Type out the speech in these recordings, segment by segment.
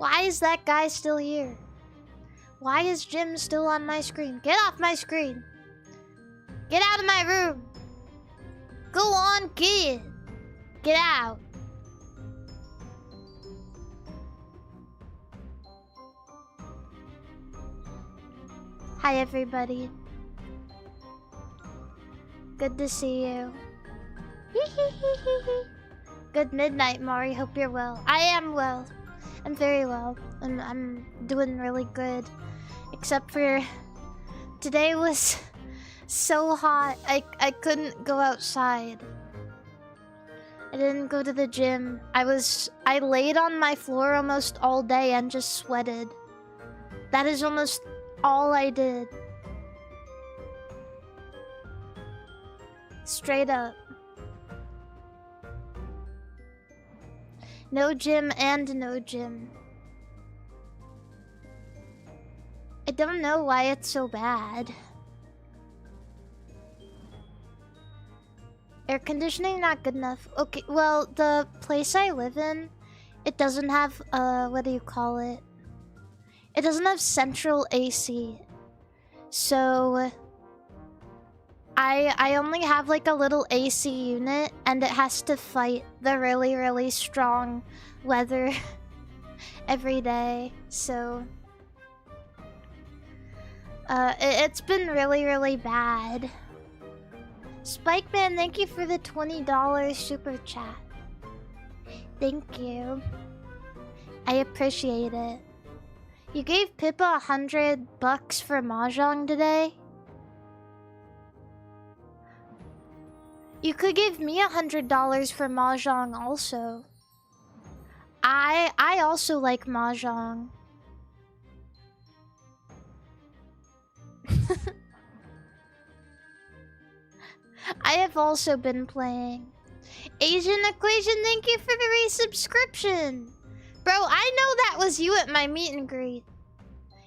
Why is that guy still here? Why is Jim still on my screen? Get off my screen! Get out of my room! Go on, kid! Get out! Hi, everybody. Good to see you. Good midnight, Mari. Hope you're well. I am well. I'm very well. I'm doing really good. Except for today was so hot. I couldn't go outside. I didn't go to the gym. I laid on my floor almost all day and just sweated. That is almost all I did. Straight up. No gym and no gym. I don't know why it's so bad. Air conditioning not good enough. Okay, well, the place I live in, it doesn't have, what do you call it? It doesn't have central AC. So I only have like a little AC unit, and it has to fight the really, really strong weather every day. So it's been really, really bad. Spikeman, thank you for the $20 super chat. Thank you. I appreciate it. You gave Pippa $100 for Mahjong today? You could give me $100 for Mahjong also. I also like Mahjong. I have also been playing. Asian Equation, thank you for the resubscription. Bro, I know that was you at my meet and greet.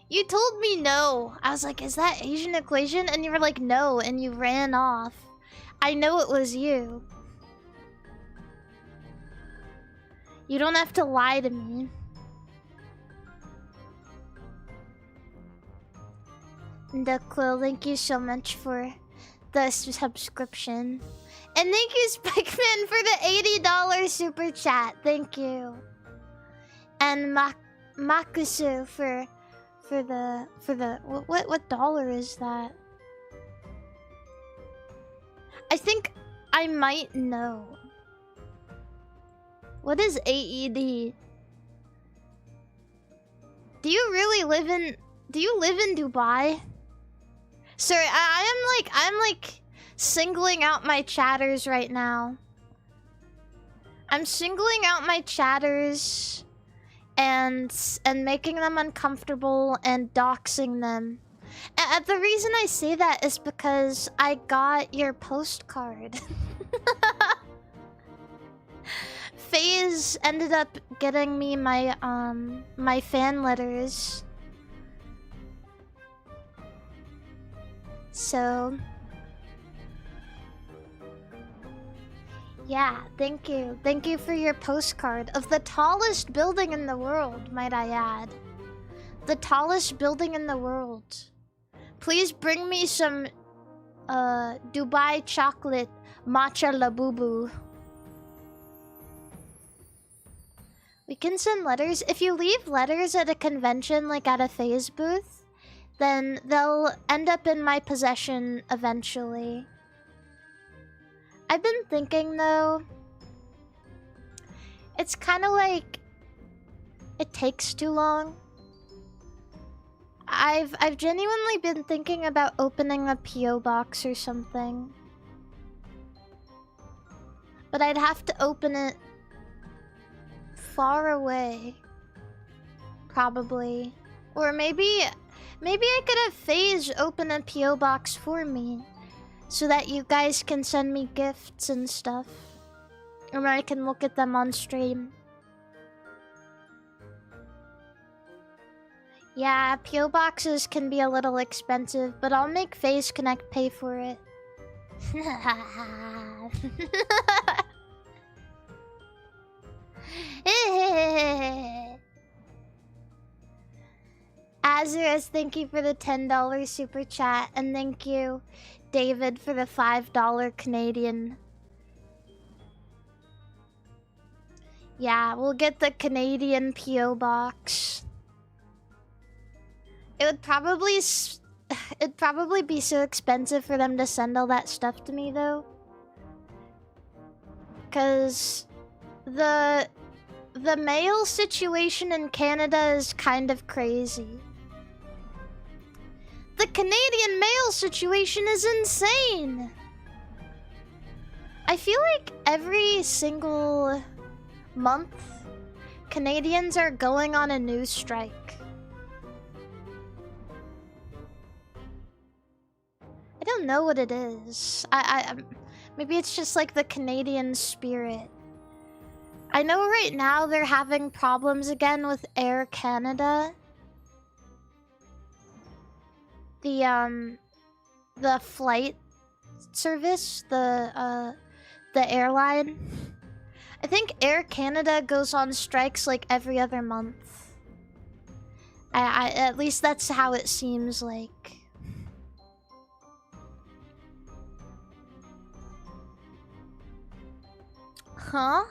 You told me no. I was like, is that Asian Equation? And you were like, no, and you ran off. I know it was you. You don't have to lie to me. Quill, thank you so much for the subscription. And thank you, Spikeman, for the $80 super chat. Thank you. And Makusu for the what dollar is that? I think I might know. What is AED? Do you live in Dubai? Sorry, I'm like singling out my chatters right now. I'm singling out my chatters and making them uncomfortable and doxing them. And the reason I say that is because I got your postcard. FaZe ended up getting me my my fan letters. So yeah, thank you. Thank you for your postcard of the tallest building in the world, might I add. The tallest building in the world. Please bring me some Dubai chocolate matcha labubu. We can send letters. If you leave letters at a convention, like at a FaZe booth, then they'll end up in my possession eventually. I've been thinking though, it's kind of like it takes too long. I've genuinely been thinking about opening a PO box or something. But I'd have to open it far away. Probably. Or maybe I could have FaZe open a PO box for me, so that you guys can send me gifts and stuff. Or I can look at them on stream. Yeah, PO boxes can be a little expensive, but I'll make FaZe Connect pay for it. Lazarus, thank you for the $10 super chat. And thank you, David, for the $5 Canadian. Yeah, we'll get the Canadian P.O. box. It'd probably be so expensive for them to send all that stuff to me, though. Because the mail situation in Canada is kind of crazy. The Canadian mail situation is insane! I feel like every single month, Canadians are going on a news strike. I don't know what it is. Maybe it's just like the Canadian spirit. I know right now they're having problems again with Air Canada. The flight service, the airline. I think Air Canada goes on strikes like every other month. At least that's how it seems like. Huh?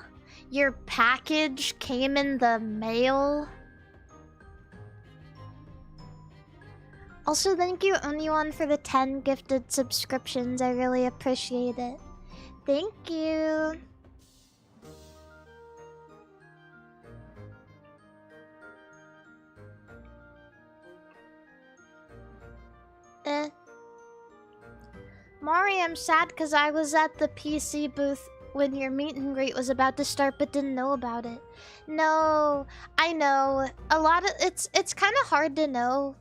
Your package came in the mail? Also, thank you, Onyuan, for the 10 gifted subscriptions. I really appreciate it. Thank you. Mari, I'm sad because I was at the PC booth when your meet and greet was about to start but didn't know about it. No, I know. It's kind of hard to know.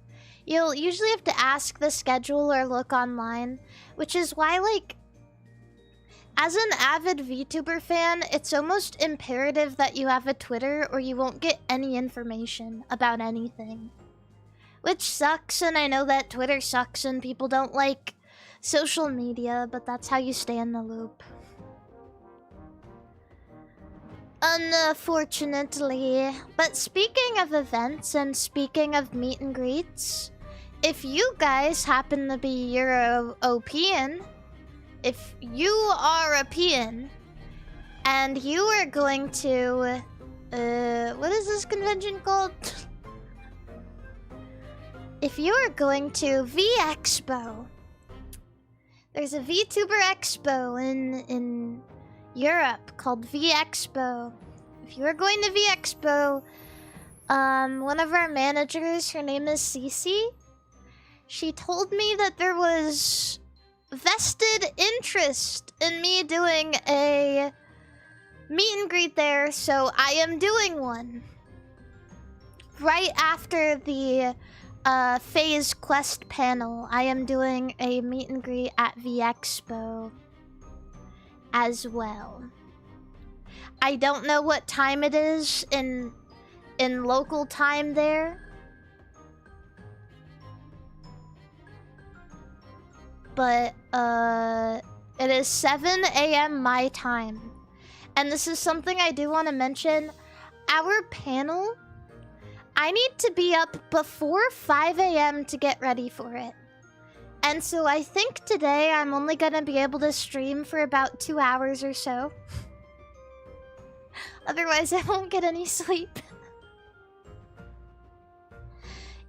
You'll usually have to ask the schedule or look online, which is why, like, as an avid VTuber fan, it's almost imperative that you have a Twitter or you won't get any information about anything. Which sucks, and I know that Twitter sucks and people don't like social media, but that's how you stay in the loop. Unfortunately. But speaking of events and speaking of meet and greets, if you guys happen to be European, if you are European, and you are going to, what is this convention called? If you are going to V-Expo, there's a VTuber Expo in Europe called V-Expo. If you are going to V-Expo, one of our managers, her name is Cece, she told me that there was vested interest in me doing a meet and greet there, so I am doing one. Right after the Phase Quest panel, I am doing a meet and greet at V-Expo as well. I don't know what time it is in local time there. But it is 7 a.m. my time. And this is something I do want to mention. Our panel, I need to be up before 5 a.m. to get ready for it. And so I think today I'm only gonna be able to stream for about 2 hours or so. Otherwise I won't get any sleep.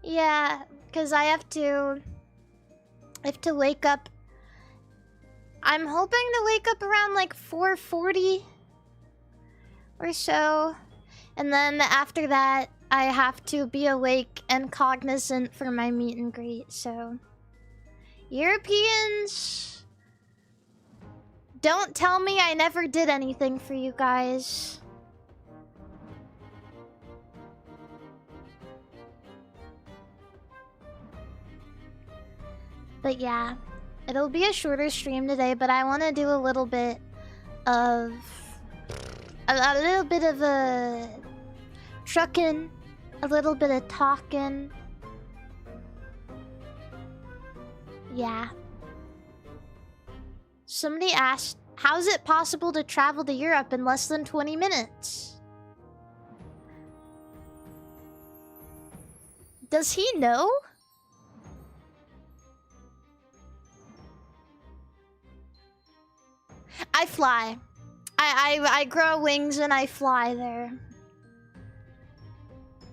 Yeah, because I have to wake up. I'm hoping to wake up around like 4:40 or so. And then after that, I have to be awake and cognizant for my meet and greet, so... Europeans, don't tell me I never did anything for you guys. But yeah, it'll be a shorter stream today, but I want to do a little bit of... a little bit of a... trucking, a little bit of talking. Yeah. Somebody asked, how is it possible to travel to Europe in less than 20 minutes? Does he know? I fly. I grow wings and I fly there.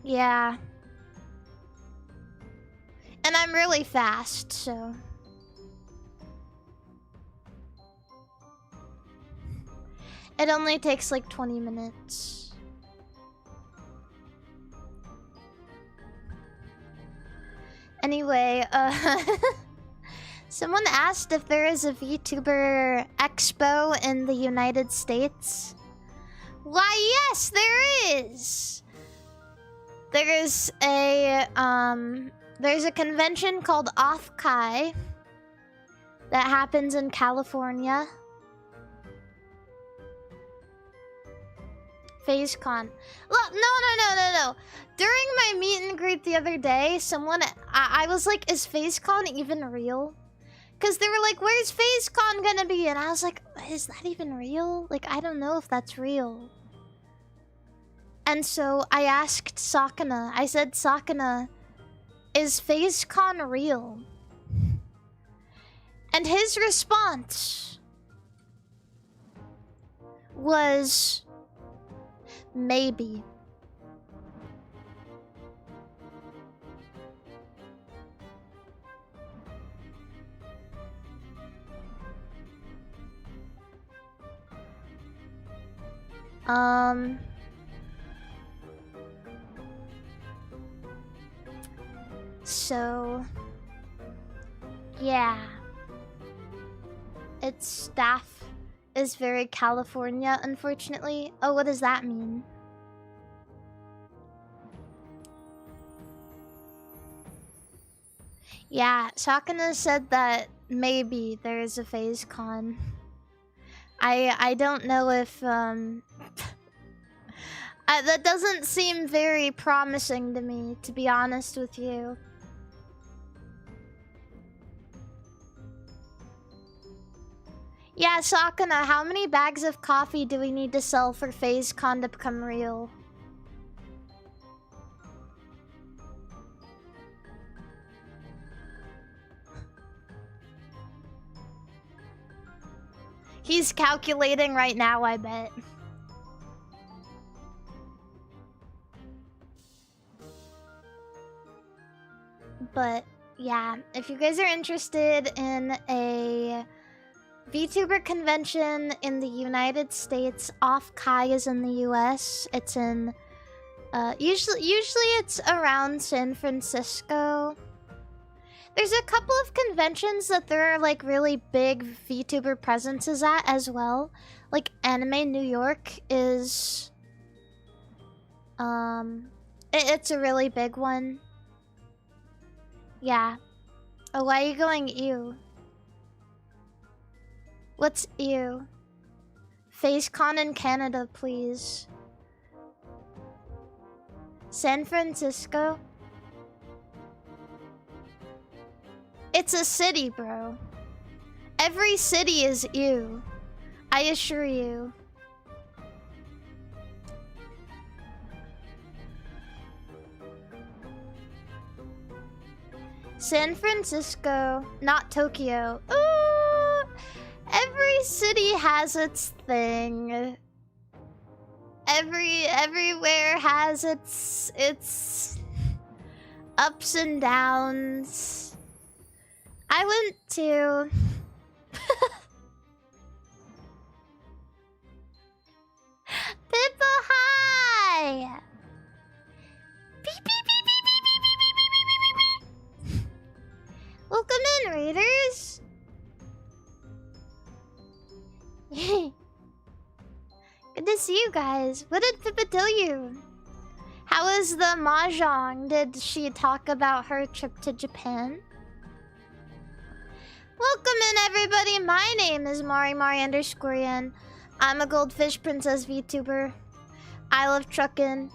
Yeah. And I'm really fast, so... It only takes like 20 minutes. Anyway, someone asked if there is a VTuber expo in the United States. Why, yes, there is! There's a convention called Off-Kai that happens in California. FazeCon. Look, no. During my meet and greet the other day, I was like, is FazeCon even real? Because they were like, where's FazeCon gonna be? And I was like, is that even real? Like, I don't know if that's real. And so I asked Sakana, I said, Sakana, is FazeCon real? And his response was... maybe. So... yeah. Its staff is very California, unfortunately. Oh, what does that mean? Yeah, Sakana said that maybe there is a FazeCon. I don't know if that doesn't seem very promising to me, to be honest with you. Yeah, Sakana, how many bags of coffee do we need to sell for FazeCon to become real? He's calculating right now, I bet. But yeah, if you guys are interested in a VTuber convention in the United States, Off-Kai is in the US. It's in usually it's around San Francisco. There's a couple of conventions that there are like really big VTuber presences at as well. Like Anime New York is it's a really big one. Yeah. Oh, why are you going ew? What's ew? FazeCon in Canada, please. San Francisco? It's a city, bro. Every city is ew. I assure you. San Francisco, not Tokyo. Ooh, every city has its thing. Everywhere has its ups and downs. I went to Pippa, hi! Beep, beep, beep, beep, beep, beep, beep, beep, beep, beep, beep, beep. Welcome in, readers. Good to see you guys. What did Pippa tell you? How was the mahjong? Did she talk about her trip to Japan? Welcome in, everybody. My name is MARIMARI_yen. I'm a goldfish princess VTuber. I love truckin'.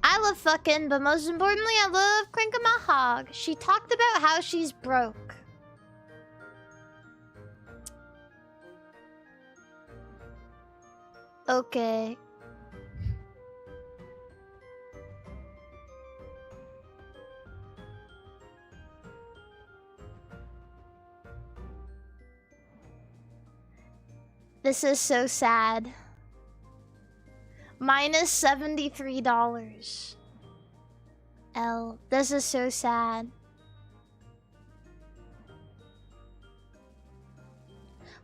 I love fucking, but most importantly, I love cranking my hog. She talked about how she's broke. Okay. This is so sad. Minus $73. L. This is so sad.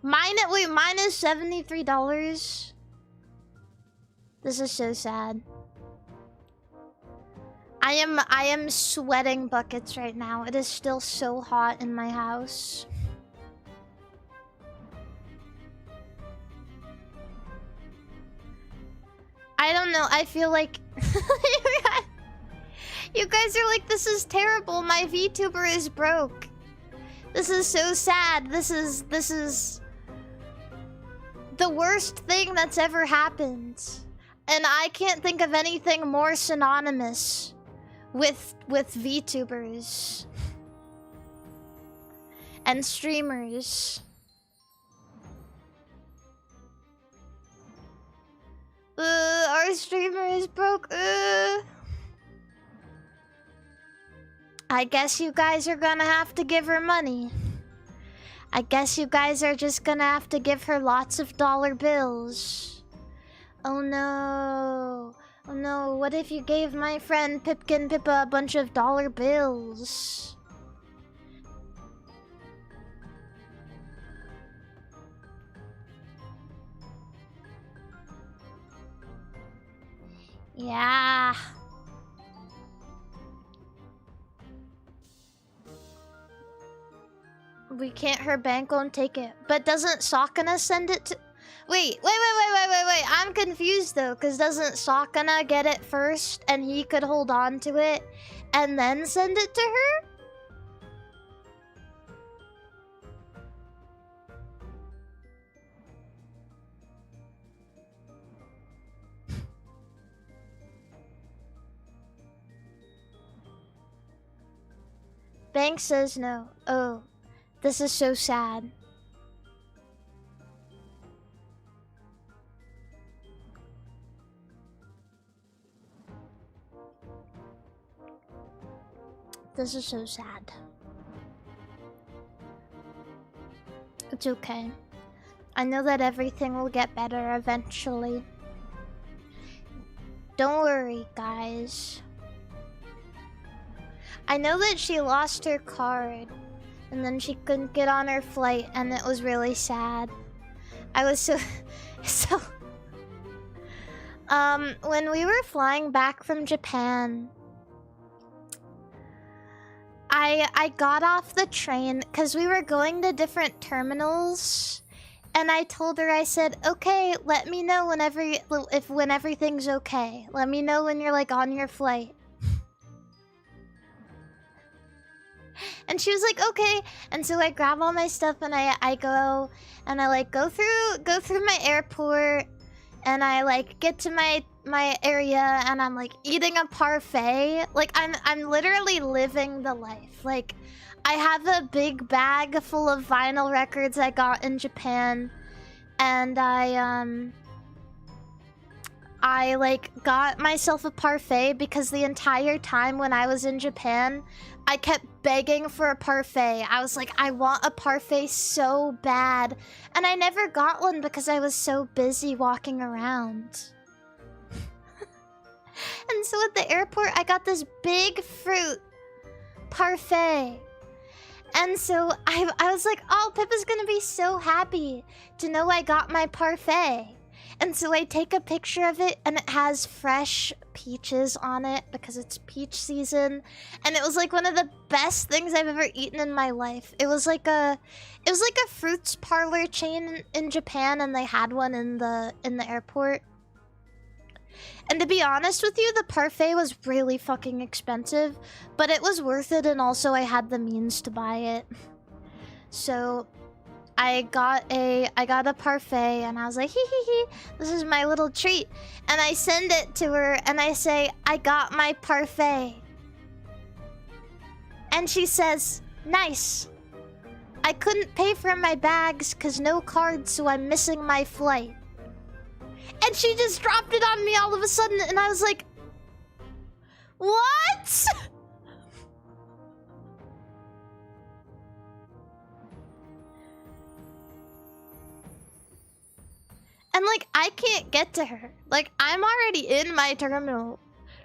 Wait, minus $73? This is so sad. I am sweating buckets right now. It is still so hot in my house. I don't know. I feel like you guys are like, this is terrible. My VTuber is broke. This is so sad. This is the worst thing that's ever happened. And I can't think of anything more synonymous with VTubers and streamers. Our streamer is broke. I guess you guys are gonna have to give her money. I guess you guys are just gonna have to give her lots of dollar bills. Oh no. Oh no, what if you gave my friend Pipkin Pippa a bunch of dollar bills? Yeah. We can't, her bank won't take it. But doesn't Sakana send it to... Wait. I'm confused though, because doesn't Sakana get it first and he could hold on to it and then send it to her? Bank says no. Oh, this is so sad. This is so sad. It's okay. I know that everything will get better eventually. Don't worry, guys. I know that she lost her card and then she couldn't get on her flight and it was really sad. I was so... when we were flying back from Japan, I got off the train because we were going to different terminals, and I told her, I said, okay, let me know when everything's okay. Let me know when you're like on your flight. And she was like, okay. And so I grab all my stuff and I go and I like go through my airport, and I like get to my area and I'm like eating a parfait. Like I'm literally living the life. Like I have a big bag full of vinyl records I got in Japan, and I like got myself a parfait because the entire time when I was in Japan, I kept begging for a parfait. I was like, I want a parfait so bad. And I never got one because I was so busy walking around. And so at the airport, I got this big fruit parfait. And so I was like, oh, Pippa's gonna be so happy to know I got my parfait. And so I take a picture of it, and it has fresh peaches on it because it's peach season. And it was like one of the best things I've ever eaten in my life. It was like a fruits parlor chain in Japan, and they had one in the airport. And to be honest with you, the parfait was really fucking expensive, but it was worth it, and also I had the means to buy it. So I got a parfait, and I was like, hee hee hee, this is my little treat. And I send it to her, and I say, I got my parfait. And she says, nice. I couldn't pay for my bags because no card, so I'm missing my flight. And she just dropped it on me all of a sudden, and I was like, what? And like, I can't get to her. Like, I'm already in my terminal.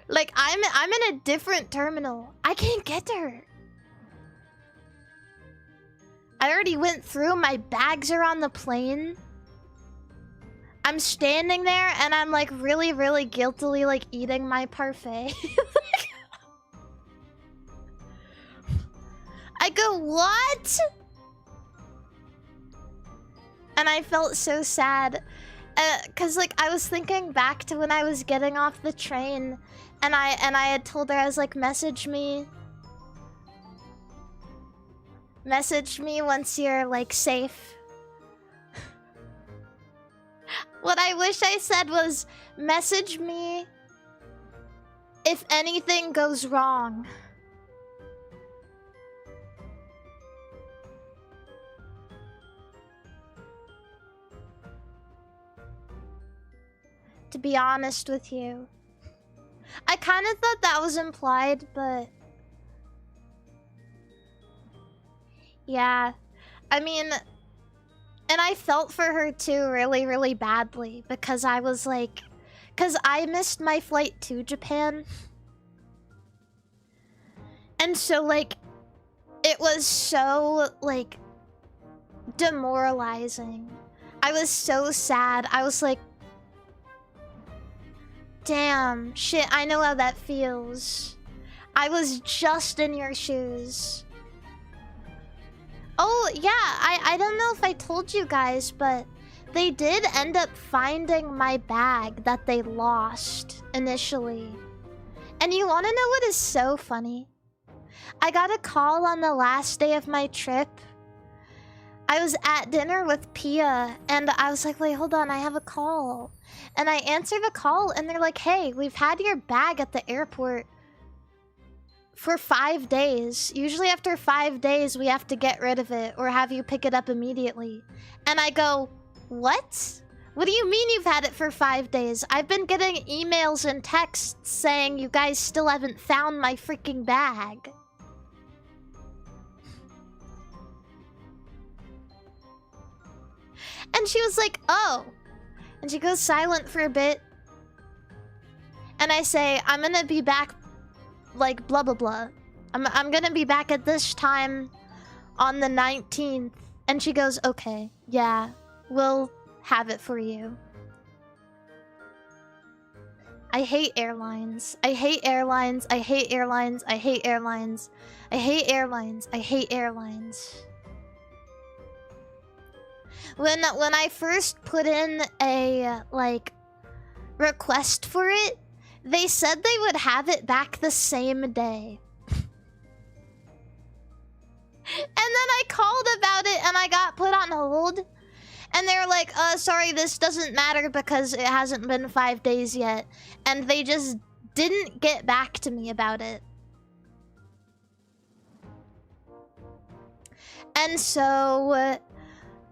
Like, I'm in a different terminal. I can't get to her. I already went through. My bags are on the plane. I'm standing there and I'm like really, really guiltily like eating my parfait. I go, what? And I felt so sad. Cause like I was thinking back to when I was getting off the train and I had told her, I was like, message me. Message me once you're like safe. What I wish I said was, message me if anything goes wrong. To be honest with you. I kind of thought that was implied, but... yeah. I mean... and I felt for her too really, really badly because I was like... because I missed my flight to Japan. And so like... it was so like... demoralizing. I was so sad. I was like... damn, shit, I know how that feels. I was just in your shoes. Oh, yeah, I don't know if I told you guys, but they did end up finding my bag that they lost initially. And you want to know what is so funny? I got a call on the last day of my trip. I was at dinner with Pia, and I was like, wait, hold on, I have a call. And I answered the call, and they're like, hey, we've had your bag at the airport for 5 days. Usually after 5 days, we have to get rid of it or have you pick it up immediately. And I go, what? What do you mean you've had it for 5 days? I've been getting emails and texts saying you guys still haven't found my freaking bag. And she was like, oh. And she goes silent for a bit. And I say, I'm gonna be back, like, blah, blah, blah. I'm gonna be back at this time on the 19th. And she goes, okay, yeah, we'll have it for you. I hate airlines. I hate airlines. I hate airlines. I hate airlines. I hate airlines. I hate airlines. When I first put in a, like, request for it, they said they would have it back the same day. And then I called about it and I got put on hold. And they were like, sorry, this doesn't matter because it hasn't been 5 days yet. And they just didn't get back to me about it. And so...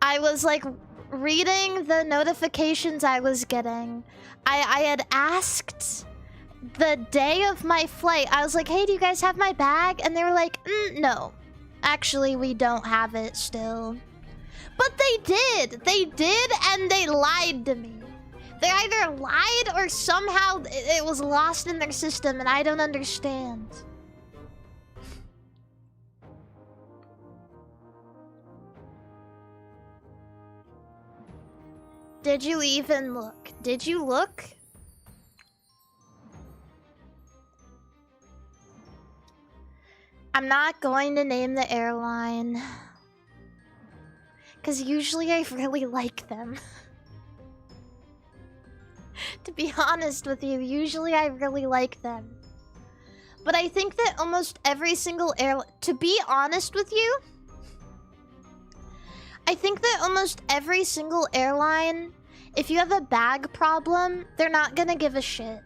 I was like reading the notifications I was getting. I had asked the day of my flight. I was like, hey, do you guys have my bag? And they were like, no. Actually, we don't have it still. But they did. They did, and they lied to me. They either lied or somehow it was lost in their system, and I don't understand. Did you even look? Did you look? I'm not going to name the airline. Because usually I really like them. To be honest with you, usually I really like them. But I think that almost every single airline... To be honest with you, I think that almost every single airline, if you have a bag problem, they're not gonna give a shit.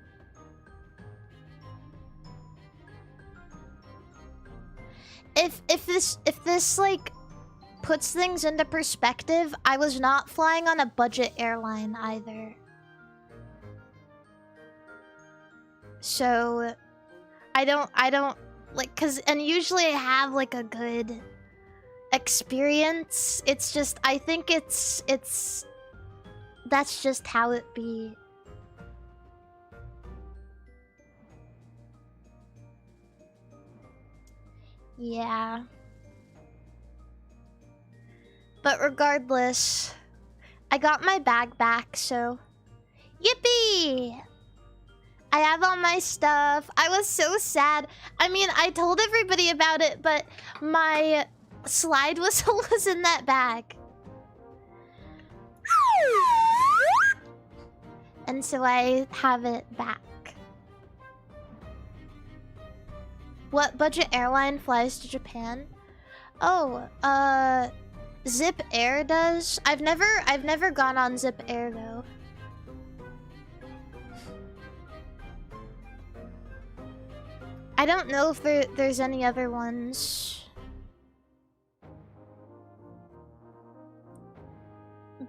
If this like puts things into perspective, I was not flying on a budget airline either. So I don't like, and usually I have like a good experience. It's just, I think it's that's just how it be. Yeah. But regardless, I got my bag back, so yippee! I have all my stuff. I was so sad. I mean, I told everybody about it, but my slide whistle was in that bag. And so I have it back. What budget airline flies to Japan? Oh, Zip Air does. I've never gone on Zip Air though. I don't know if there's any other ones.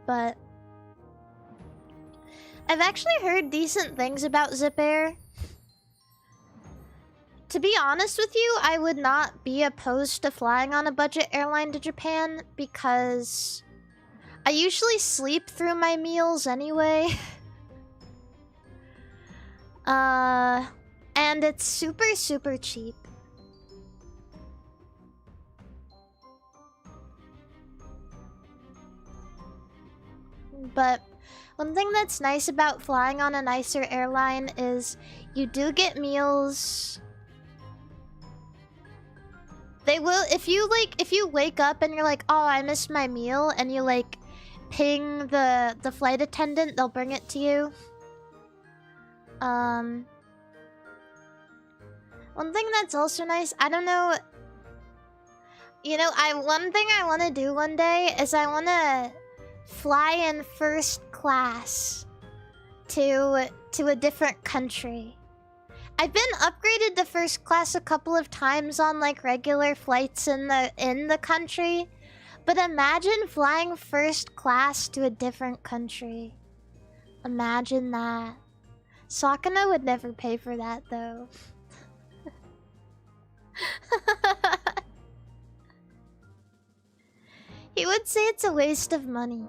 But I've actually heard decent things about Zip Air. To be honest with you, I would not be opposed to flying on a budget airline to Japan because I usually sleep through my meals anyway. And it's super, super cheap. But one thing that's nice about flying on a nicer airline is you do get meals. They will, if you wake up and you're like, oh, I missed my meal, and you like ping the flight attendant, they'll bring it to you. One thing that's also nice, I don't know, you know, one thing I want to do one day is I want to fly in first class to a different country. I've been upgraded to first class a couple of times on like regular flights in the country, but imagine flying first class to a different country. Imagine that. Sakana would never pay for that though. He would say it's a waste of money.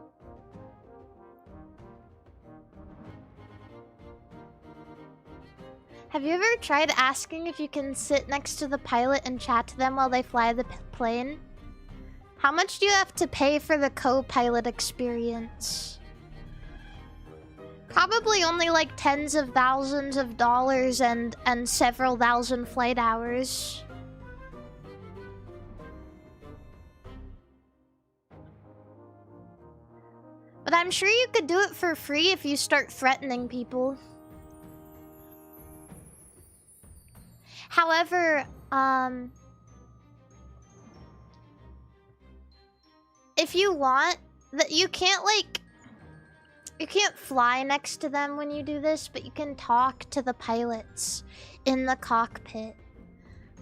Have you ever tried asking if you can sit next to the pilot and chat to them while they fly the plane? How much do you have to pay for the co-pilot experience? Probably only like tens of thousands of dollars and several thousand flight hours. But I'm sure you could do it for free if you start threatening people. However, if you want, that you can't fly next to them when you do this, but you can talk to the pilots in the cockpit.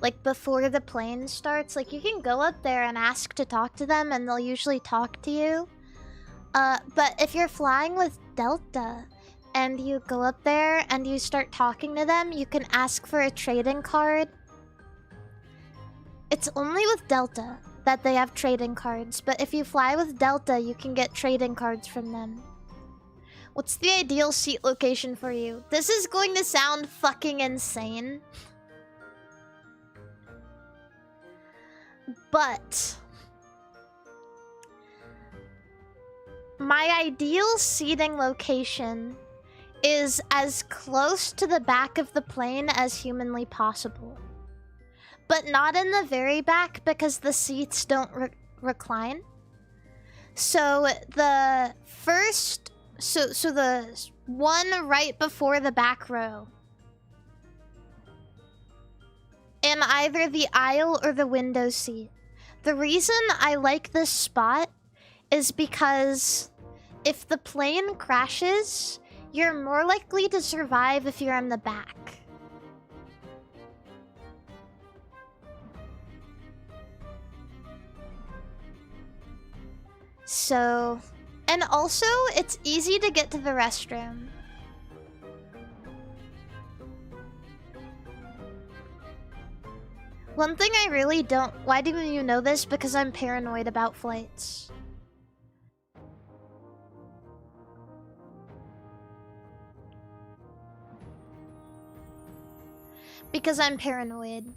Like before the plane starts, like you can go up there and ask to talk to them and they'll usually talk to you. But if you're flying with Delta and you go up there and you start talking to them, you can ask for a trading card. It's only with Delta that they have trading cards, but if you fly with Delta, you can get trading cards from them. What's the ideal seat location for you? This is going to sound fucking insane. But my ideal seating location is as close to the back of the plane as humanly possible. But not in the very back because the seats don't recline. So the first... So the one right before the back row. In either the aisle or the window seat. The reason I like this spot is because if the plane crashes, you're more likely to survive if you're in the back. So, and also it's easy to get to the restroom. One thing I really don't... Why do you know this? Because I'm paranoid about flights. because I'm paranoid.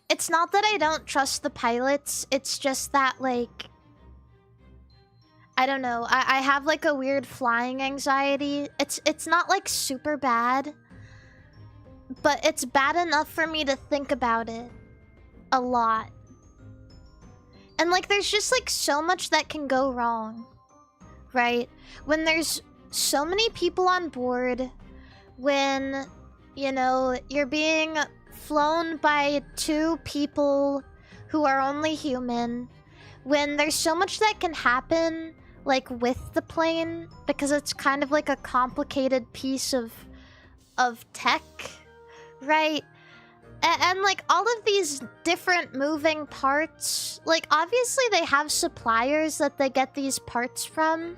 It's not that I don't trust the pilots, it's just that, like... I don't know, I have, like, a weird flying anxiety. It's not, like, super bad. But it's bad enough for me to think about it. A lot. And, like, there's just, like, so much that can go wrong. Right? When there's so many people on board, when, you know, you're being flown by 2 people who are only human, when there's so much that can happen, like, with the plane, because it's kind of like a complicated piece of tech, right? And like, all of these different moving parts, like, obviously they have suppliers that they get these parts from,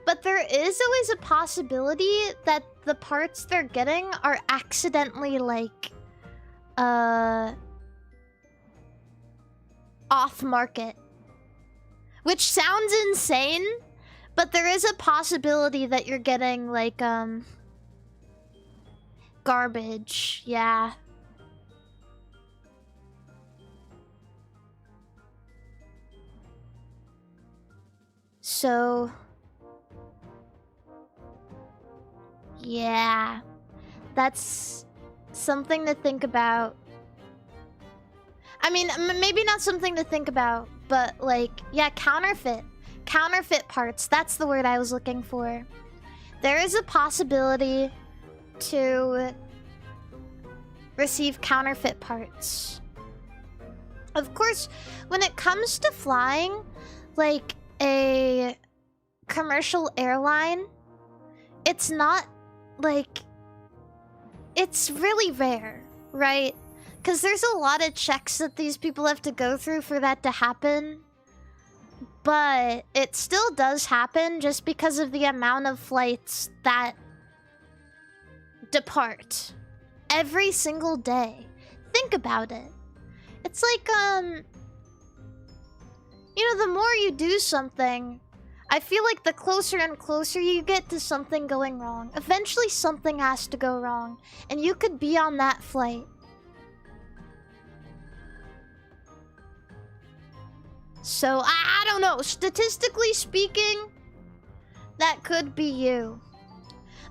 but there is always a possibility that the parts they're getting are accidentally, like, off-market. Which sounds insane, but there is a possibility that you're getting, like, garbage. Yeah. So... yeah. That's something to think about. I mean, maybe not something to think about, but, like, yeah, counterfeit. Counterfeit parts. That's the word I was looking for. There is a possibility to receive counterfeit parts. Of course, when it comes to flying, like, a commercial airline, it's not, like... it's really rare, right? Because there's a lot of checks that these people have to go through for that to happen. But it still does happen just because of the amount of flights that depart every single day. Think about it. It's like, you know, the more you do something, I feel like the closer and closer you get to something going wrong. Eventually something has to go wrong, and you could be on that flight. So, I don't know. Statistically speaking, that could be you.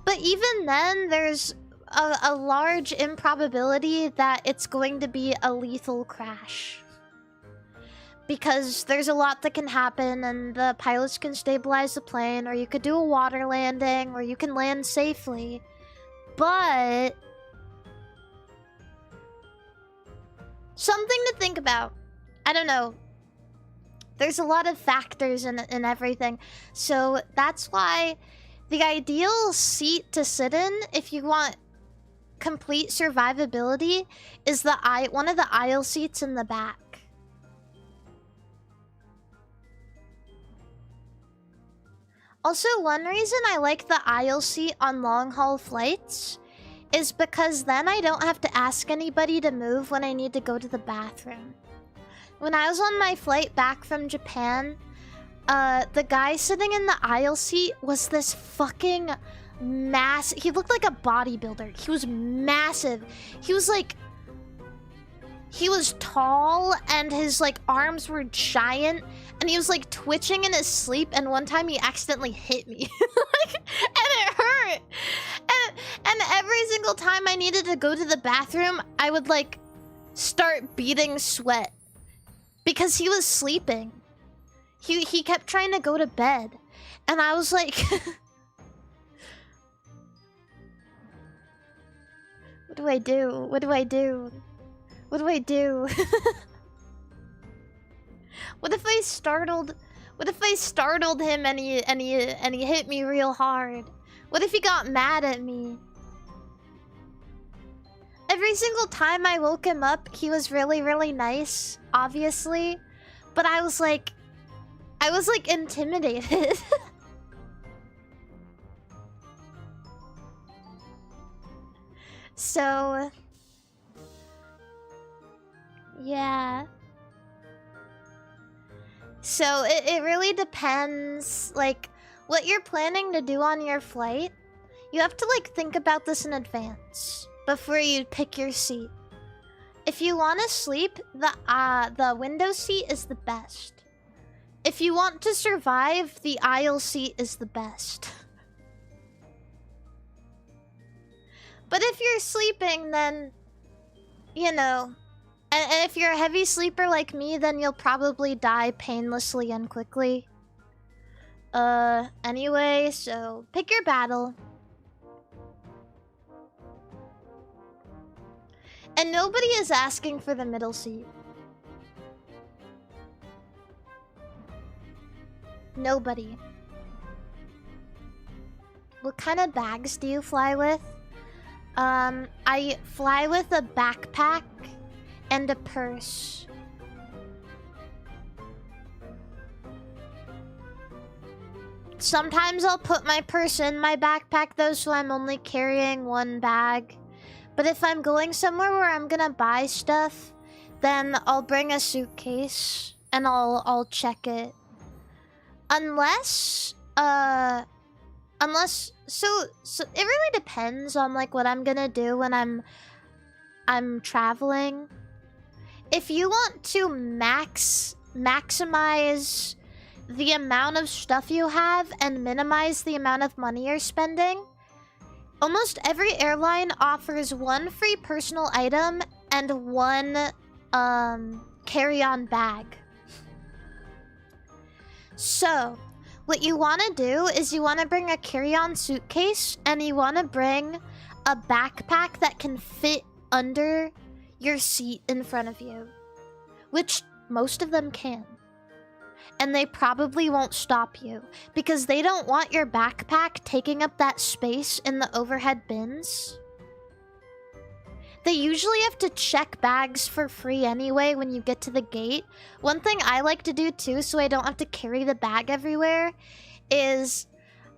But even then, there's a large improbability that it's going to be a lethal crash. Because there's a lot that can happen, and the pilots can stabilize the plane, or you could do a water landing, or you can land safely. But... something to think about. I don't know. There's a lot of factors in everything. So that's why the ideal seat to sit in, if you want complete survivability, is one of the aisle seats in the back. Also, one reason I like the aisle seat on long-haul flights is because then I don't have to ask anybody to move when I need to go to the bathroom. When I was on my flight back from Japan, the guy sitting in the aisle seat was this fucking massive... he looked like a bodybuilder. He was massive. He was like... he was tall, and his, like, arms were giant, and he was, like, twitching in his sleep, and one time he accidentally hit me. Like, and it hurt! And every single time I needed to go to the bathroom, I would, like, start beating sweat. Because he was sleeping. He kept trying to go to bed. And I was like... what do I do? What do I do? What do I do? What if I startled him and he hit me real hard? What if he got mad at me? Every single time I woke him up, he was really, really nice, obviously. But I was like intimidated. So... yeah. So it really depends, like, what you're planning to do on your flight. You have to, like, think about this in advance. before you pick your seat. If you want to sleep, the window seat is the best. If you want to survive, the aisle seat is the best. But if you're sleeping, then, you know, and if you're a heavy sleeper like me, then you'll probably die painlessly and quickly. Anyway, so pick your battle. And nobody is asking for the middle seat. Nobody. What kind of bags do you fly with? I fly with a backpack and a purse. Sometimes I'll put my purse in my backpack though, so I'm only carrying one bag. But if I'm going somewhere where I'm gonna buy stuff, then I'll bring a suitcase and I'll check it. Unless so it really depends on like what I'm gonna do when I'm traveling. If you want to maximize the amount of stuff you have and minimize the amount of money you're spending, almost every airline offers one free personal item and one carry-on bag. So, what you want to do is you want to bring a carry-on suitcase and you want to bring a backpack that can fit under your seat in front of you, which most of them can. And they probably won't stop you because they don't want your backpack taking up that space in the overhead bins. They usually have to check bags for free anyway when you get to the gate. One thing I like to do too, so I don't have to carry the bag everywhere, is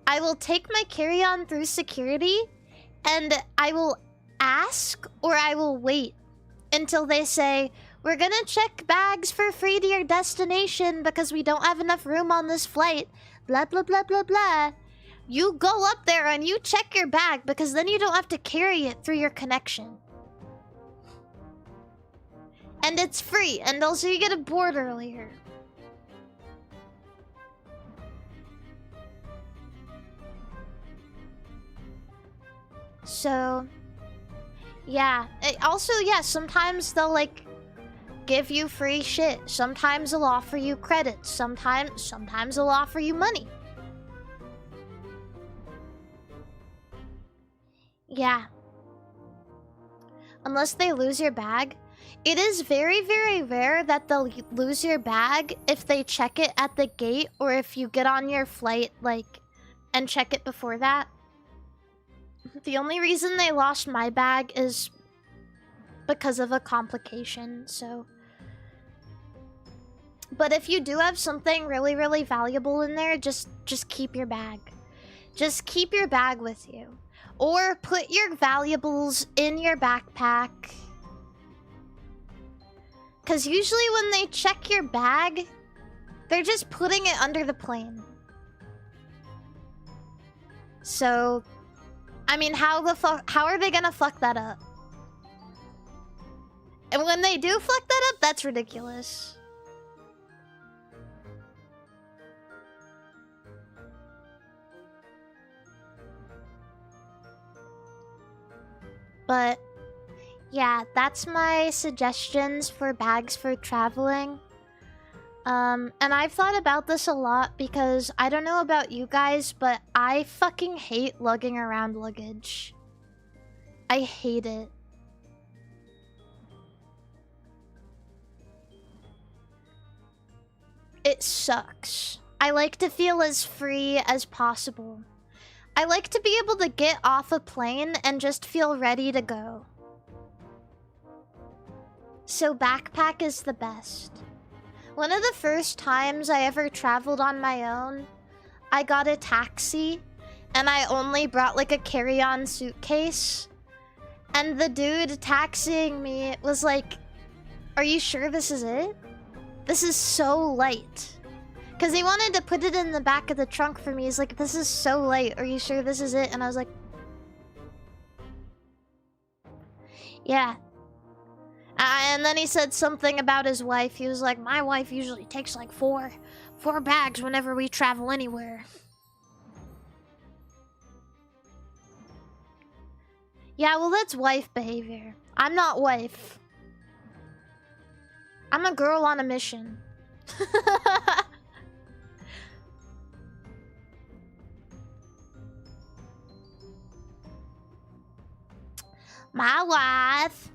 I will take my carry-on through security and I will ask or I will wait until they say, "We're gonna check bags for free to your destination because we don't have enough room on this flight. Blah, blah, blah, blah, blah." You go up there and you check your bag because then you don't have to carry it through your connection. And it's free, and also you get a board earlier. So, yeah. Also, yeah, sometimes they'll, like, give you free shit. Sometimes they'll offer you credits. Sometimes they'll offer you money. Yeah. Unless they lose your bag. It is very, very rare that they'll lose your bag if they check it at the gate or if you get on your flight, like, and check it before that. The only reason they lost my bag is because of a complication, so... But if you do have something really, really valuable in there, just keep your bag. Just keep your bag with you. Or put your valuables in your backpack. Because usually when they check your bag, they're just putting it under the plane. So, I mean, how are they gonna fuck that up? And when they do fuck that up, that's ridiculous. But yeah, that's my suggestions for bags for traveling. And I've thought about this a lot because I don't know about you guys, but I fucking hate lugging around luggage. I hate it. It sucks. I like to feel as free as possible. I like to be able to get off a plane and just feel ready to go. So backpack is the best. One of the first times I ever traveled on my own, I got a taxi and I only brought like a carry-on suitcase. And the dude taxiing me was like, "Are you sure this is it? This is so light." Because he wanted to put it in the back of the trunk for me. He's like, "This is so light. Are you sure this is it?" And I was like, Yeah. And then he said something about his wife. He was like, my wife usually takes like four bags whenever we travel anywhere. Yeah, well, that's wife behavior. I'm not wife. I'm a girl on a mission. My wife.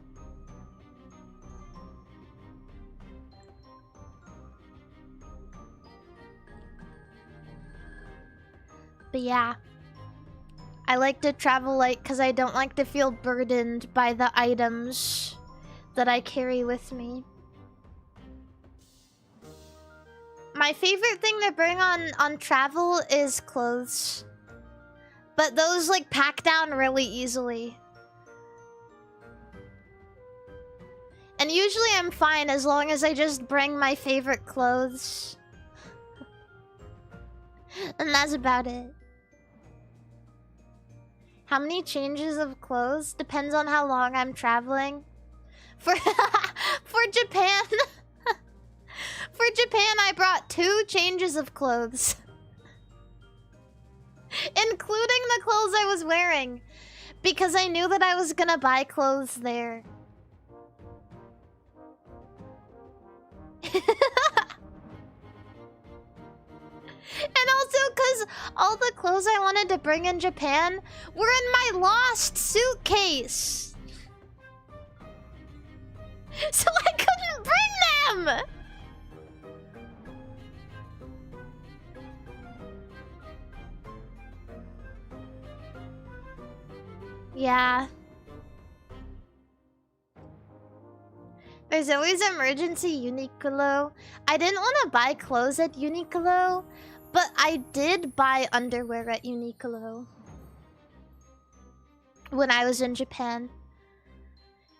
But yeah. I like to travel light because I don't like to feel burdened by the items that I carry with me. My favorite thing to bring on travel is clothes. But those like pack down really easily. And usually I'm fine as long as I just bring my favorite clothes. And that's about it. How many changes of clothes? Depends on how long I'm traveling. For Japan. For Japan, I brought 2 changes of clothes. Including the clothes I was wearing. Because I knew that I was gonna buy clothes there. And also because all the clothes I wanted to bring in Japan were in my lost suitcase. So I couldn't bring them! Yeah. There's always emergency Uniqlo. I didn't want to buy clothes at Uniqlo, but I did buy underwear at Uniqlo when I was in Japan.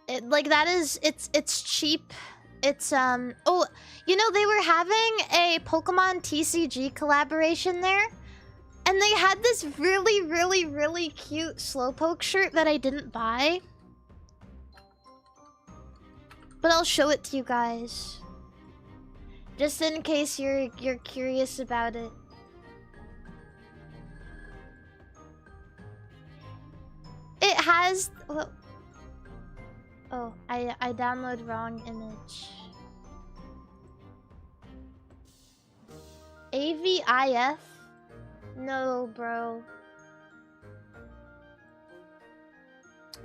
It's cheap. It's oh, you know, they were having a Pokemon TCG collaboration there, and they had this really cute Slowpoke shirt that I didn't buy. But I'll show it to you guys. Just in case you're curious about it. It has... Oh, I downloaded wrong image. AVIF? No, bro.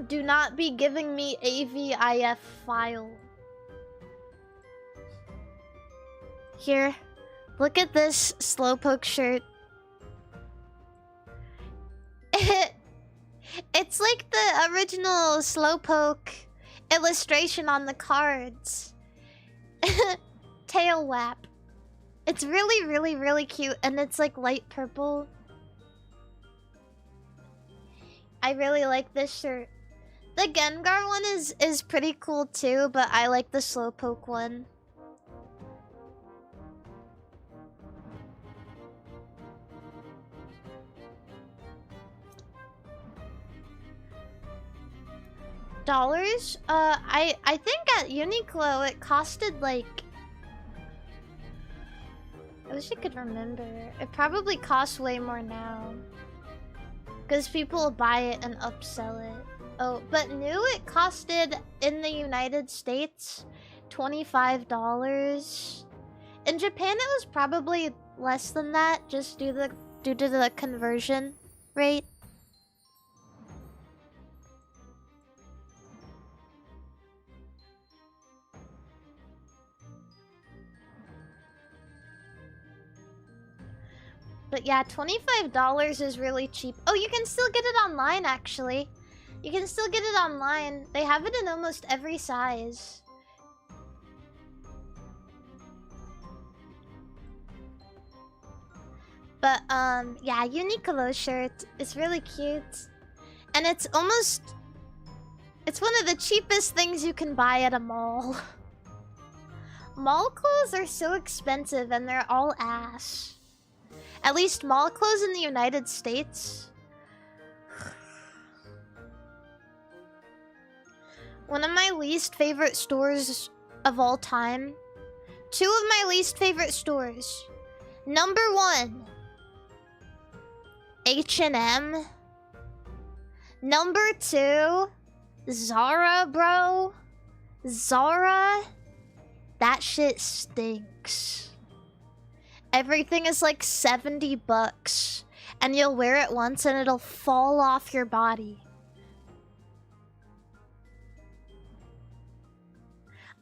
Do not be giving me AVIF file. Here, look at this Slowpoke shirt. It's like the original Slowpoke illustration on the cards. Tail wrap. It's really cute, and it's like light purple. I really like this shirt. The Gengar one is pretty cool too, but I like the Slowpoke one. Dollars? I think at Uniqlo it costed like... I wish I could remember. It probably costs way more now. Because people will buy it and upsell it. Oh, but new it costed in the United States $25. In Japan it was probably less than that, just due to the conversion rate. But yeah, $25 is really cheap. Oh, you can still get it online, actually. You can still get it online. They have it in almost every size. But, yeah, Uniqlo shirt is really cute. And it's almost... It's one of the cheapest things you can buy at a mall. Mall clothes are so expensive and they're all ass. At least mall clothes in the United States. One of my least favorite stores of all time. Two of my least favorite stores. Number 1, H&M. Number 2, Zara, bro. Zara. That shit stinks. Everything is like 70 bucks. And you'll wear it once and it'll fall off your body.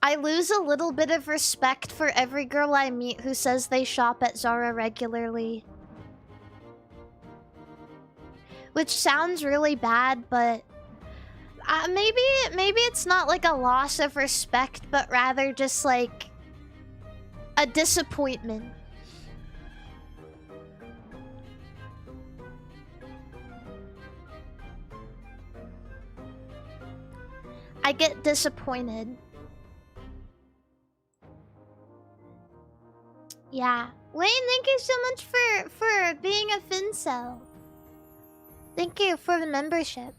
I lose a little bit of respect for every girl I meet who says they shop at Zara regularly. Which sounds really bad, but... maybe it's not like a loss of respect, but rather just like... a disappointment. I get disappointed. Yeah. Wayne, thank you so much for being a Fincel. Thank you for the membership.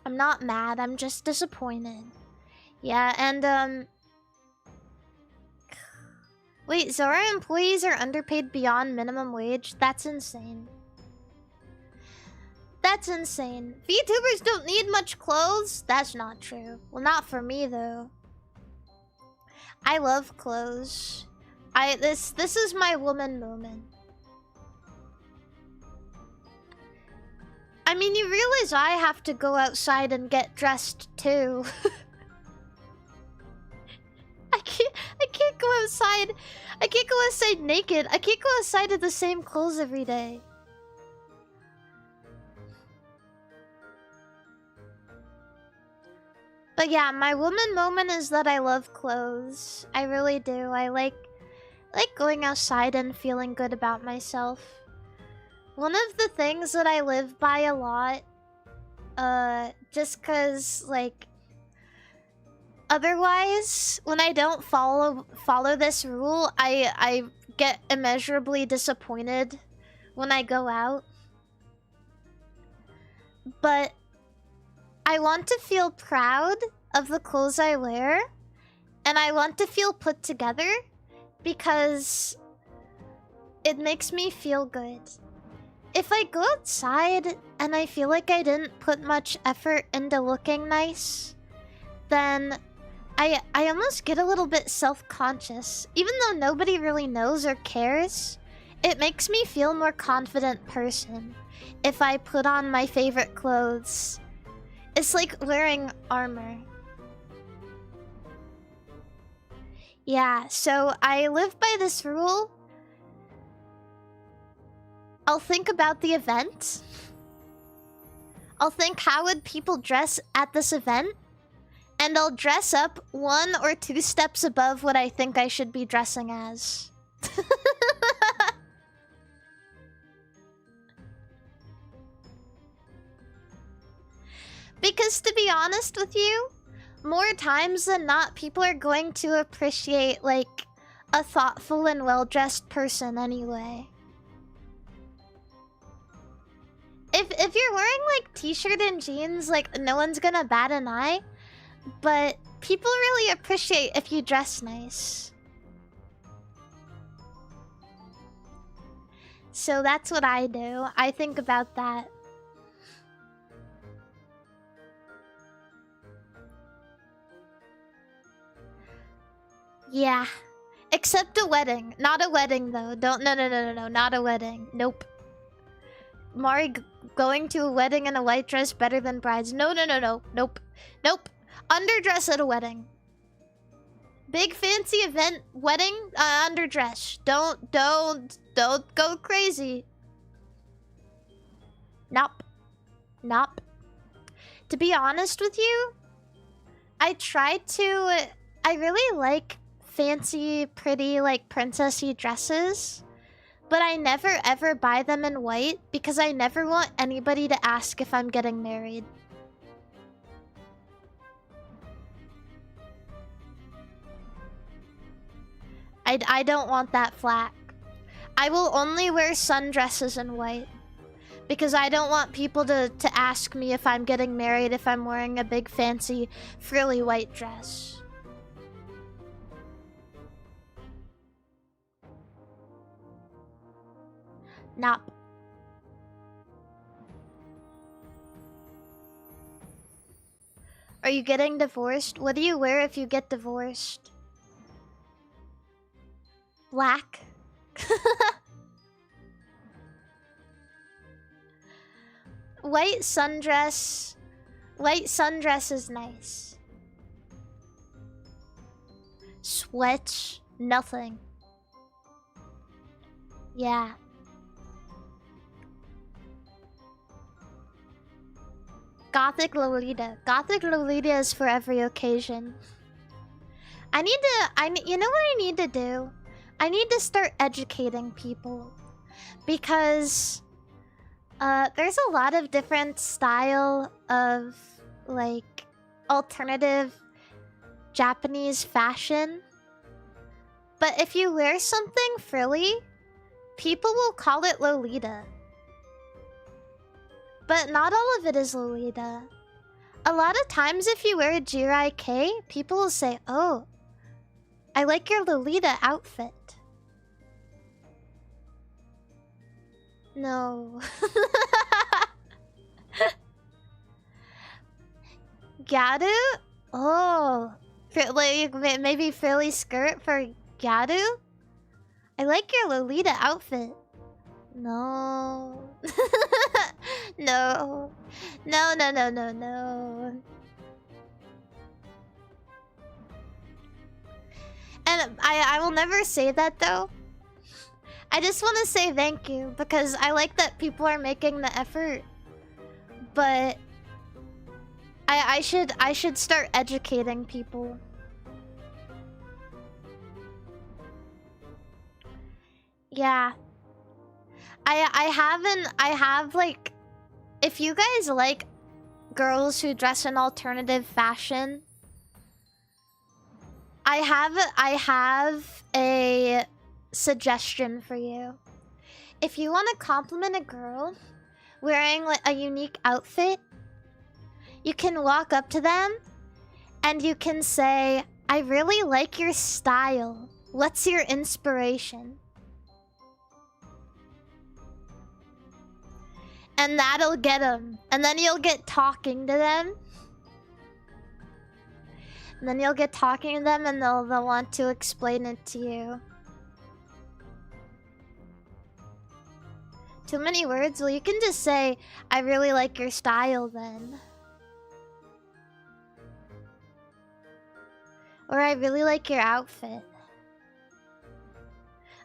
I'm not mad, I'm just disappointed. Yeah, and wait, Zara employees are underpaid beyond minimum wage? That's insane. That's insane. VTubers don't need much clothes? That's not true. Well, not for me, though. I love clothes. This is my woman moment. I mean, you realize I have to go outside and get dressed, too. I can't go outside. I can't go outside naked. I can't go outside in the same clothes every day. But yeah, my woman moment is that I love clothes. I really do. I like going outside and feeling good about myself. One of the things that I live by a lot, just cause like otherwise when I don't follow this rule, I get immeasurably disappointed when I go out. But I want to feel proud of the clothes I wear, and I want to feel put together because it makes me feel good. If I go outside and I feel like I didn't put much effort into looking nice, then I almost get a little bit self-conscious. Even though nobody really knows or cares, it makes me feel a more confident person if I put on my favorite clothes. It's like wearing armor. Yeah, so I live by this rule. I'll think about the event. I'll think, how would people dress at this event? And I'll dress up 1 or 2 steps above what I think I should be dressing as. Because to be honest with you, more times than not, people are going to appreciate, like, a thoughtful and well-dressed person anyway. If you're wearing, like, t-shirt and jeans, like, no one's gonna bat an eye. But people really appreciate if you dress nice. So that's what I do. I think about that. Yeah. Except a wedding. Not a wedding, though. No, not a wedding. Nope. Mari going to a wedding in a white dress better than brides. No. Nope. Underdress at a wedding. Big fancy event, wedding, underdress. Don't go crazy. Nope. To be honest with you, I really like fancy, pretty, like, princessy dresses. But I never ever buy them in white because I never want anybody to ask if I'm getting married. I don't want that flack. I will only wear sundresses in white. Because I don't want people to ask me if I'm getting married if I'm wearing a big fancy frilly white dress. Nope. Are you getting divorced? What do you wear if you get divorced? Black. White sundress. White sundress is nice. Sweats. Nothing. Yeah. Gothic Lolita. Gothic Lolita is for every occasion. You know what I need to do? I need to start educating people. Because there's a lot of different style of like alternative Japanese fashion. But if you wear something frilly, people will call it Lolita. But not all of it is Lolita. A lot of times if you wear a Jirai K, people will say, "Oh, I like your Lolita outfit." No. Gyaru? Oh. Like, maybe frilly skirt for Gyaru? I like your Lolita outfit. No. No. No, no, no, no, no. And I will never say that though. I just want to say thank you because I like that people are making the effort. But I should start educating people. Yeah. I have like, if you guys like girls who dress in alternative fashion, I have a suggestion for you. If you want to compliment a girl wearing like a unique outfit, you can walk up to them and you can say, "I really like your style. What's your inspiration?" And that'll get them. And then you'll get talking to them. And then you'll get talking to them and they'll want to explain it to you. Too many words? Well, you can just say, "I really like your style," then. Or, "I really like your outfit."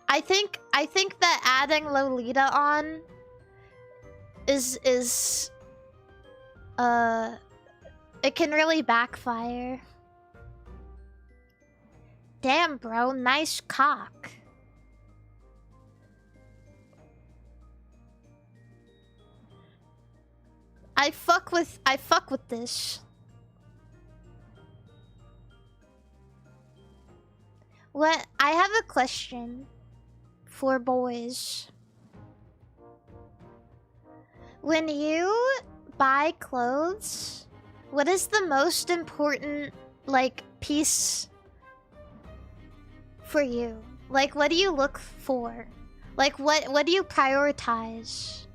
I think that adding Lolita on is it can really backfire. Damn, bro, nice cock. I fuck with this. What? I have a question for boys. When you buy clothes, what is the most important, like, piece for you? Like, what do you look for? Like, what do you prioritize?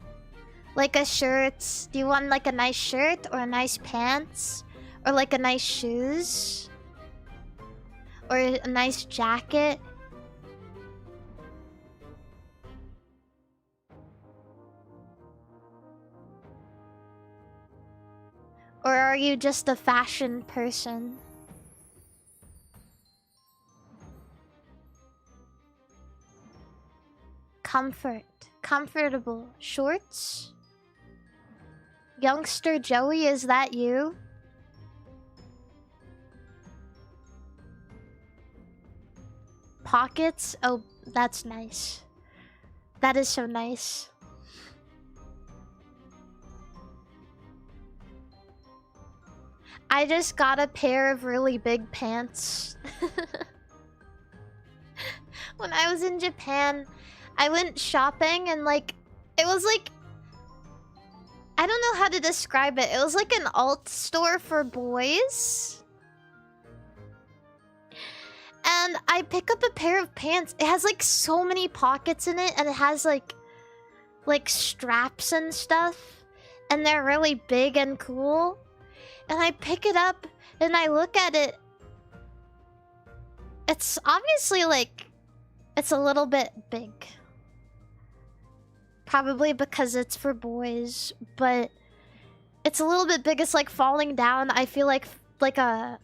Like a shirt? Do you want, like, a nice shirt or a nice pants? Or, like, a nice shoes? Or a nice jacket? Or are you just a fashion person? Comfort. Comfortable. Shorts? Youngster Joey, is that you? Pockets? Oh, that's nice. That is so nice. I just got a pair of really big pants. When I was in Japan, I went shopping and like, it was like I don't know how to describe it. It was like an alt store for boys. And I pick up a pair of pants. It has like so many pockets in it, and it has like straps and stuff. And they're really big and cool. And I pick it up and I look at it. It's obviously like, it's a little bit big. Probably because it's for boys, but it's a little bit big. It's like falling down. I feel like a...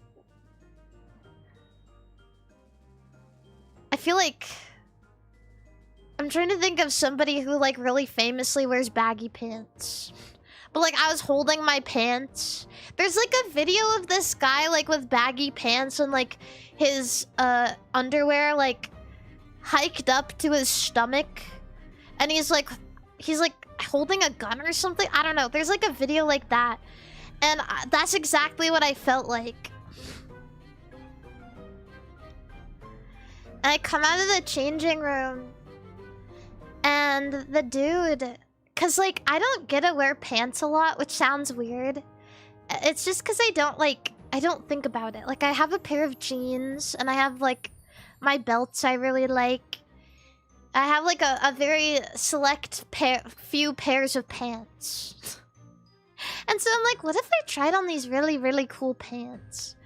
I feel like... I'm trying to think of somebody who like really famously wears baggy pants. But like I was holding my pants. There's like a video of this guy like with baggy pants and like his underwear like hiked up to his stomach. And he's like holding a gun or something. I don't know. There's like a video like that. And that's exactly what I felt like. And I come out of the changing room. And the dude... Because, like, I don't get to wear pants a lot, which sounds weird. It's just because I don't think about it. Like, I have a pair of jeans, and I have, like, my belts I really like. I have, like, a very select few pairs of pants. And so I'm like, what if I tried on these really, really cool pants?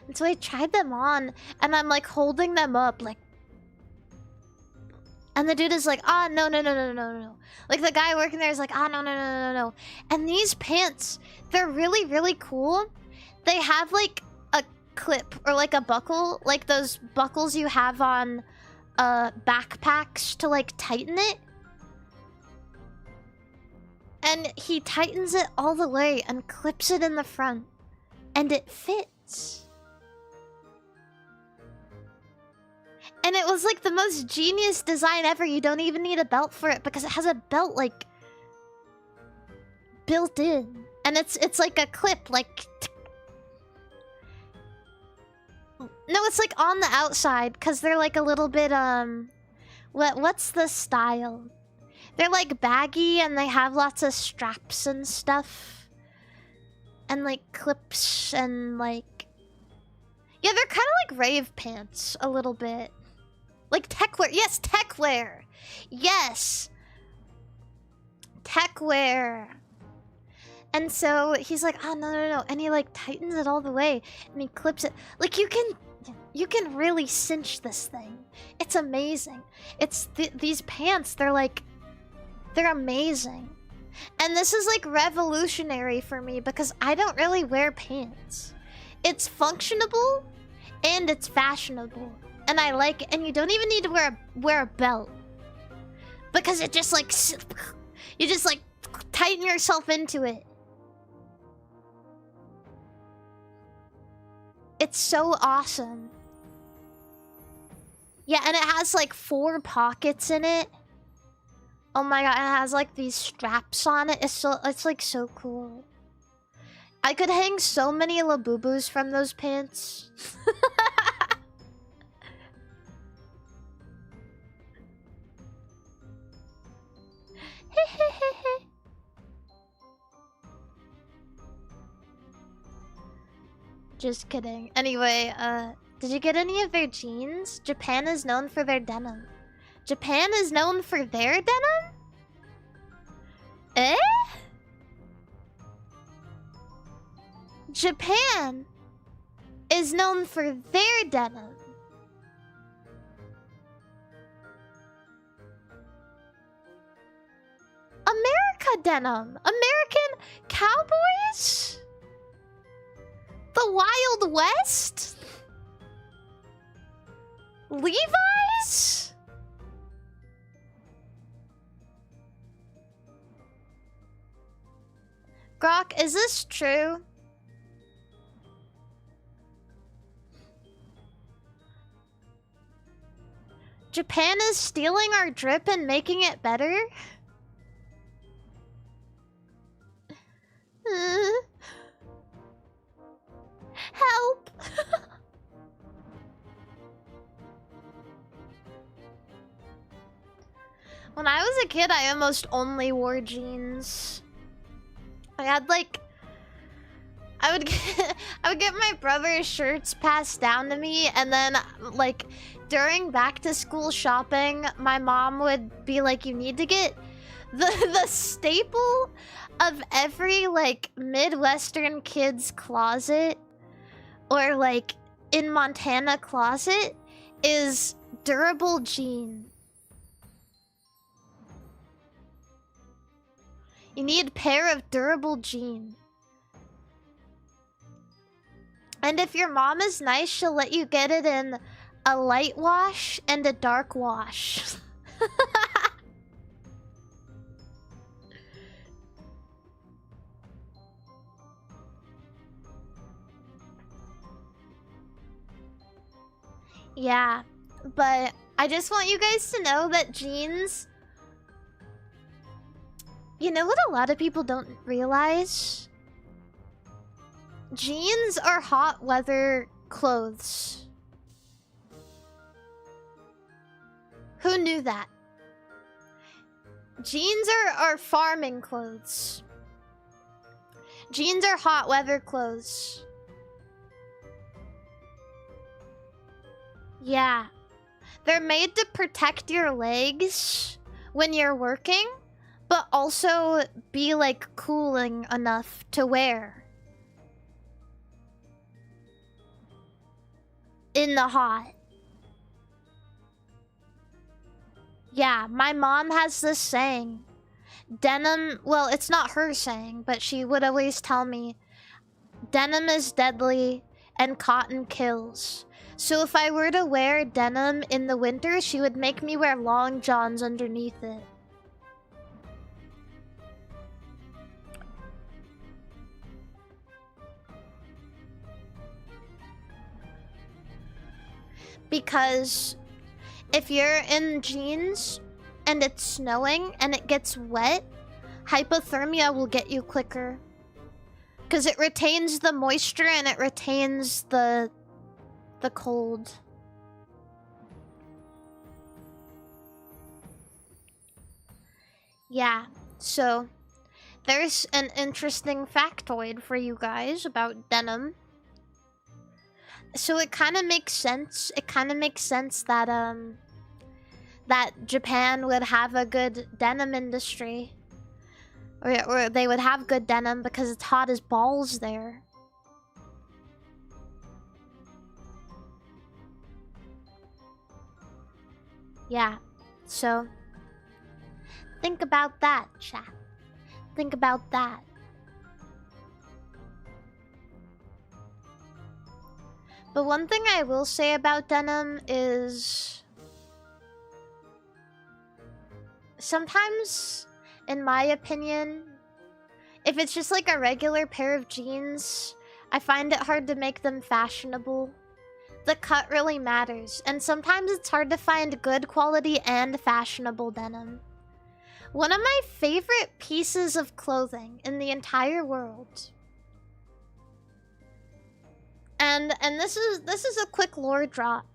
And so I tried them on, and I'm, like, holding them up, like... And the dude is like, ah, no. Like, the guy working there is like, ah, no. And these pants, they're really, really cool. They have, like, a clip or, like, a buckle. Like, those buckles you have on backpacks to, like, tighten it. And he tightens it all the way and clips it in the front. And it fits. And it was like the most genius design ever. You don't even need a belt for it because it has a belt like built in. And it's like a clip, like no, it's like on the outside because they're like a little bit what's the style? They're like baggy and they have lots of straps and stuff. And like clips and like... Yeah, they're kind of like rave pants a little bit. Like tech wear. Yes, tech wear. Yes. Tech wear. And so he's like, oh, no. And he like tightens it all the way. And he clips it. Like you can really cinch this thing. It's amazing. It's these pants, they're amazing. And this is like revolutionary for me because I don't really wear pants. It's functionable and it's fashionable. And I like it. And you don't even need to wear a belt. Because it just like... You just like tighten yourself into it. It's so awesome. Yeah, and it has like 4 pockets in it. Oh my god, it has like these straps on it. It's like so cool. I could hang so many Labubu's from those pants. Just kidding. Anyway, did you get any of their jeans? Japan is known for their denim. Japan is known for their denim? Eh? Japan is known for their denim. America denim. American cowboys? The Wild West? Levi's? Grok, is this true? Japan is stealing our drip and making it better? Help! When I was a kid, I almost only wore jeans. I had like... I would get my brother's shirts passed down to me, and then like during back to school shopping, my mom would be like, you need to get the staple of every like Midwestern kid's closet or like in Montana closet is durable jean. You need a pair of durable jean. And if your mom is nice, she'll let you get it in a light wash and a dark wash. Yeah, but I just want you guys to know that jeans... You know what a lot of people don't realize? Jeans are hot weather clothes. Who knew that? Jeans are farming clothes. Jeans are hot weather clothes. Yeah. They're made to protect your legs when you're working, but also be like cooling enough to wear in the hot. Yeah, my mom has this saying. Denim, well, it's not her saying, but she would always tell me, denim is deadly and cotton kills. So if I were to wear denim in the winter, she would make me wear long johns underneath it. Because if you're in jeans and it's snowing and it gets wet, hypothermia will get you quicker. Because it retains the moisture and it retains the cold. Yeah, so there's an interesting factoid for you guys about denim. So it kind of makes sense. It kind of makes sense that that Japan would have a good denim industry, or they would have good denim because it's hot as balls there. Yeah, so think about that, chat. Think about that. But one thing I will say about denim is sometimes, in my opinion, if it's just like a regular pair of jeans, I find it hard to make them fashionable. The cut really matters, and sometimes it's hard to find good quality and fashionable denim. One of my favorite pieces of clothing in the entire world, and this is a quick lore drop.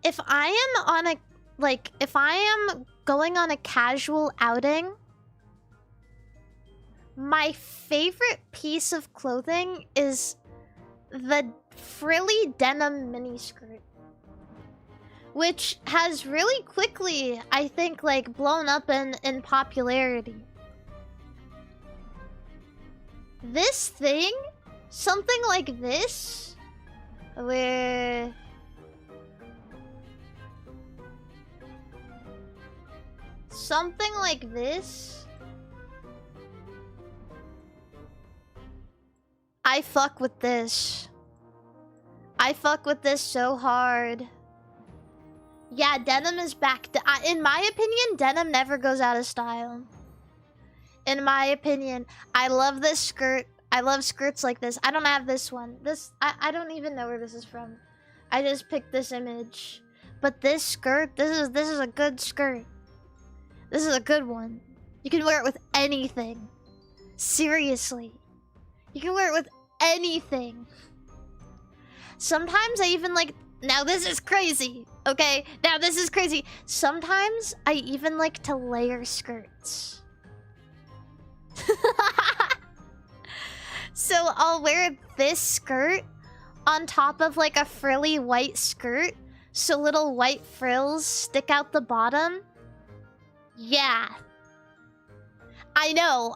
If I am on a if I am going on a casual outing, my favorite piece of clothing is the frilly denim miniskirt, which has really quickly, I think, like blown up in popularity. This thing, something like this, where something like this, I fuck with this. I fuck with this so hard. Yeah, denim is back. In my opinion, denim never goes out of style. In my opinion, I love this skirt. I love skirts like this. I don't have this one. I don't even know where this is from. I just picked this image. But this skirt, this is a good skirt. This is a good one. You can wear it with anything. Seriously. You can wear it with anything. Sometimes I even like... Now this is crazy, okay? Now this is crazy. Sometimes I even like to layer skirts. So I'll wear this skirt on top of like a frilly white skirt, so little white frills stick out the bottom. Yeah. I know.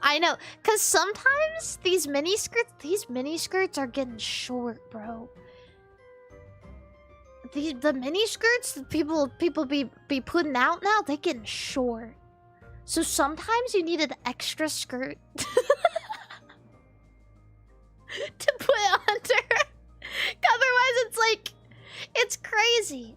Cause sometimes these mini skirts are getting short, bro. The mini skirts that people be putting out now, they getting short. So sometimes you need an extra skirt to put under. Otherwise it's like, it's crazy.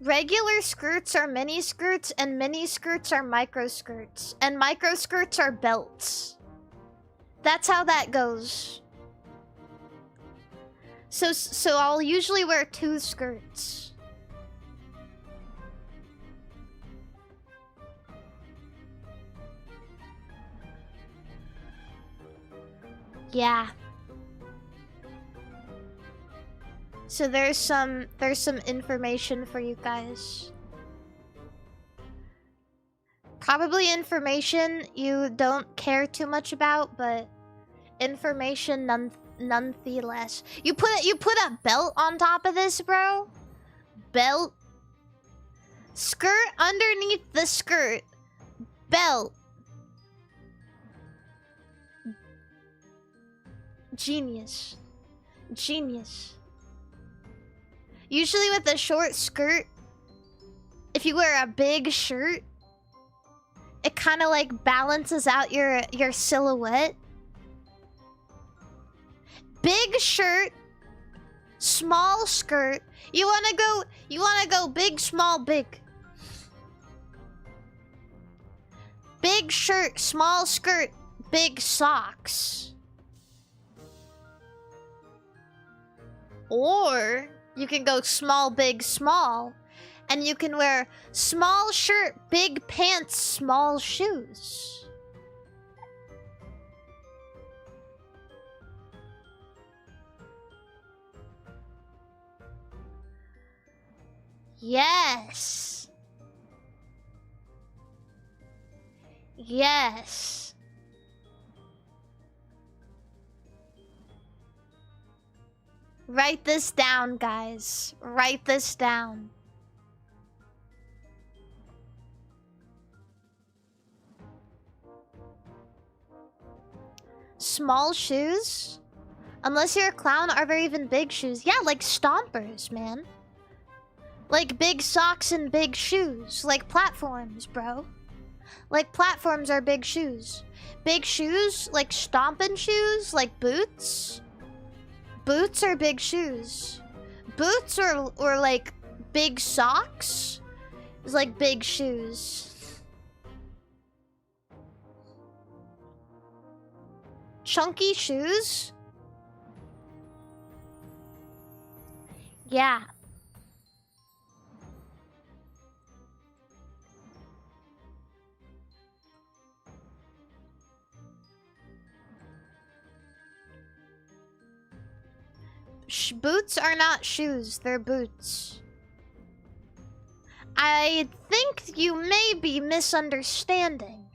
Regular skirts are mini skirts, and mini skirts are micro skirts, and micro skirts are belts. That's how that goes. So I'll usually wear 2 skirts. Yeah. So there's some information for you guys. Probably information you don't care too much about, but information nonetheless. You put a belt on top of this, bro? Belt. Skirt underneath the skirt. Belt. Genius. Genius. Usually with a short skirt, if you wear a big shirt, it kind of like balances out your silhouette. Big shirt, small skirt. You wanna go big, small, big. Big shirt, small skirt, big socks. Or you can go small, big, small. And you can wear small shirt, big pants, small shoes. Yes. Yes. Write this down, guys. Write this down. Small shoes? Unless you're a clown, are there even big shoes? Yeah, like stompers, man. Like big socks and big shoes. Like platforms, bro. Like platforms are big shoes. Big shoes, like stomping shoes, like boots. Boots are big shoes. Boots or like big socks is like big shoes. Chunky shoes? Yeah. Boots are not shoes, they're boots. I think you may be misunderstanding.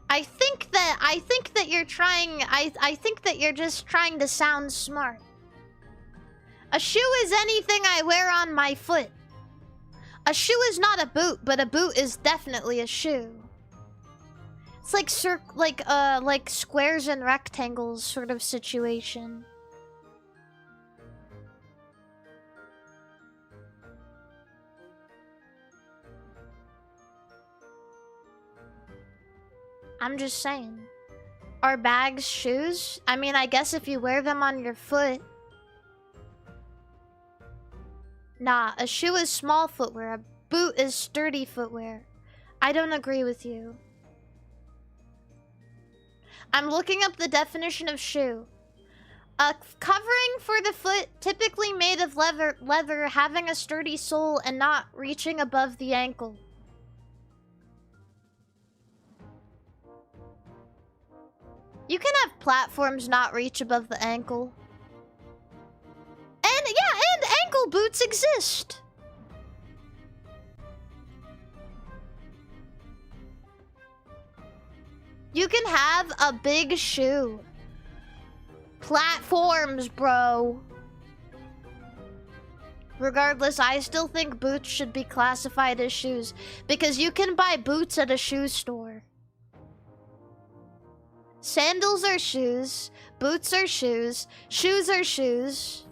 I think that you're trying, I think that you're just trying to sound smart. A shoe is anything I wear on my foot. A shoe is not a boot, but a boot is definitely a shoe. It's like squares and rectangles sort of situation. I'm just saying. Are bags shoes? I mean, I guess if you wear them on your foot. Nah, a shoe is small footwear. A boot is sturdy footwear. I don't agree with you. I'm looking up the definition of shoe. A covering for the foot, typically made of leather, having a sturdy sole and not reaching above the ankle. You can have platforms not reach above the ankle. And yeah, boots exist. You can have a big shoe. Platforms, bro. Regardless, I still think boots should be classified as shoes because you can buy boots at a shoe store. Sandals are shoes, boots are shoes, shoes are shoes.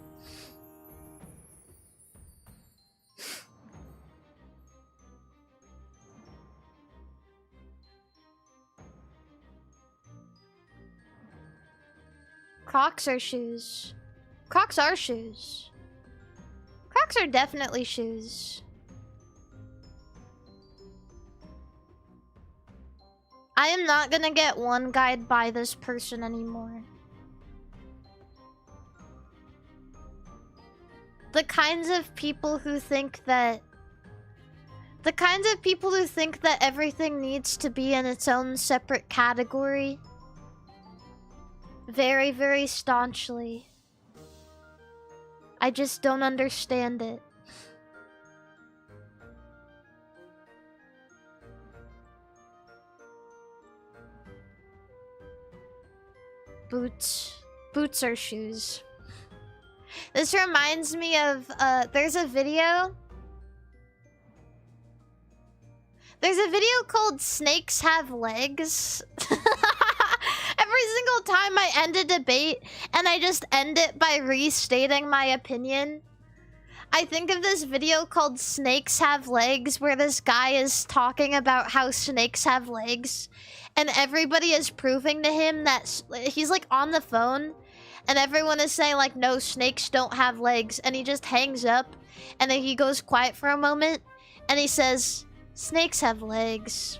Crocs are shoes. Crocs are shoes. Crocs are definitely shoes. I am not gonna get one guide by this person anymore. The kinds of people who think that everything needs to be in its own separate category. Very, very staunchly. I just don't understand it. Boots. Boots are shoes. This reminds me of, there's a video. There's a video called Snakes Have Legs. Every single time I end a debate and I just end it by restating my opinion, I think of this video called Snakes Have Legs where this guy is talking about how snakes have legs and everybody is proving to him that he's like on the phone and everyone is saying like, no, snakes don't have legs, and he just hangs up and then he goes quiet for a moment and he says, snakes have legs.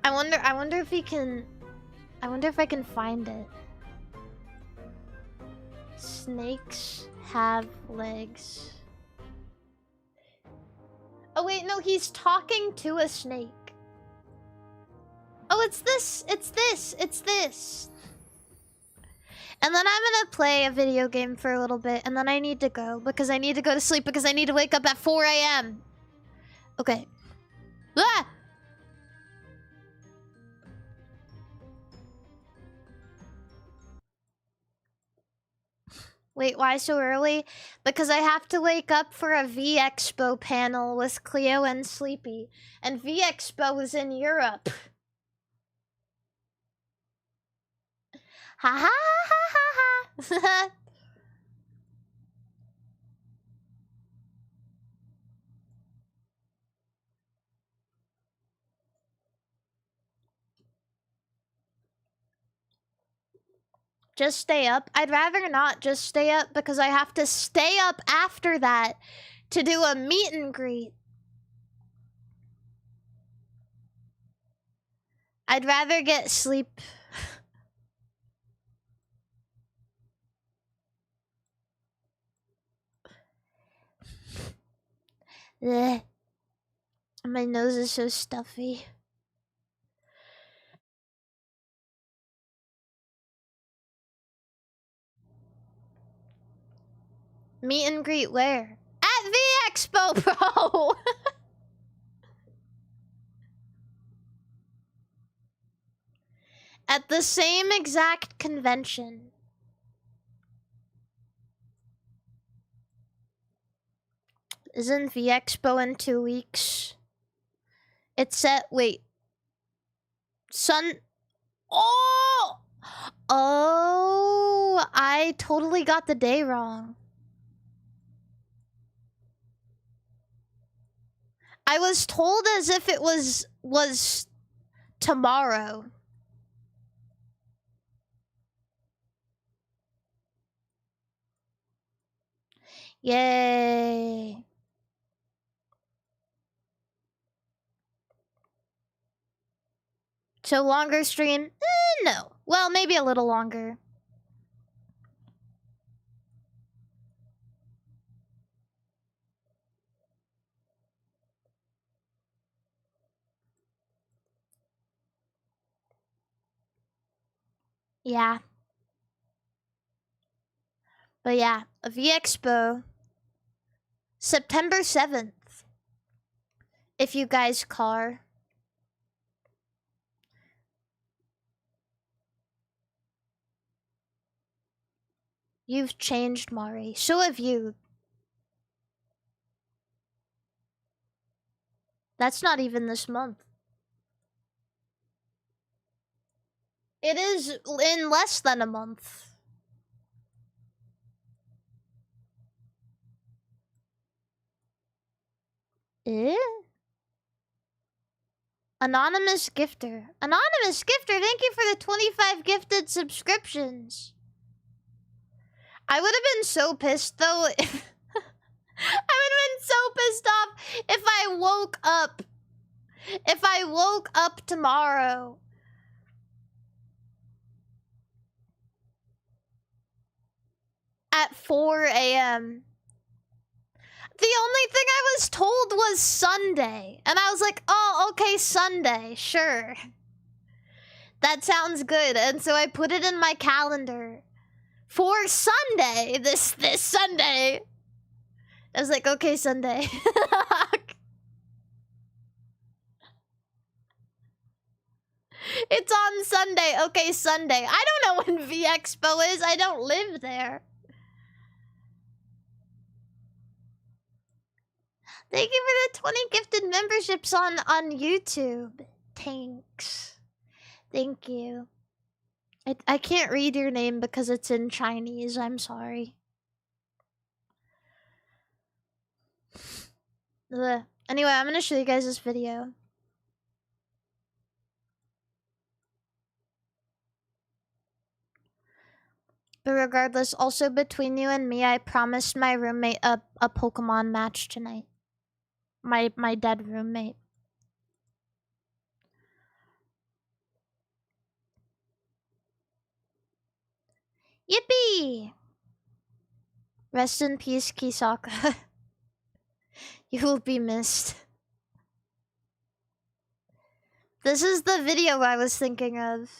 I wonder if he can... I wonder if I can find it. Snakes have legs. Oh wait, no, he's talking to a snake. Oh, it's this, it's this, it's this. And then I'm gonna play a video game for a little bit, and then I need to go, because I need to go to sleep, because I need to wake up at 4 AM. Okay. Ah! Wait, why so early? Because I have to wake up for a V-Expo panel with Cleo and Sleepy. And V-Expo is in Europe. Ha ha ha ha ha! Just stay up? I'd rather not just stay up because I have to stay up after that to do a meet and greet. I'd rather get sleep. Ugh. My nose is so stuffy. Meet and greet where? At V-Expo, bro! At the same exact convention. Isn't V-Expo in 2 weeks? It's at... wait. Oh! Oh! I totally got the day wrong. I was told as if it was tomorrow. Yay. So longer stream? No. Well, maybe a little longer. Yeah. But yeah, a V-Expo. September 7th. If you guys car. You've changed, Mari. So have you. That's not even this month. It is in less than a month. Eh? Anonymous gifter. Anonymous gifter, thank you for the 25 gifted subscriptions. I would have been so pissed though if I would have been so pissed off if I woke up. If I woke up tomorrow at 4 a.m. The only thing I was told was Sunday. And I was like, oh, okay, Sunday, sure. That sounds good. And so I put it in my calendar for Sunday, this Sunday. I was like, okay, Sunday. It's on Sunday. Okay, Sunday. I don't know when V-Expo is. I don't live there. Thank you for the 20 gifted memberships on YouTube. Thanks. Thank you. I can't read your name because it's in Chinese. I'm sorry. Ugh. Anyway, I'm gonna show you guys this video. But regardless, also between you and me, I promised my roommate a Pokemon match tonight. My dead roommate. Yippee! Rest in peace, Kisaka. You will be missed. This is the video I was thinking of.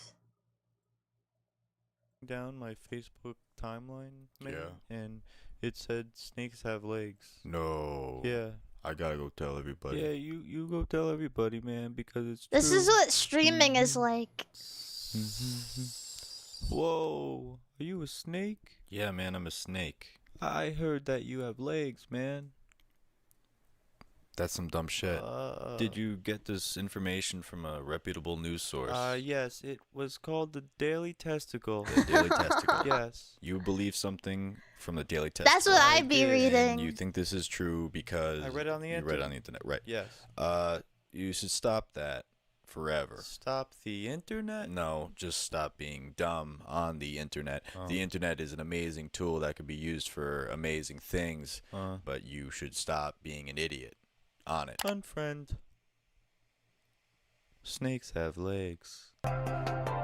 Down my Facebook timeline, maybe, Yeah. and it said snakes have legs. No. Yeah. I gotta go tell everybody. Yeah, you go tell everybody, man, because it's This true. is what streaming is like. Whoa, are you a snake? Yeah, man, I'm a snake. I heard that you have legs, man. That's some dumb shit. Did you get this information from a reputable news source? Yes, it was called the Daily Testicle. The Daily Testicle. Yes. You believe something from the Daily Testicle. That's what I'd be did. reading. And you think this is true because I read it on the internet. You read it on the internet, right? Yes. You should stop that forever. Stop the internet? No, just stop being dumb on the internet. Oh. The internet is an amazing tool that could be used for amazing things, but you should stop being an idiot on it. Unfriend. Snakes have legs.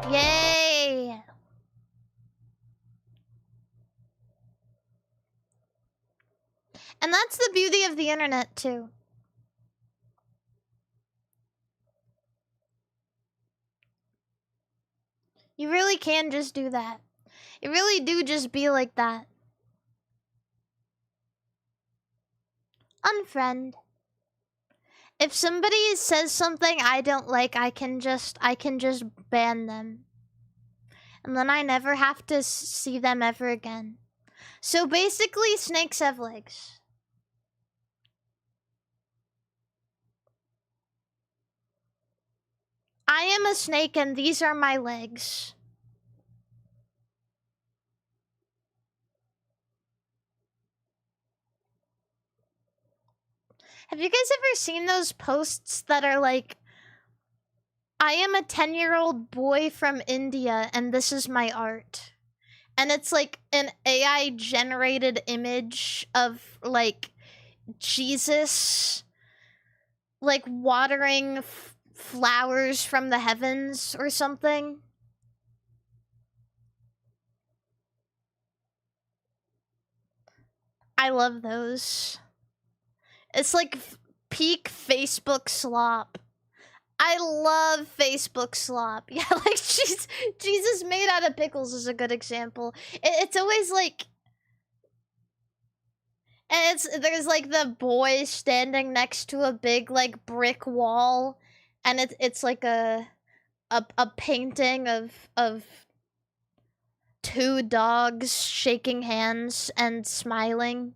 Yay! And that's the beauty of the internet, too. You really can just do that. It really do just be like that. Unfriend. If somebody says something I don't like, I can just ban them. And then I never have to see them ever again. So basically, snakes have legs. I am a snake and these are my legs. Have you guys ever seen those posts that are like, I am a 10-year-old boy from India and this is my art? And it's like an AI generated image of like Jesus like watering flowers from the heavens or something. I love those. It's like peak Facebook slop. I love Facebook slop. Yeah, like Jesus made out of pickles is a good example. It's always like, and there's like the boy standing next to a big like brick wall, and it's like a painting of two dogs shaking hands and smiling.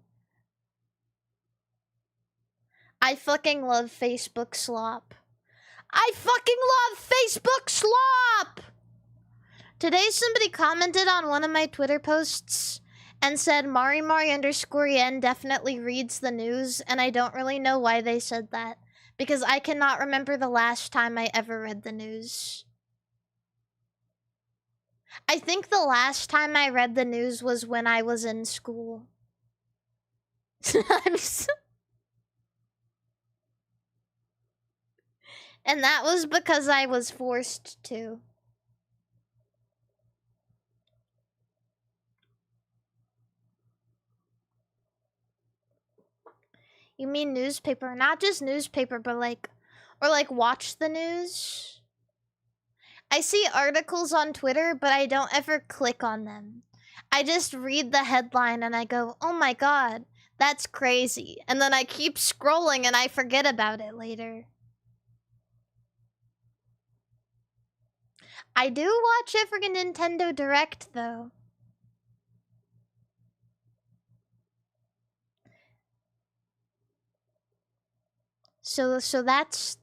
I fucking love Facebook slop. I fucking love Facebook slop! Today somebody commented on one of my Twitter posts and said MARIMARI_yen definitely reads the news, and I don't really know why they said that. Because I cannot remember the last time I ever read the news. I think the last time I read the news was when I was in school. And that was because I was forced to. You mean newspaper? Not just newspaper, but like, or like watch the news? I see articles on Twitter, but I don't ever click on them. I just read the headline and I go, oh my god, that's crazy. And then I keep scrolling and I forget about it later. I do watch every Nintendo Direct, though. So that's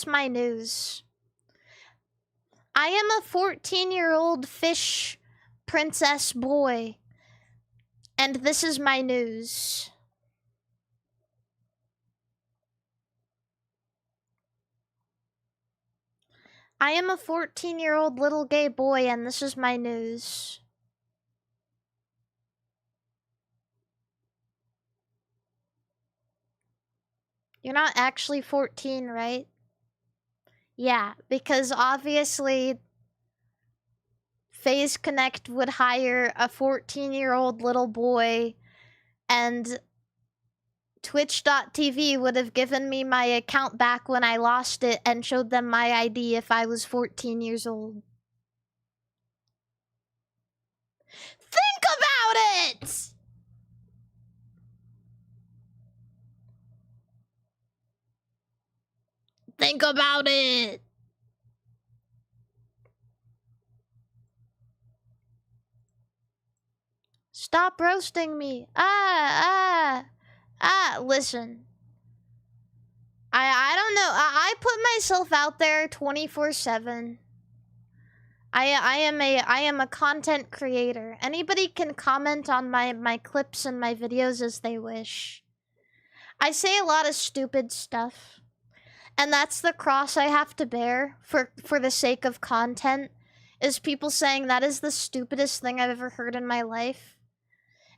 my news. I am a 14-year-old fish princess boy, and this is my news. I am a 14-year-old little gay boy, and this is my news. You're not actually 14, right? Yeah, because obviously FaZe Connect would hire a 14-year-old little boy, and Twitch.tv would have given me my account back when I lost it and showed them my ID if I was 14 years old. Think about it! Think about it! Stop roasting me. Listen. I don't know. I put myself out there 24/7. I am a content creator. Anybody can comment on my clips and my videos as they wish. I say a lot of stupid stuff. And that's the cross I have to bear for the sake of content, is people saying that is the stupidest thing I've ever heard in my life.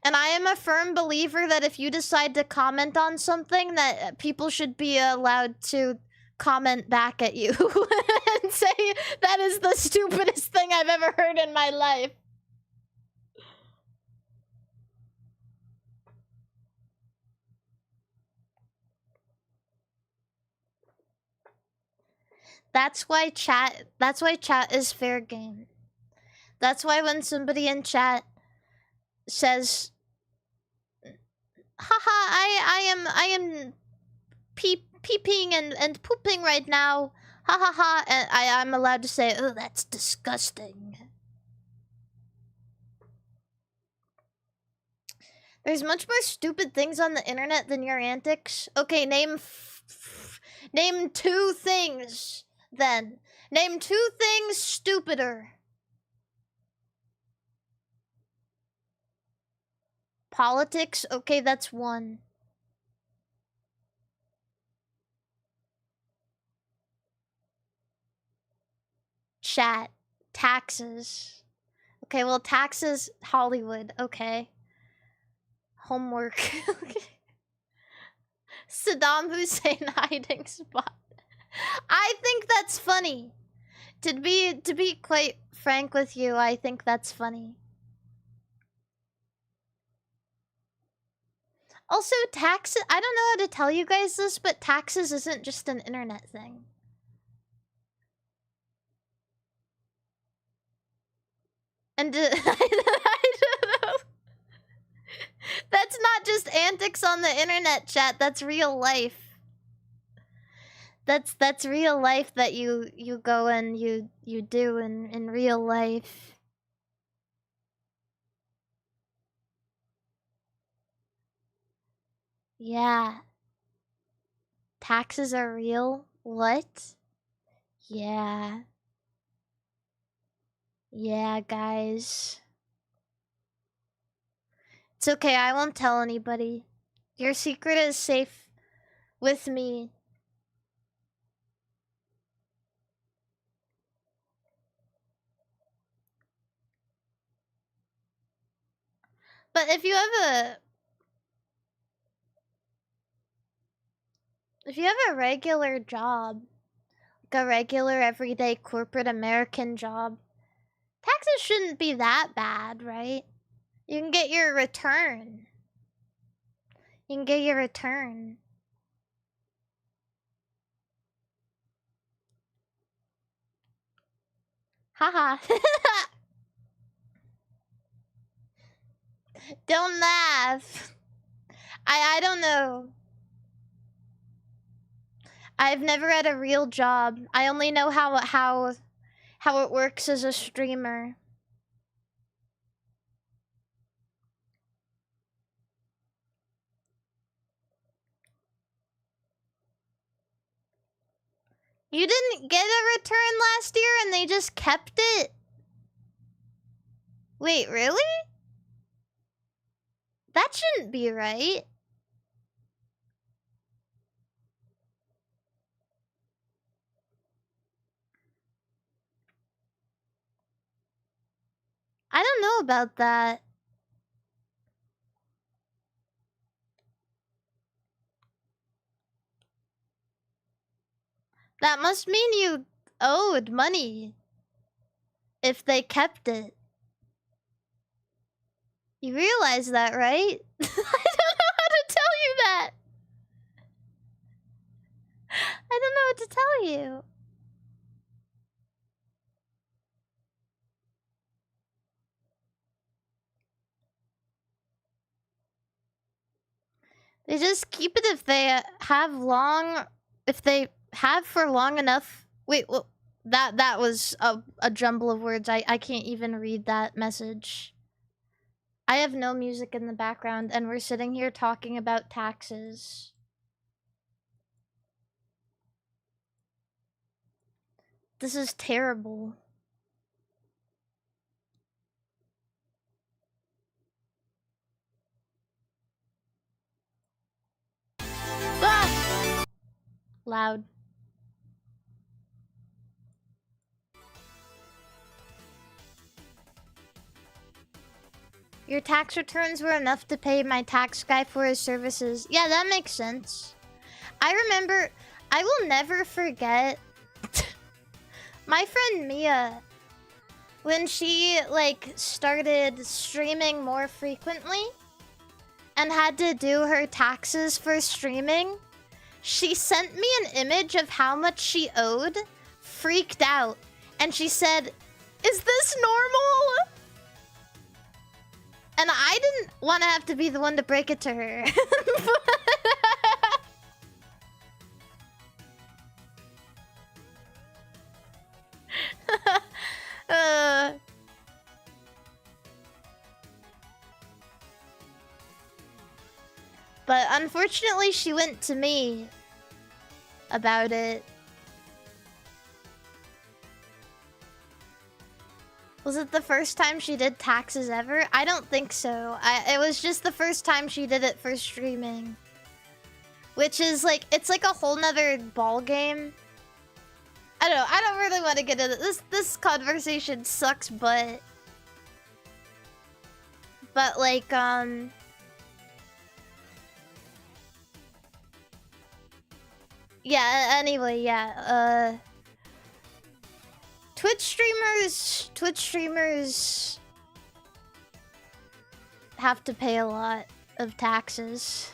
And I am a firm believer that if you decide to comment on something, that people should be allowed to comment back at you and say that is the stupidest thing I've ever heard in my life. That's why chat is fair game. That's why when somebody in chat says, haha, I am peeping and pooping right now, ha ha ha, and I'm allowed to say, oh, that's disgusting. There's much more stupid things on the internet than your antics. Okay, name 2 things, then. Name 2 things stupider. Politics? Okay, that's 1. Chat. Taxes. Okay, well, taxes, Hollywood. Okay. Homework. Saddam Hussein hiding spot. I think that's funny. To be quite frank with you, I think that's funny. Also, taxes, I don't know how to tell you guys this, but taxes isn't just an internet thing. And I don't know. That's not just antics on the internet, chat. That's real life. That's real life that you go and you do in real life. Yeah. Taxes are real? What? Yeah. Yeah, guys. It's okay, I won't tell anybody. Your secret is safe with me. But if you have a regular job, like a regular everyday corporate American job, taxes shouldn't be that bad, right? You can get your return. You can get your return. Haha. Don't laugh. I don't know. I've never had a real job. I only know how it works as a streamer. You didn't get a return last year and they just kept it? Wait, really? That shouldn't be right. I don't know about that. That must mean you owed money if they kept it. You realize that, right? I don't know how to tell you that. I don't know what to tell you. They just keep it if they have for long enough. Wait, well, that was a jumble of words. I can't even read that message. I have no music in the background and we're sitting here talking about taxes. This is terrible. Ah! Loud. Your tax returns were enough to pay my tax guy for his services. Yeah, that makes sense. I remember, I will never forget my friend Mia, when she like started streaming more frequently and had to do her taxes for streaming. She sent me an image of how much she owed, freaked out, and she said, "Is this normal?" And I didn't want to have to be the one to break it to her. But unfortunately, she went to me about it. Was it the first time she did taxes ever? I don't think so. It was just the first time she did it for streaming. Which is like, it's like a whole nother ball game. I don't know, I don't really want to get into this. This conversation sucks, but like, yeah, anyway, yeah, Twitch streamers have to pay a lot of taxes.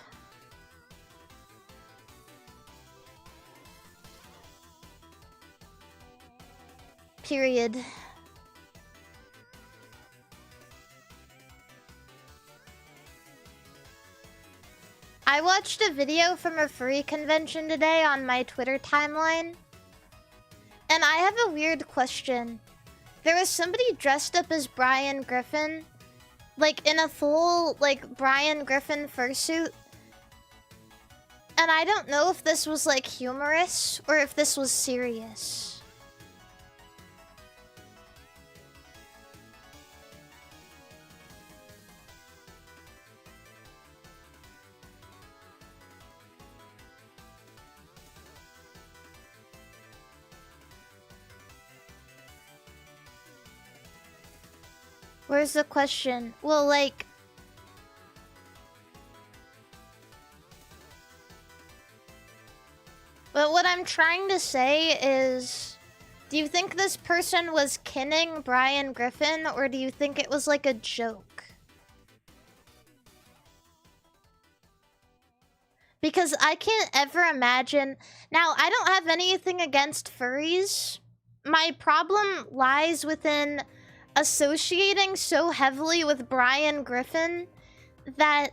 Period. I watched a video from a furry convention today on my Twitter timeline. And I have a weird question. There was somebody dressed up as Brian Griffin. Like, in a full, like, Brian Griffin fursuit. And I don't know if this was, like, humorous or if this was serious. Where's the question? Well, like... But what I'm trying to say is... Do you think this person was kinning Brian Griffin, or do you think it was like a joke? Because I can't ever imagine... Now, I don't have anything against furries. My problem lies within associating so heavily with Brian Griffin that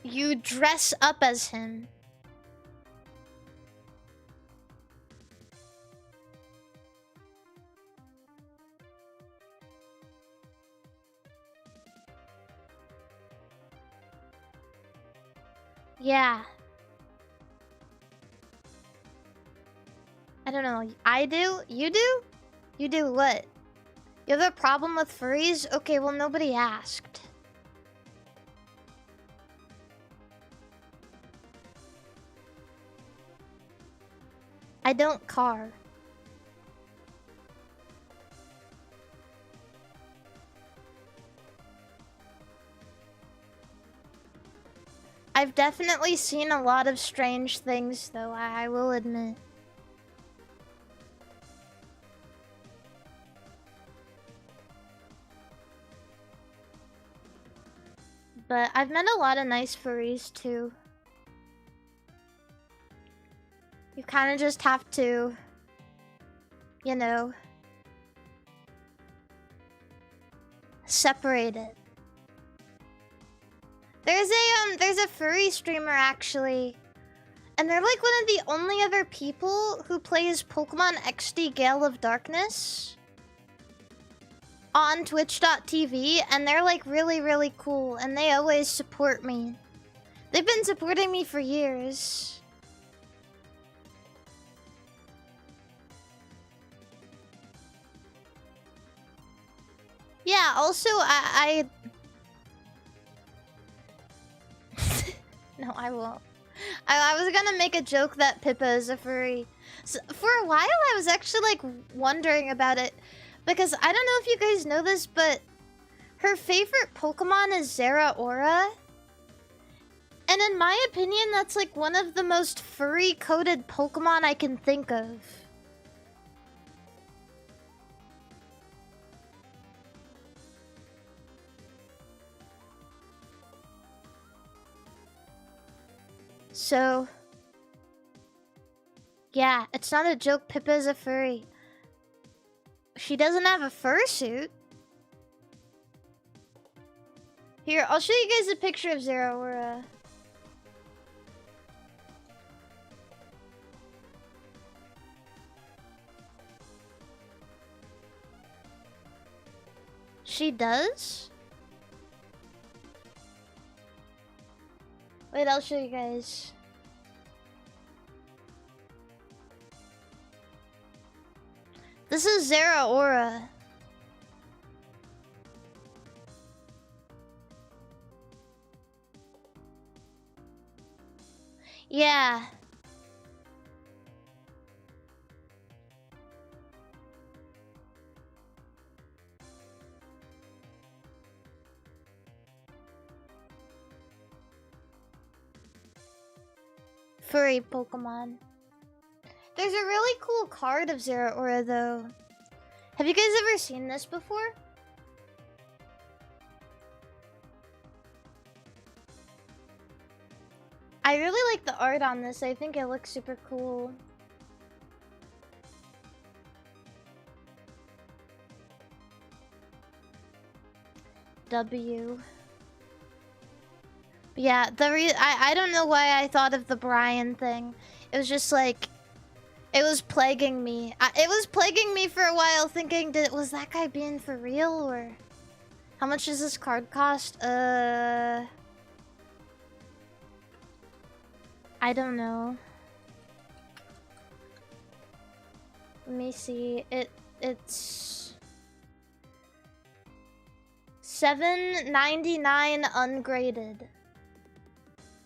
you dress up as him. Yeah. I don't know. I do? You do? You do what? You have a problem with furries? Okay, well, nobody asked. I don't car. I've definitely seen a lot of strange things, though, I will admit. But I've met a lot of nice furries, too. You kind of just have to, you know, separate it. There's a furry streamer, actually. And they're like one of the only other people who plays Pokemon XD Gale of Darkness on twitch.tv, and they're like really, really cool, and they always support me. They've been supporting me for years. Yeah, also, I No, I won't. I was gonna make a joke that Pippa is a furry. So, for a while, I was actually, like, wondering about it. Because I don't know if you guys know this, but her favorite Pokemon is Zeraora. And in my opinion, that's, like, one of the most furry-coded Pokemon I can think of. So, yeah, it's not a joke. Pippa is a furry. She doesn't have a fursuit. Here, I'll show you guys a picture of Zeraora. She does? Wait, I'll show you guys. This is Zeraora. Yeah. Furry Pokemon. There's a really cool card of Zeraora, though. Have you guys ever seen this before? I really like the art on this. I think it looks super cool. W. Yeah, I don't know why I thought of the Brian thing. It was just like, it was plaguing me. It was plaguing me for a while, thinking, was that guy being for real, or how much does this card cost? I don't know. Let me see. It's $7.99 ungraded.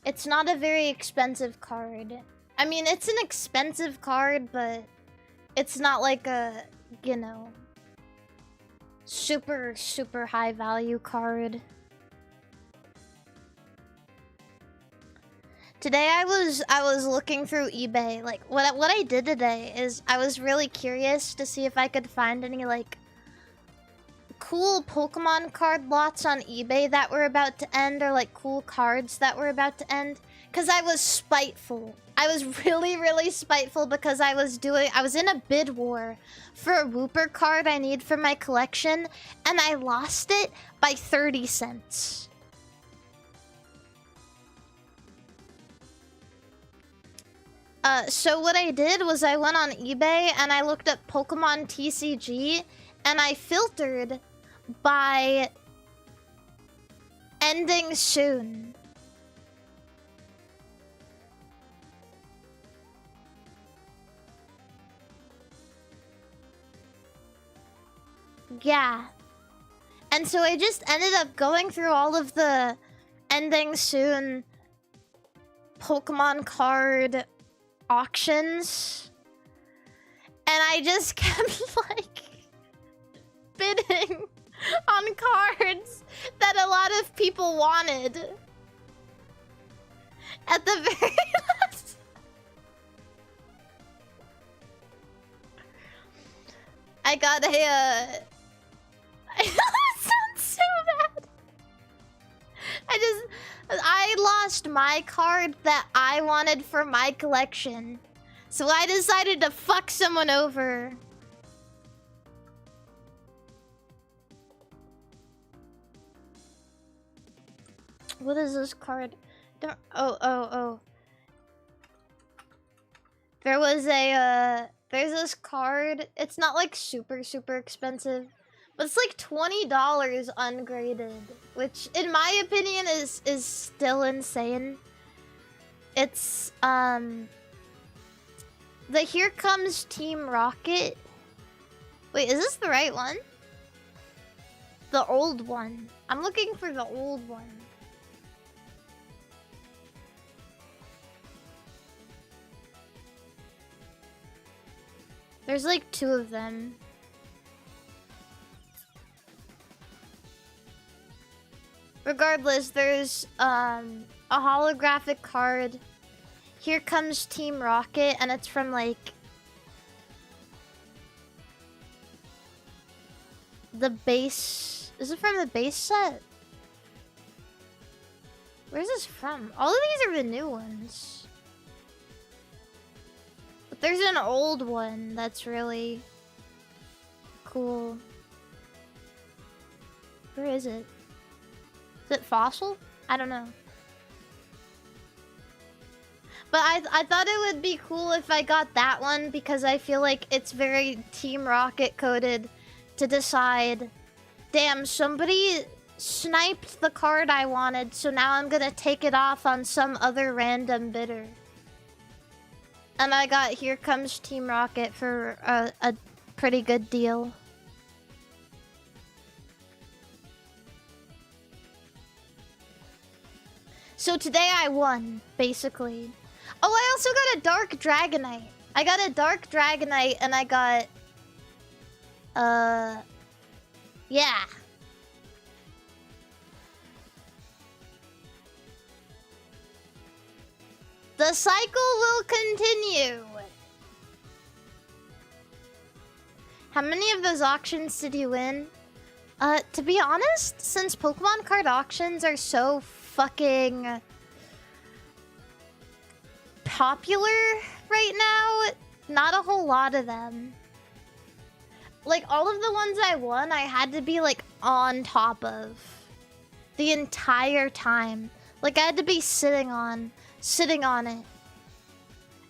It's not a very expensive card. I mean, it's an expensive card, but it's not like a, you know, super, super high value card. Today I was looking through eBay. Like, what I did today is I was really curious to see if I could find any, like, cool Pokemon card lots on eBay that were about to end, or like cool cards that were about to end. Because I was spiteful. I was really, really spiteful because I was in a bid war for a Wooper card I need for my collection, and I lost it by 30 cents. So what I did was I went on eBay and I looked up Pokemon TCG, and I filtered by ending soon. Yeah. And so I just ended up going through all of the ending soon Pokemon card auctions. And I just kept, like, bidding on cards that a lot of people wanted. At the very last. I got a, it sounds so bad. I lost my card that I wanted for my collection. So I decided to fuck someone over. What is this card? Oh. There was a, there's this card. It's not like super, super expensive, but it's like $20 ungraded, which in my opinion is still insane. It's, the Here Comes Team Rocket. Wait, is this the right one? The old one. I'm looking for the old one. There's like 2 of them. Regardless, there's a holographic card. Here Comes Team Rocket, and it's from like the base. Is it from the base set? Where's this from? All of these are the new ones. But there's an old one that's really cool. Where is it? Is it Fossil? I don't know. But I thought it would be cool if I got that one, because I feel like it's very Team Rocket coded to decide, damn, somebody sniped the card I wanted, so now I'm gonna take it off on some other random bidder. And I got Here Comes Team Rocket for a pretty good deal. So today I won, basically. Oh, I also got a Dark Dragonite. I got a Dark Dragonite, and I got... yeah. The cycle will continue. How many of those auctions did you win? To be honest, since Pokemon card auctions are so fucking popular right now, not a whole lot of them. Like, all of the ones I won, I had to be, like, on top of the entire time. Like I had to be sitting on it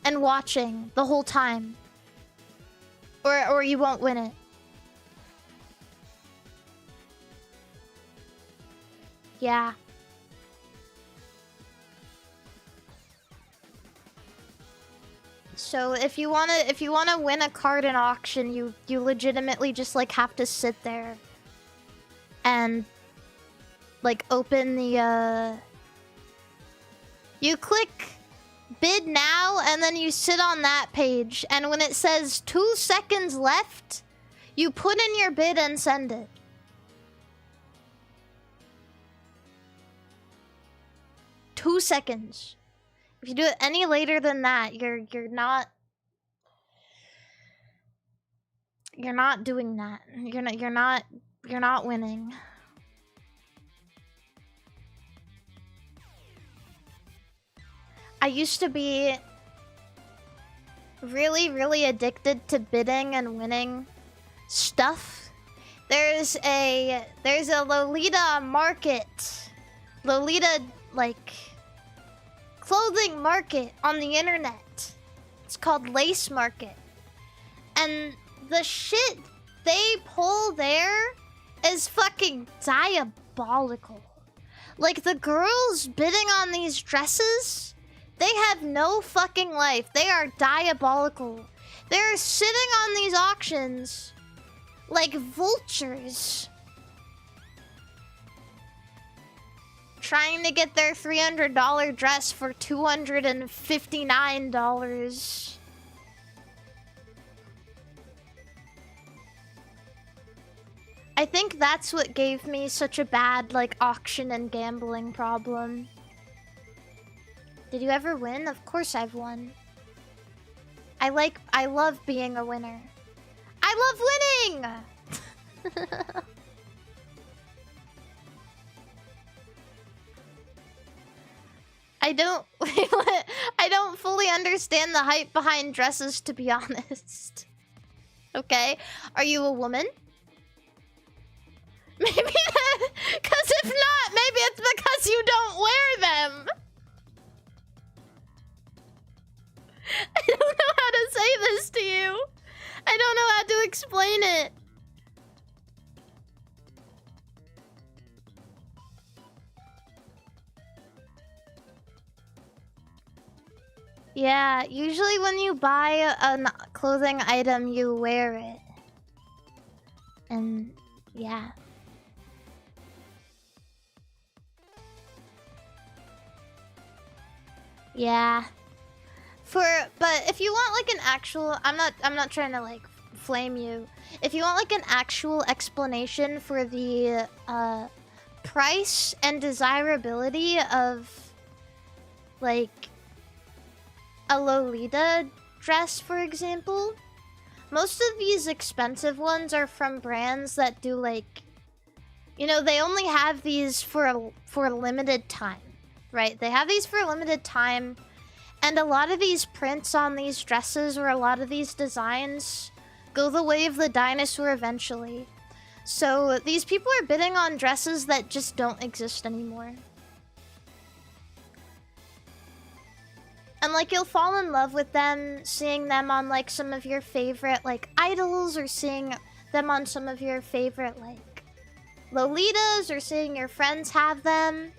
and watching the whole time. Or you won't win it. Yeah. So if you wanna win a card in auction, you legitimately just like have to sit there and like open the you click bid now and then you sit on that page, and when it says 2 seconds left, you put in your bid and send it. Two seconds. If you do it any later than that, you're not doing that. You're not winning. I used to be really addicted to bidding and winning stuff. There's a Lolita market. Lolita like clothing market on the internet. It's called Lace Market. And the shit they pull there is fucking diabolical. Like the girls bidding on these dresses, they have no fucking life. They are diabolical. They're sitting on these auctions like vultures, trying to get their $300 dress for $259. I think that's what gave me such a bad, like, auction and gambling problem. Did you ever win? Of course I've won. I love being a winner. I love winning! I don't fully understand the hype behind dresses, to be honest. Okay, are you a woman? Maybe that, because if not, maybe it's because you don't wear them. I don't know how to say this to you. I don't know how to explain it. Yeah, usually when you buy a clothing item, you wear it. And yeah. Yeah. But if you want like an actual, I'm not trying to like flame you. If you want like an actual explanation for the price and desirability of like a Lolita dress, for example, most of these expensive ones are from brands that do like, you know, they only have these for a limited time, right? They have these for a limited time. And a lot of these prints on these dresses or a lot of these designs go the way of the dinosaur eventually. So these people are bidding on dresses that just don't exist anymore. And like you'll fall in love with them, seeing them on like some of your favorite like idols, or seeing them on some of your favorite like Lolitas, or seeing your friends have them.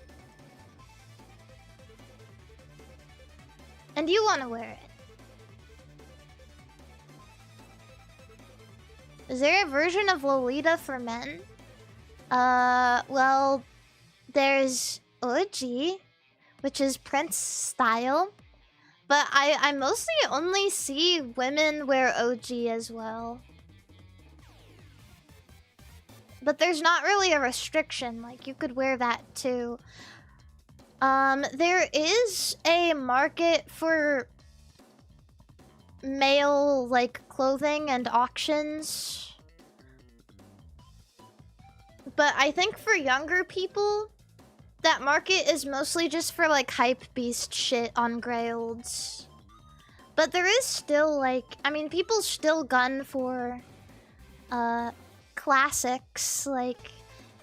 And you want to wear it. Is there a version of Lolita for men? Well, there's OG, which is Prince style. But I mostly only see women wear OG as well. But there's not really a restriction, like you could wear that too. There is a market for male, like, clothing and auctions. But I think for younger people, that market is mostly just for, like, hype beast shit on Grailds. But there is still, like, I mean, people still gun for, classics, like,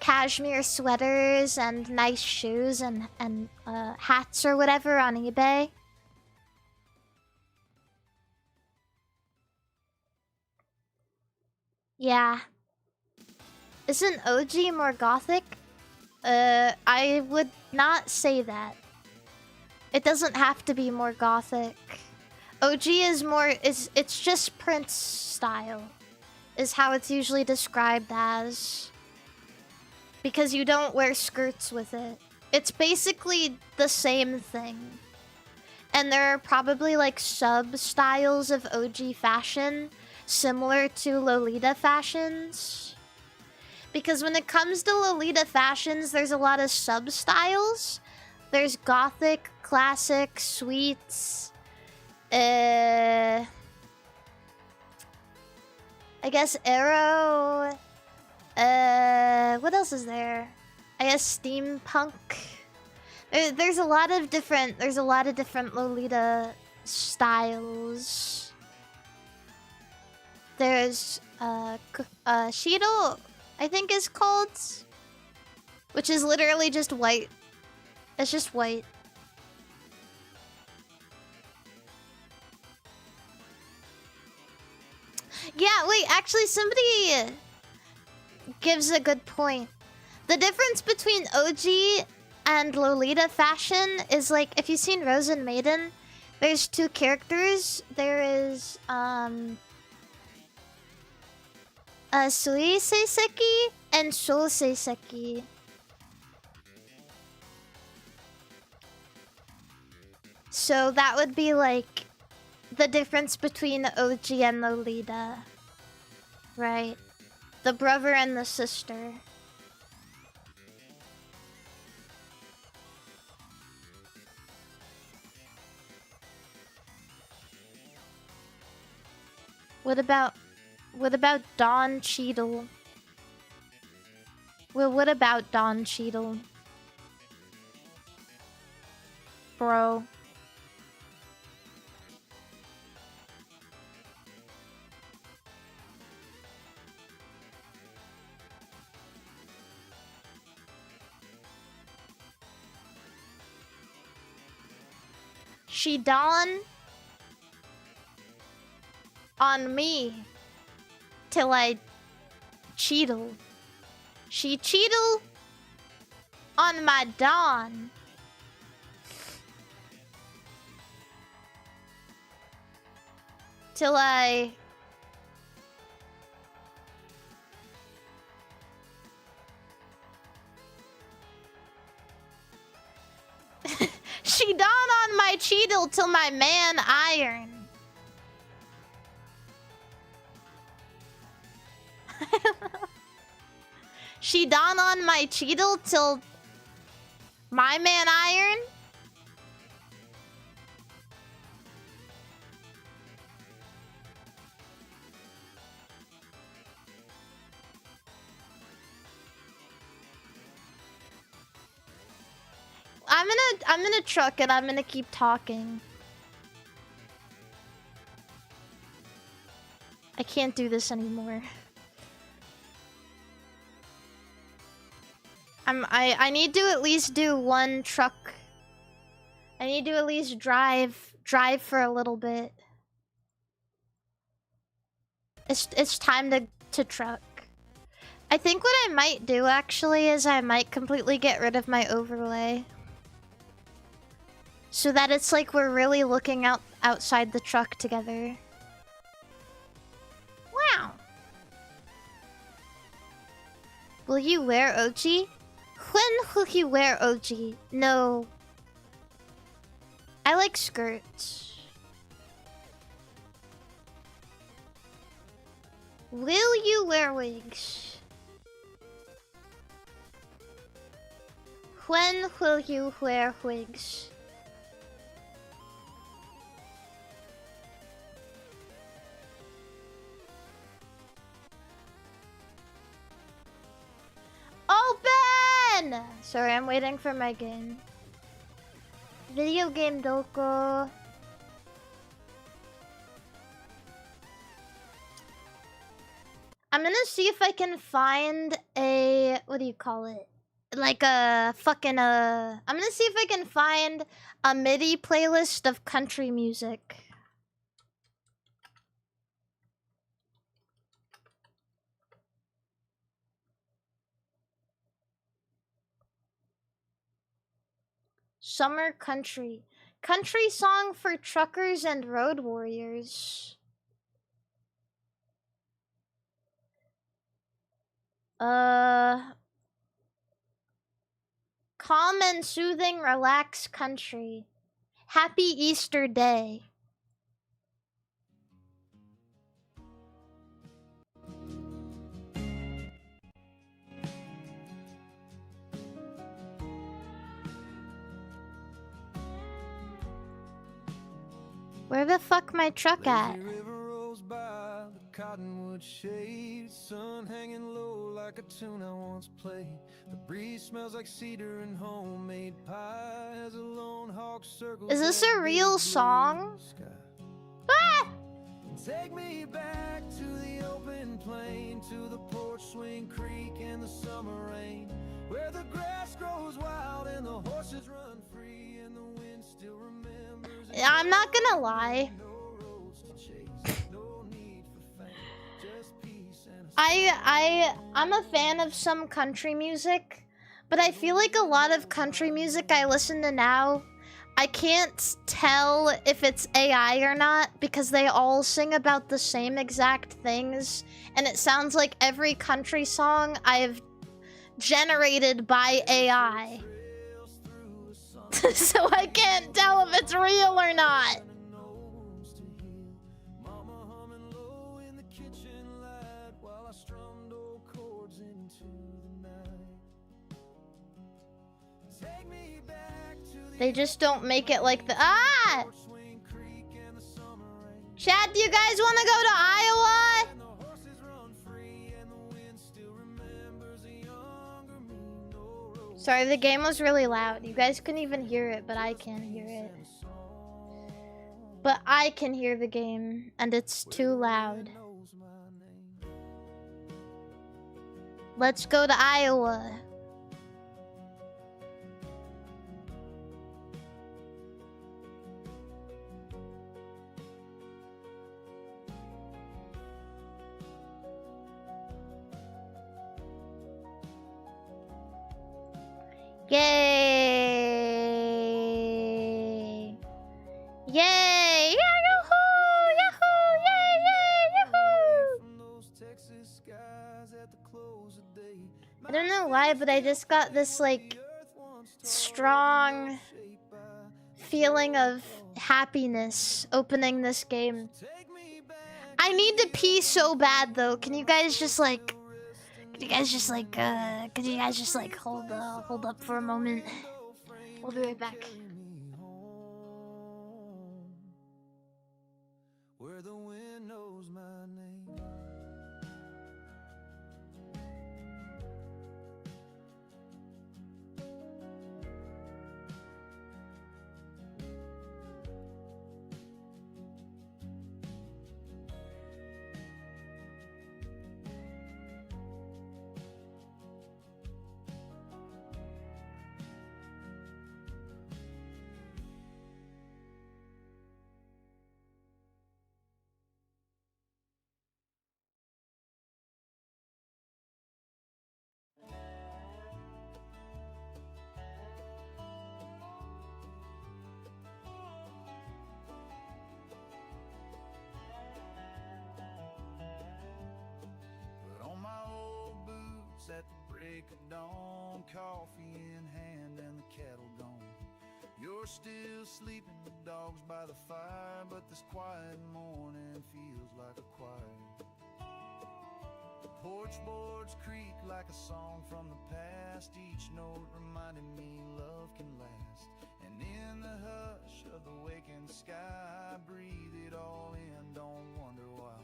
cashmere sweaters and nice shoes and hats or whatever on eBay. Yeah. Isn't OG more gothic? I would not say that. It doesn't have to be more gothic. OG is more it's just Prince style is how it's usually described as. Because you don't wear skirts with it. It's basically the same thing. And there are probably like sub-styles of OG fashion similar to Lolita fashions. Because when it comes to Lolita fashions, there's a lot of sub-styles. There's gothic, classic, sweets. I guess Arrow. What else is there? I guess steampunk. There's a lot of different Lolita styles. There's Shido, I think is called, which is literally just white. It's just white. Yeah, wait, actually somebody gives a good point. The difference between OG and Lolita fashion is like, if you've seen Rose and Maiden, there's two characters. There is Sui Seiseki and Shou Seiseki. So that would be like the difference between OG and Lolita. Right. The brother and the sister. What about Don Cheadle? Well, what about Don Cheadle? Bro. She dawn on me till I cheadle. She cheadle on my dawn. Till I she dawn on my cheadle till my man iron. She dawn on my cheadle till my man iron. I'm gonna truck and I'm gonna keep talking. I can't do this anymore. I need to at least do one truck. I need to at least drive for a little bit. It's time to truck. I think what I might do actually is I might completely get rid of my overlay. So that it's like we're really looking outside the truck together. Wow. Will you wear OG? When will you wear OG? No. I like skirts. Will you wear wigs? When will you wear wigs? Open! Sorry, I'm waiting for my game. Video game doko. I'm gonna see if I can find a, what do you call it? Like a fucking I'm gonna see if I can find a MIDI playlist of country music. Summer country. Country song for truckers and road warriors. Calm and soothing, relaxed country. Happy Easter Day. Where the fuck my truck at? Cottonwood shade, sun hanging low like a tune I once played. The breeze smells like cedar and homemade pie as a lone hawk circles. Is this a real song? Ah! Take me back to the open plain, to the porch swing creek and the summer rain, where the grass grows wild and the horses run free and the wind still remembers. I'm not gonna lie. I'm a fan of some country music, but I feel like a lot of country music I listen to now, I can't tell if it's AI or not because they all sing about the same exact things, and it sounds like every country song I've generated by AI. So I can't tell if it's real or not. They just don't make it like the Chad, do you guys want to go to Iowa? Sorry, the game was really loud. You guys couldn't even hear it, but I can hear it. But I can hear the game, and it's too loud. Let's go to Iowa. Yay! Yay! Yeah, yahoo! Yahoo! Yay! Yay! Yahoo! I don't know why, but I just got this like strong feeling of happiness opening this game. I need to pee so bad though. Can you guys just like could you guys just hold up for a moment? We'll be right back. Where the wind knows my name. At the break of dawn, coffee in hand and the kettle gone. You're still sleeping, the dog's by the fire, but this quiet morning feels like a choir. The porch boards creak like a song from the past, each note reminding me love can last. And in the hush of the waking sky, I breathe it all in, don't wonder why.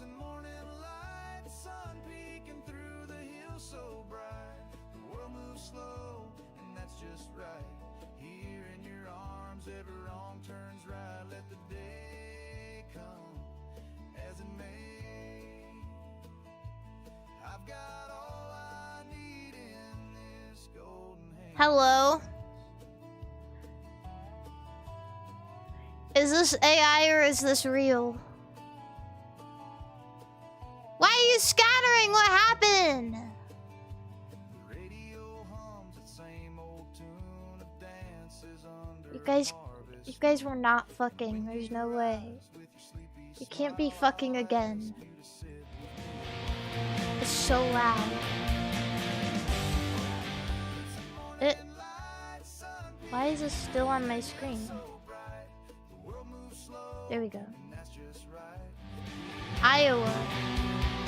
And morning light, sun peeking through the hills so bright. The world moves slow, and that's just right. Here in your arms, every wrong turns right. Let the day come. Hello? Is this AI or is this real? Why are you scattering? What happened? You guys were not fucking. There's no way. You can't be fucking again. It's so loud. Why is this still on my screen? There we go. Iowa.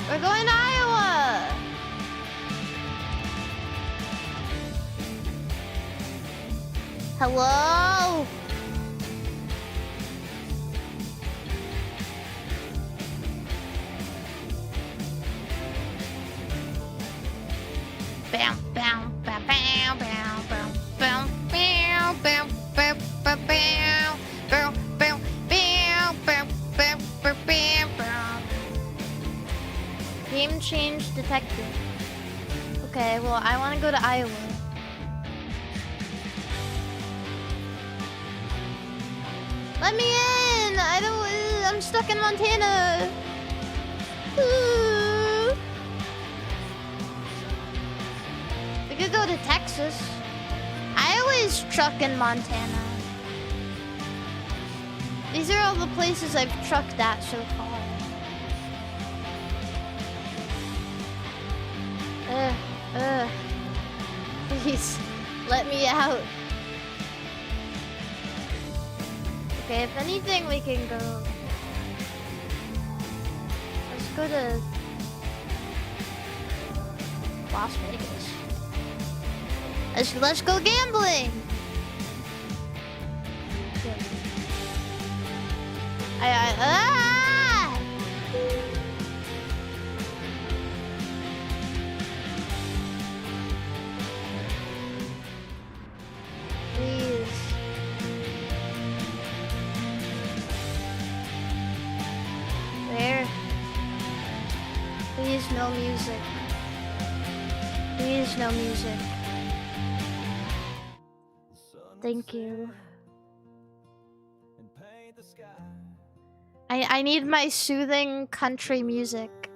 We're going to Iowa! Hello? Bam, bam, bam, bam, bam, bam, bam, bam, bam, bam, bam, bam, bam, bam, bam, bam, bam, bam, bam, bam. Game change detected. Okay, well, I want to go to Iowa. Let me in! I'm stuck in Montana. Ooh. We could go to Texas. I always truck in Montana. These are all the places I've trucked at so far. Please, let me out. Okay, if anything, we can go. Let's go to Las Vegas. Let's go gambling. Ah! Please. Where? Please, no music. Please, no music. Thank you. I need my soothing country music.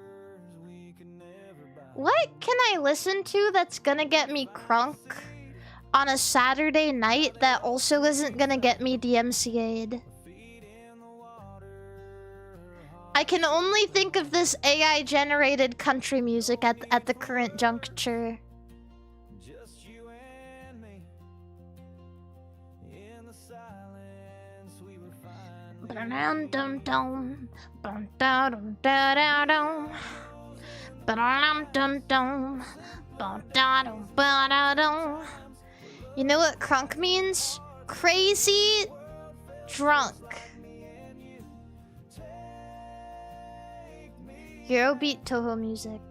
What can I listen to that's gonna get me crunk on a Saturday night that also isn't gonna get me DMCA'd? I can only think of this AI-generated country music at the current juncture. You know what crunk means? Crazy drunk. Eurobeat Toho music.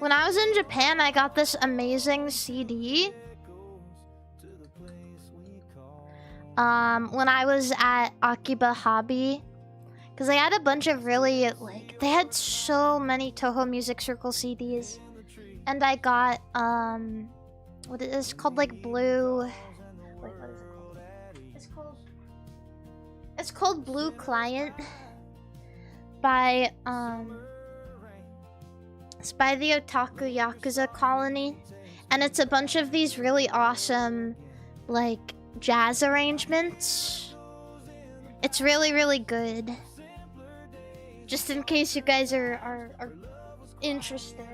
When I was in Japan, I got this amazing CD. When I was at Akiba Hobby, because they had a bunch of really, like, they had so many Toho Music Circle CDs, and I got, what is it called, like, Blue, wait, what is it called? It's called Blue Client, by, it's by the Otaku Yakuza Colony, and it's a bunch of these really awesome, like, jazz arrangements. It's really, really good. Just in case you guys are interested.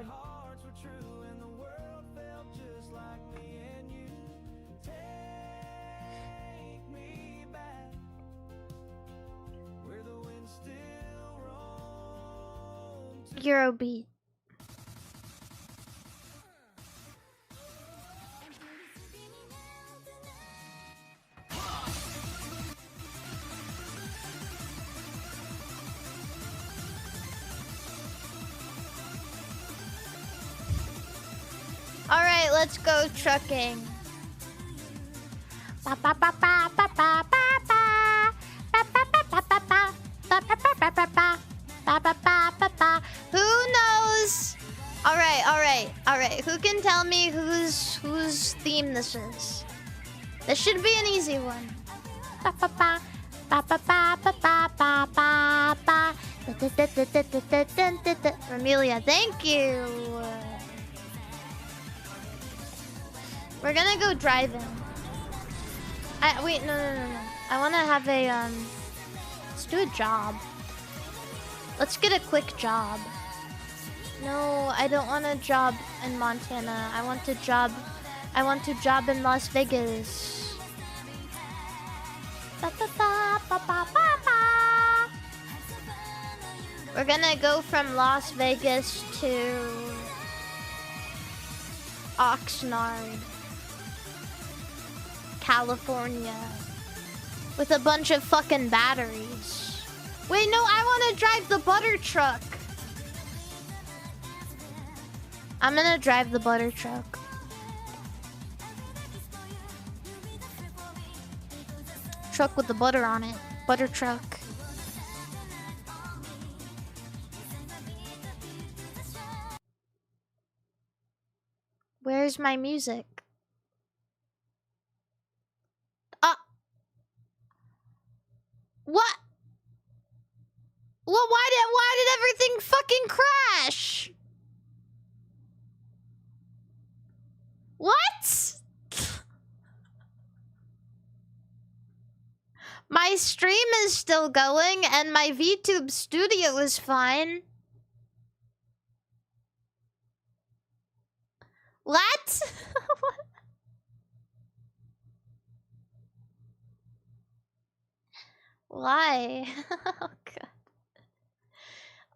Eurobeat. All right, let's go trucking. Who knows? Alright. Who can tell me whose theme this is? This should be an easy one. Ba ba ba ba ba ba ba ba ba ba ba. Amelia, thank you. We're gonna go driving. Wait, no. I wanna have a let's do a job. Let's get a quick job. No, I don't want a job in Montana. I want a job in Las Vegas. Ba, ba, ba, ba, ba, ba, ba. We're gonna go from Las Vegas to Oxnard, California, with a bunch of fucking batteries. Wait, no, I want to drive the butter truck. I'm gonna drive the butter truck. Truck with the butter on it. Butter truck. Where's my music? What? Well, why did everything fucking crash? What? My stream is still going and my VTube studio is fine. What? Why? Oh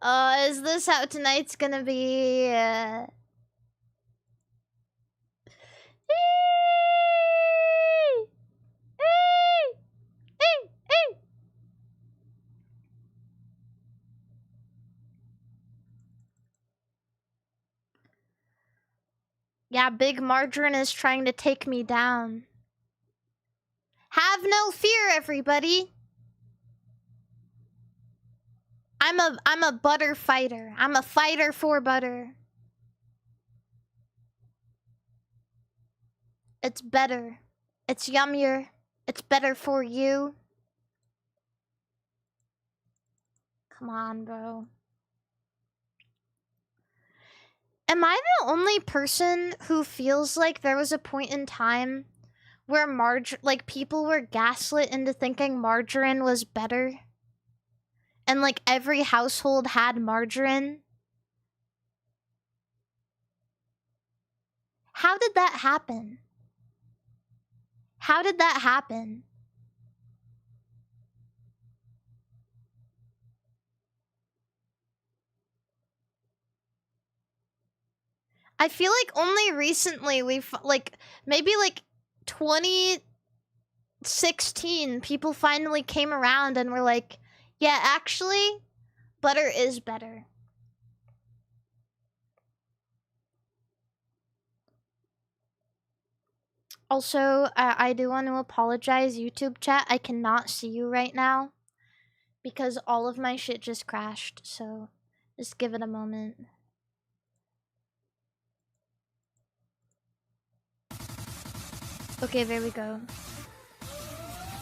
god. Is this how tonight's gonna be? Yeah, Big Margarine is trying to take me down. Have no fear, everybody. I'm a butter fighter. I'm a fighter for butter. It's better. It's yummier. It's better for you. Come on, bro. Am I the only person who feels like there was a point in time where people were gaslit into thinking margarine was better? And like every household had margarine? How did that happen? How did that happen? I feel like only recently we've, like, maybe like 2016, people finally came around and were like, yeah, actually, butter is better. Also, I do want to apologize, YouTube chat. I cannot see you right now because all of my shit just crashed, so just give it a moment. Okay, there we go.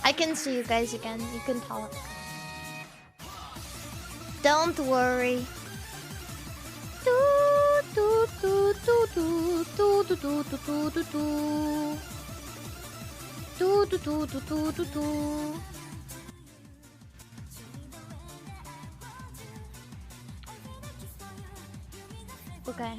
I can see you guys again. You can talk. Don't worry. Do do do do do do do do do do do do do do do do do do. Okay.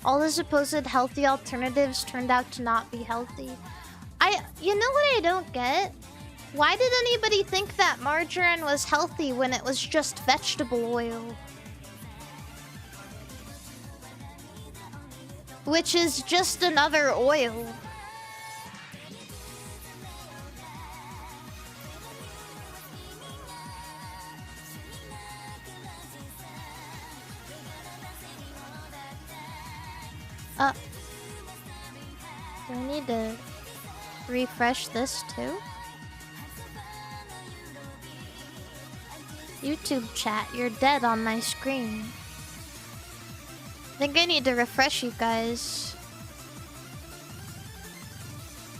All the supposed healthy alternatives turned out to not be healthy. You know what I don't get? Why did anybody think that margarine was healthy when it was just vegetable oil? Which is just another oil. Do I need to refresh this too? YouTube chat, you're dead on my screen. I think I need to refresh you guys.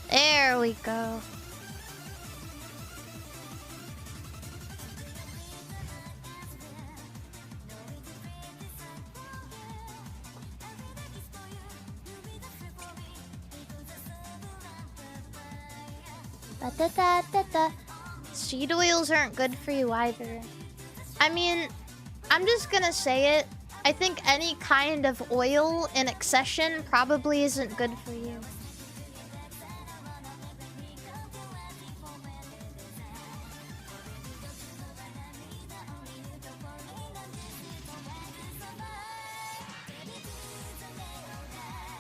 There we go. Da-da-da-da-da. Seed oils aren't good for you either. I mean, I'm just gonna say it. I think any kind of oil in accession probably isn't good for you.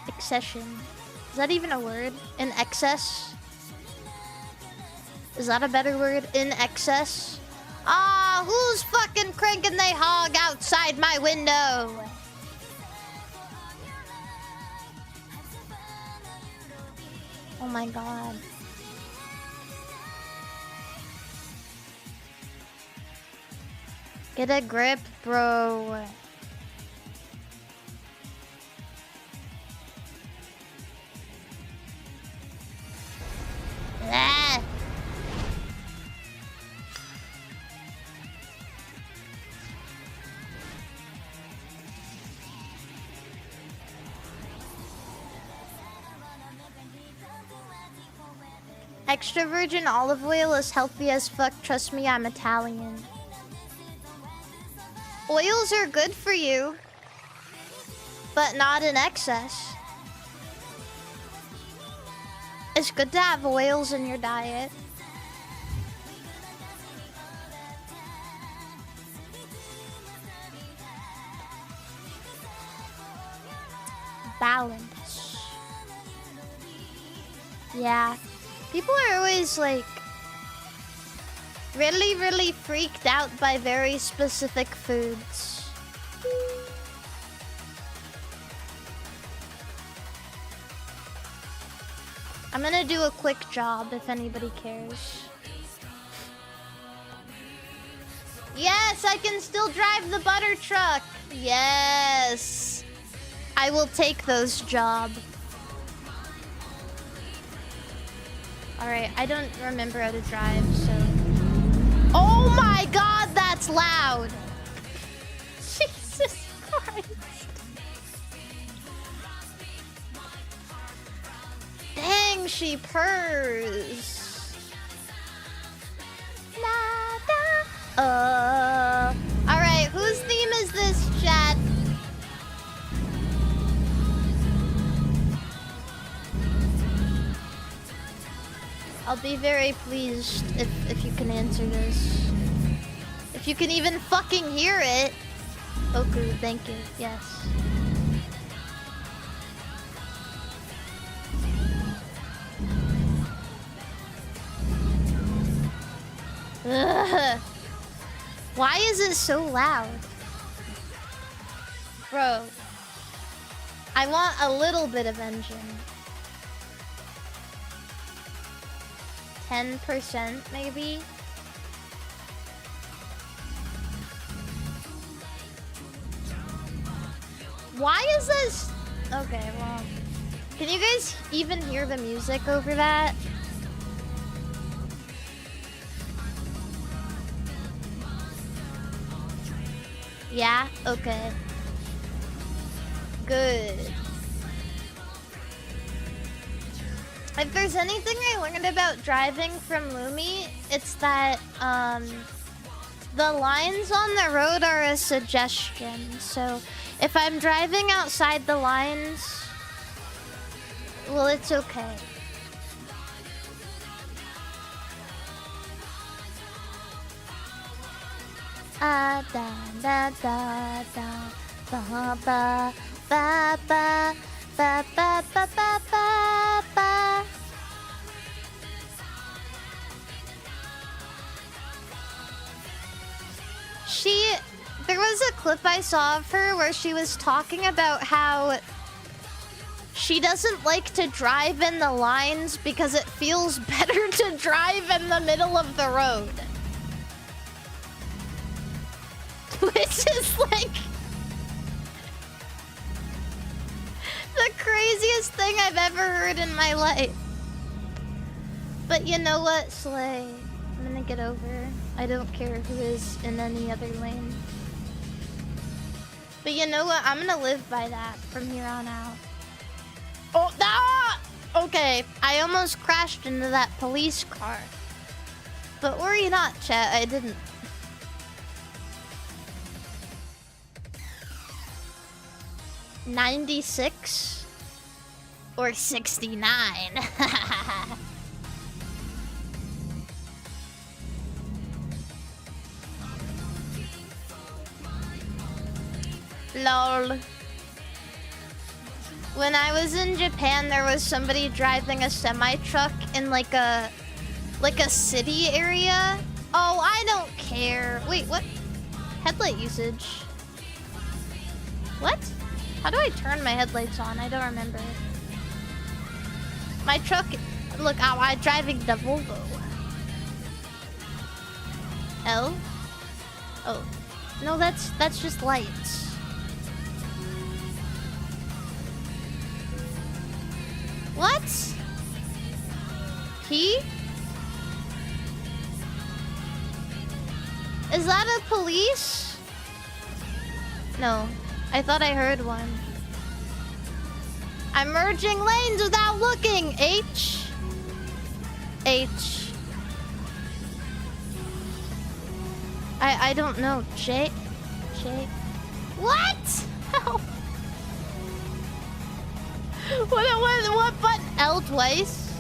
Accession. Is that even a word? In excess? Is that a better word? In excess? Ah, who's fucking cranking they hog outside my window? Oh my god. Get a grip, bro. Ah. Extra virgin olive oil is healthy as fuck. Trust me, I'm Italian. Oils are good for you, but not in excess. It's good to have oils in your diet. Balance. Yeah. People are always like really freaked out by very specific foods. I'm gonna do a quick job if anybody cares. Yes, I can still drive the butter truck. Yes. I will take those job. Alright, I don't remember how to drive, so... Oh my god, that's loud! Jesus Christ. Dang, she purrs. Alright, whose theme is this, chat? I'll be very pleased if you can answer this. If you can even fucking hear it. Oku, thank you. Yes. Ugh. Why is it so loud? Bro. I want a little bit of engine. 10% maybe? Why is this? Okay, well. Can you guys even hear the music over that? Yeah? Okay. Good. If there's anything I learned about driving from Lumi, it's that the lines on the road are a suggestion. So if I'm driving outside the lines, well, it's okay. Da da da da ba ba ba ba ba ba ba ba ba ba. There was a clip I saw of her where she was talking about how she doesn't like to drive in the lines because it feels better to drive in the middle of the road. Which is like the craziest thing I've ever heard in my life. But you know what, Slay? I'm gonna get over. I don't care who is in any other lane. But you know what? I'm gonna live by that from here on out. Oh, ah! Okay, I almost crashed into that police car. But worry not, chat. I didn't. $96 or $69. Lol. When I was in Japan, there was somebody driving a semi-truck in like a city area. Oh, I don't care. Wait, what? Headlight usage. What? How do I turn my headlights on? I don't remember. My truck... Look, I'm driving the Volvo. L? Oh. No, that's just lights. What? P? Is that a police? No. I thought I heard one. I'm merging lanes without looking. H. H. I don't know. J. J. What? Help. What button? L twice?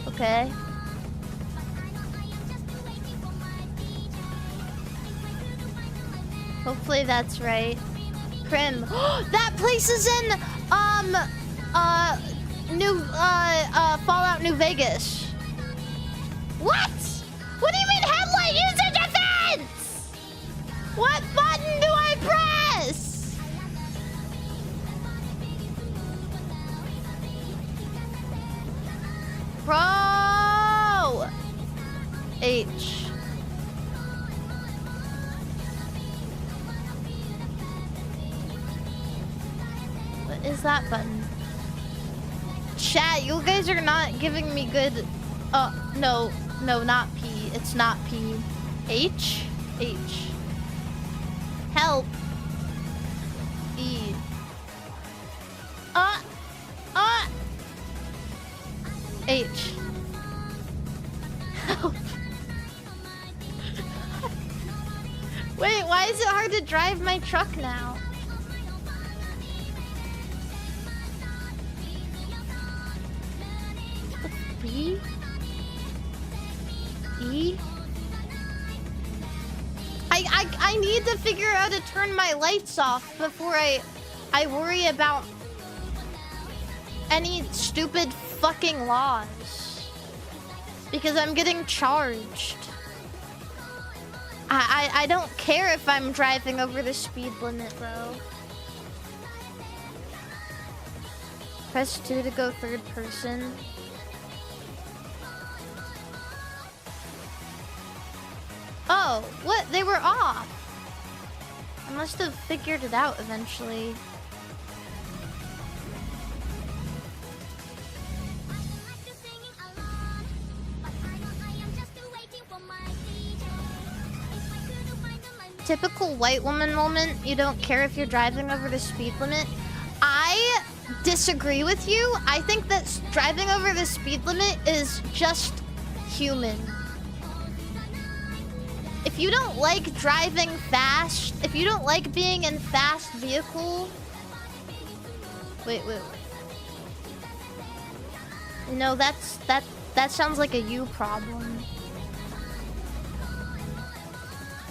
Okay. Hopefully that's right. Prim. That place is in Fallout New Vegas. What? What do you mean headlight user defense? What button do I press? Bro. H. Is that button? Chat, you guys are not giving me good... no, not P. It's not P. H? H. Help. E. H. Help. Wait, why is it hard to drive my truck now? B? E? I need to figure out how to turn my lights off before I worry about any stupid fucking laws. Because I'm getting charged. I don't care if I'm driving over the speed limit, bro. Press 2 to go third person. Oh, what? They were off. I must have figured it out eventually. Typical white woman moment. You don't care if you're driving over the speed limit. I disagree with you. I think that driving over the speed limit is just human. If you don't like driving fast, if you don't like being in fast vehicle... Wait. No, that sounds like a you problem.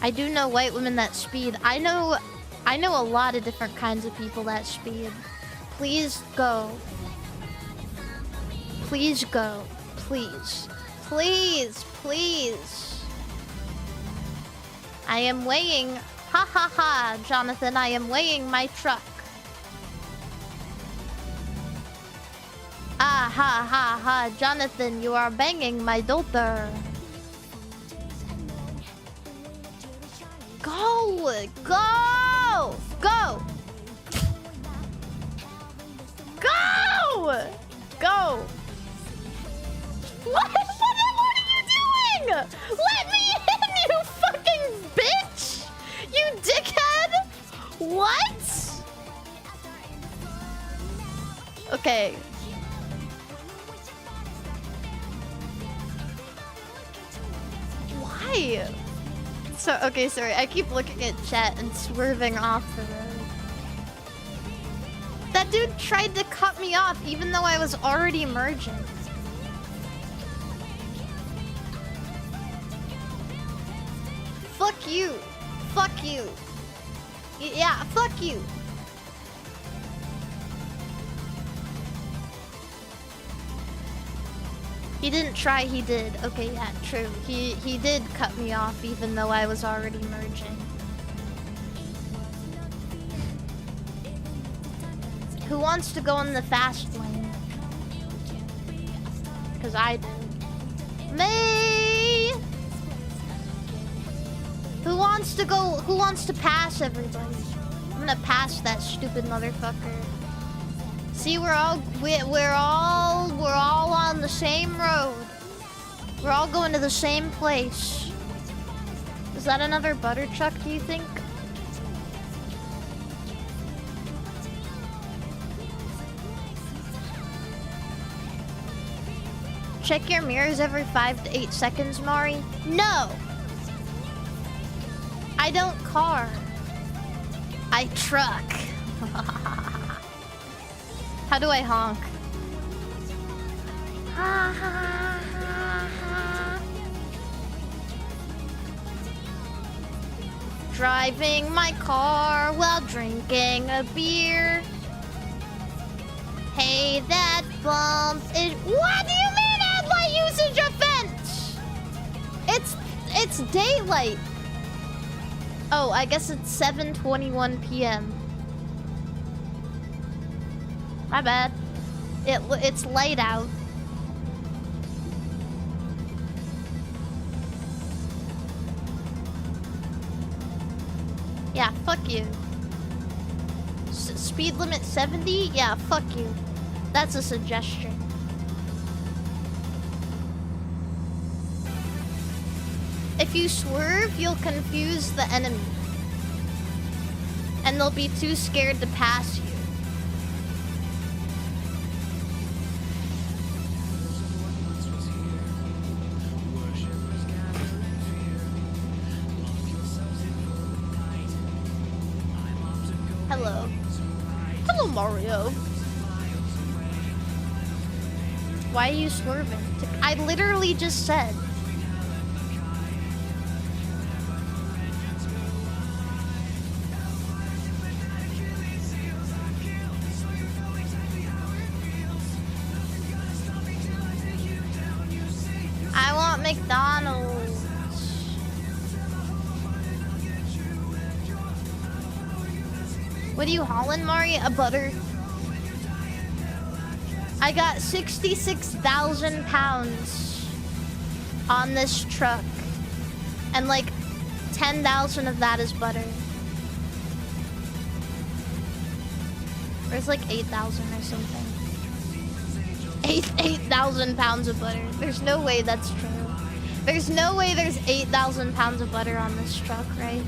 I do know white women that speed. I know a lot of different kinds of people that speed. Please go. Please go. Please. Please. I am weighing... Ha ha ha, Jonathan, I am weighing my truck. Ah ha ha ha, Jonathan, you are banging my daughter. Go! Go! Go! Go! What are you doing? Let me in, you fucking bitch! You dickhead! What? Okay. Why? So, okay, sorry. I keep looking at chat and swerving off the road. That dude tried to cut me off even though I was already merging. Fuck you. Fuck you. Yeah, fuck you. He didn't try, he did. Okay, yeah, true. He did cut me off even though I was already merging. Who wants to go in the fast lane? Cause I do. Me! Who wants to pass everybody? I'm gonna pass that stupid motherfucker. See, we're all on the same road. We're all going to the same place. Is that another butter truck, do you think? Check your mirrors every 5 to 8 seconds, Mari. No! I don't car. I truck. How do I honk? Driving my car while drinking a beer. Hey, that bump is... What do you mean headlight usage offense? It's daylight. Oh, I guess it's 7:21 p.m. My bad. It's light out. Yeah, fuck you. Speed limit 70? Yeah, fuck you. That's a suggestion. If you swerve, you'll confuse the enemy. And they'll be too scared to pass you. Hello. Hello, Mario. Why are you swerving? I literally just said. I want McDonald's. What are you hauling, Mari? A butter? I got 66,000 pounds on this truck. And like 10,000 of that is butter. There's like 8,000 or something. 8,000 pounds of butter. There's no way that's true. There's no way there's 8,000 pounds of butter on this truck, right?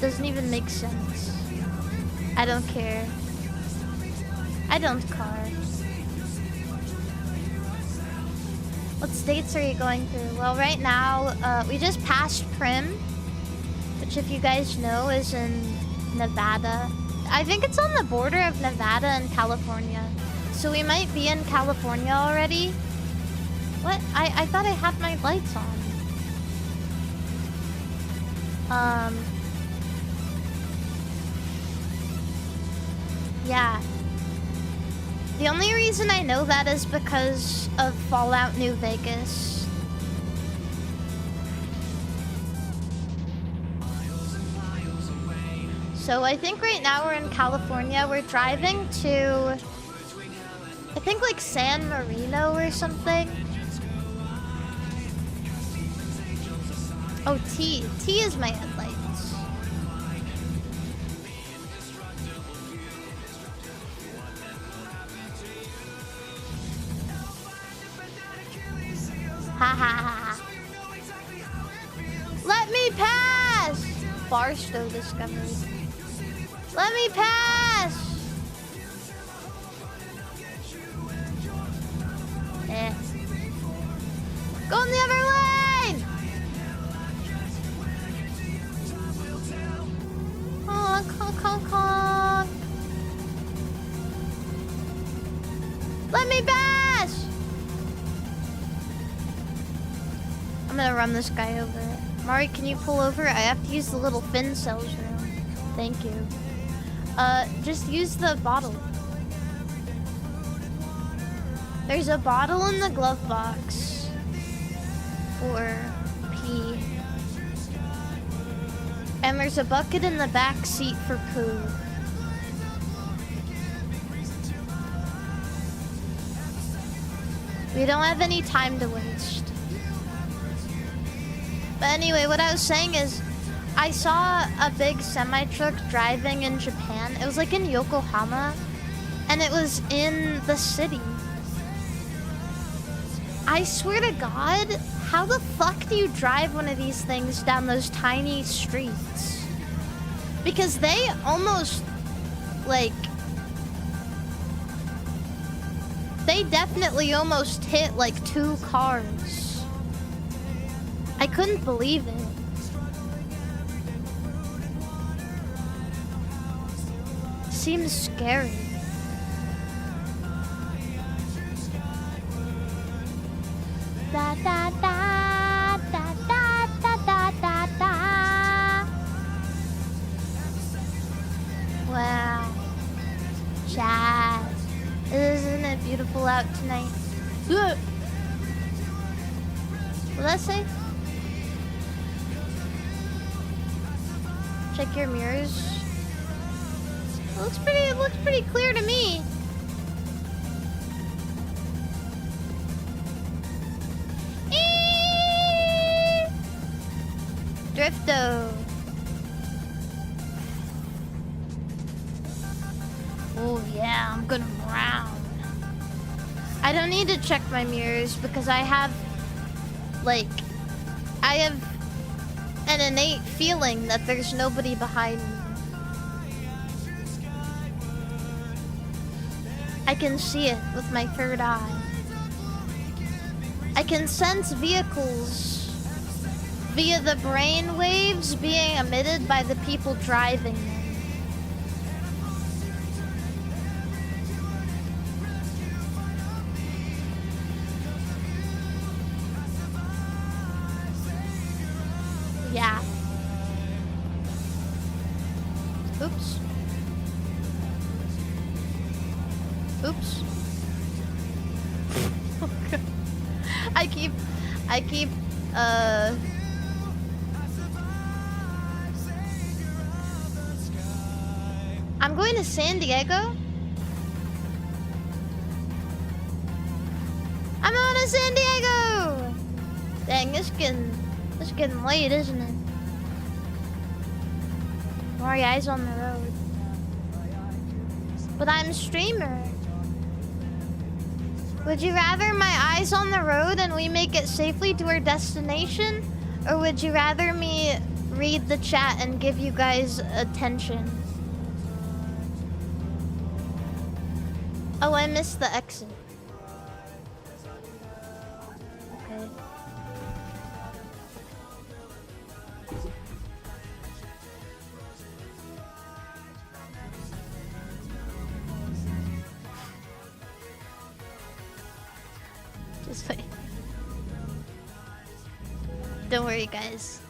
Doesn't even make sense. I don't care. I don't car. What states are you going through? Well, right now, we just passed Prim, which if you guys know is in Nevada. I think it's on the border of Nevada and California. So we might be in California already. What? I thought I had my lights on. Yeah. The only reason I know that is because of Fallout New Vegas. So I think right now we're in California. We're driving to, I think like San Marino or something. Oh, T. T is my headlights. Ha ha ha. Let me pass! Barstow discovery. Let me pass! Go in the other lane! Honk, honk, honk, honk. Let me pass! I'm gonna run this guy over. Mari, can you pull over? I have to use the little fin cells room. Thank you. Just use the bottle. There's a bottle in the glove box for pee. And there's a bucket in the back seat for poo. We don't have any time to waste. But anyway, what I was saying is, I saw a big semi-truck driving in Japan. It was like in Yokohama, and it was in the city. I swear to God, how the fuck do you drive one of these things down those tiny streets? Because they almost, like, they definitely almost hit like 2 cars. I couldn't believe it. Seems scary. Da da da da da da da da da. Wow. Chad. Isn't it beautiful out tonight? What did I say? Check your mirrors. It looks pretty clear to me. Drifto. Oh yeah, I'm gonna brown. I don't need to check my mirrors because I have an innate feeling that there's nobody behind me. I can see it with my third eye. I can sense vehicles via the brain waves being emitted by the people driving them. Yeah. Oops. Oops. I keep, I'm going to San Diego. I'm going to San Diego! Dang, it's getting late, isn't it? More eyes on the road. But I'm a streamer. Would you rather my eyes on the road and we make it safely to our destination? Or would you rather me read the chat and give you guys attention? Oh, I missed the exit. Okay. Just wait. Don't worry, guys.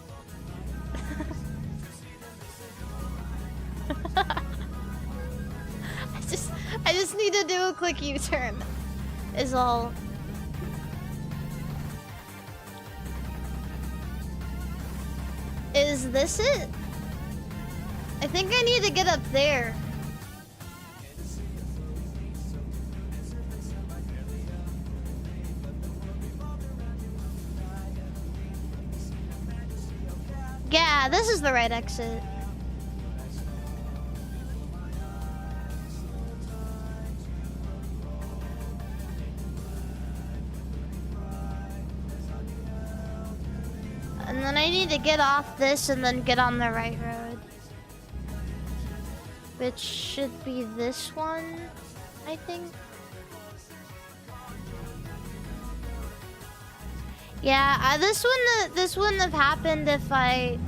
I just need to do a quick U-turn. Is all. Is this it? I think I need to get up there. Yeah, this is the right exit. And then I need to get off this and then get on the right road. Which should be this one, I think. Yeah, this wouldn't have happened if I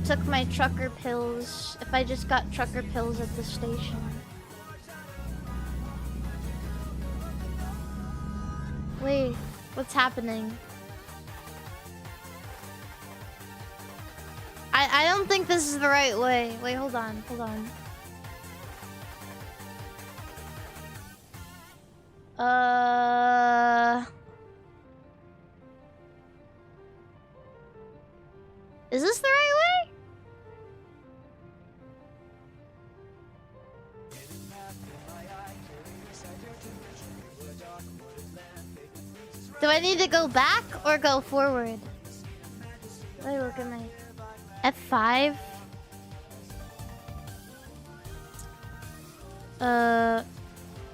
took my trucker pills. If I just got trucker pills at the station. Wait, what's happening? I don't think this is the right way. Wait, hold on, hold on. Is this the right way? Do I need to go back or go forward? Let me look at my F5.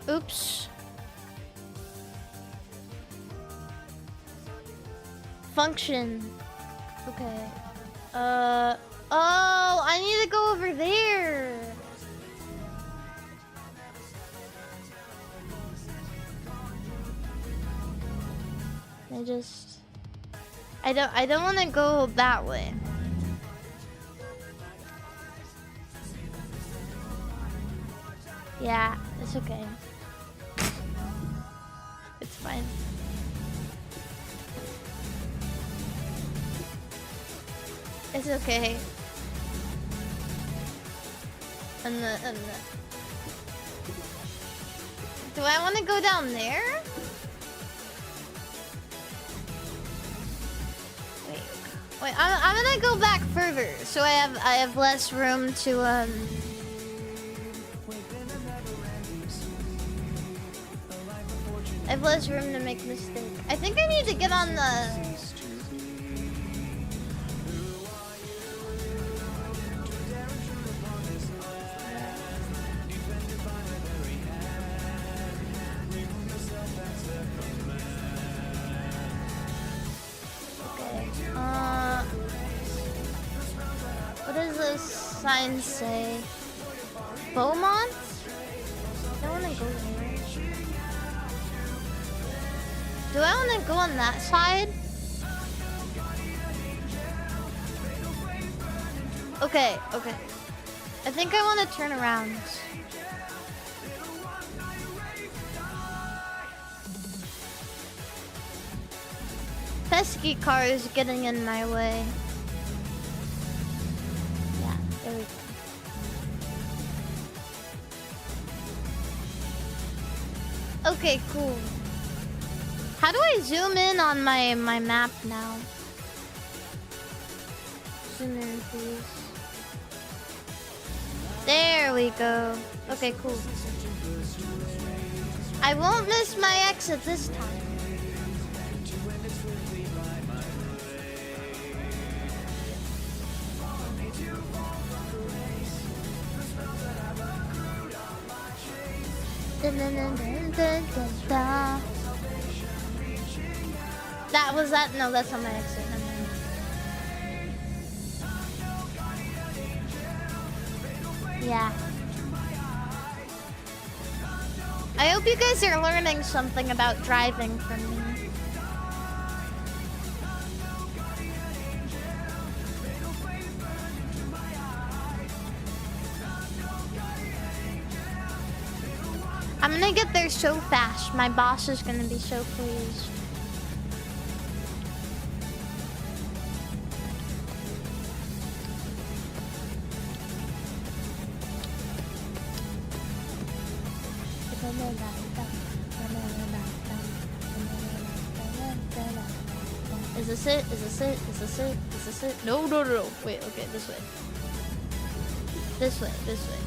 Oops. Function. Okay. Oh, I need to go over there. I don't want to go that way. Yeah, it's okay. It's fine. It's okay. Do I want to go down there? Wait, I'm gonna go back further, so I have less room to I have less room to make mistakes. I think I need to get on the. What does this sign say? Beaumont? I don't want to go there. Do I want to go on that side? Okay, okay. I think I want to turn around. Pesky car is getting in my way. Yeah, there we go. Okay, cool. How do I zoom in on my map now? Zoom in, please. There we go. Okay, cool. I won't miss my exit this time. That was that? No, that's not my exit. Never mind. Yeah. I hope you guys are learning something about driving from me. I'm gonna get there so fast. My boss is gonna be so pleased. Is this it? Is this it? Is this it? Is this it? No, no, no, no. Wait, okay, this way. This way, this way.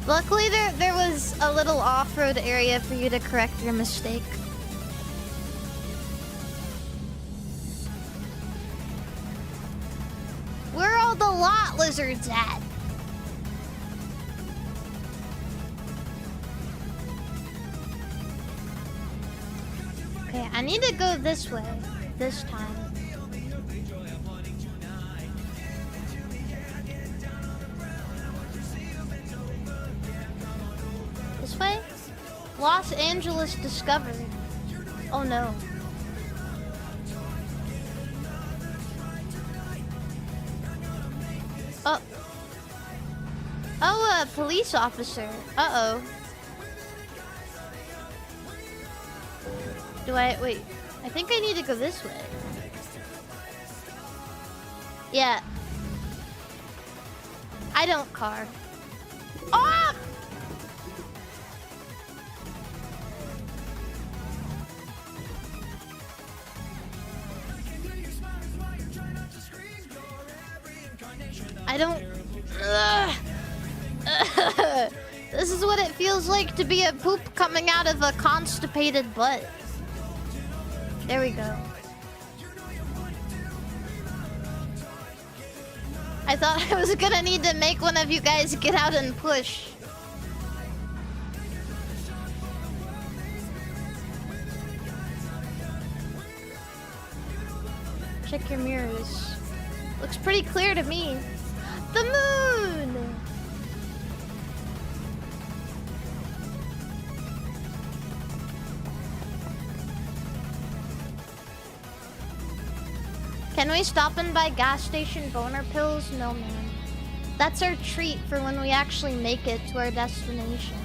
Luckily, there was a little off-road area for you to correct your mistake. lot lizards at? Okay, I need to go this way this time. This way? Los Angeles discovered. Oh no. Oh. Oh, a police officer. Uh-oh. Wait. I think I need to go this way. Yeah. I don't car. Oh! I don't... This is what it feels like to be a poop coming out of a constipated butt. There we go. I thought I was gonna need to make one of you guys get out and push. Check your mirrors. Looks pretty clear to me. The moon! Can we stop and buy gas station boner pills? No, man. That's our treat for when we actually make it to our destination.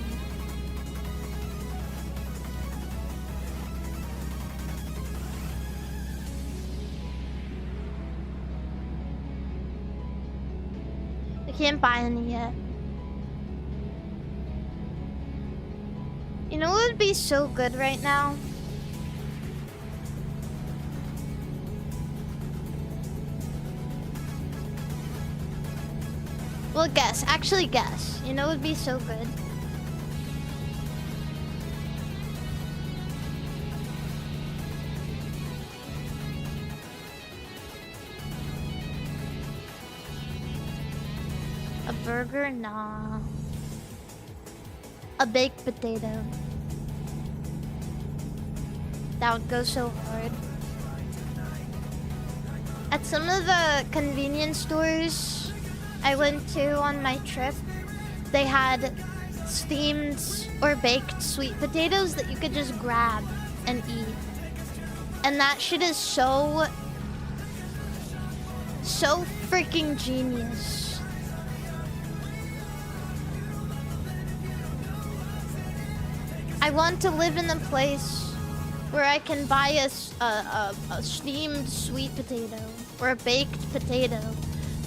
I can't buy any yet. You know what would be so good right now? Well, guess. Actually, guess. You know what would be so good? A burger? Nah. A baked potato. That would go so hard. At some of the convenience stores I went to on my trip, they had steamed or baked sweet potatoes that you could just grab and eat. And that shit is so freaking genius. I want to live in a place where I can buy a steamed sweet potato or a baked potato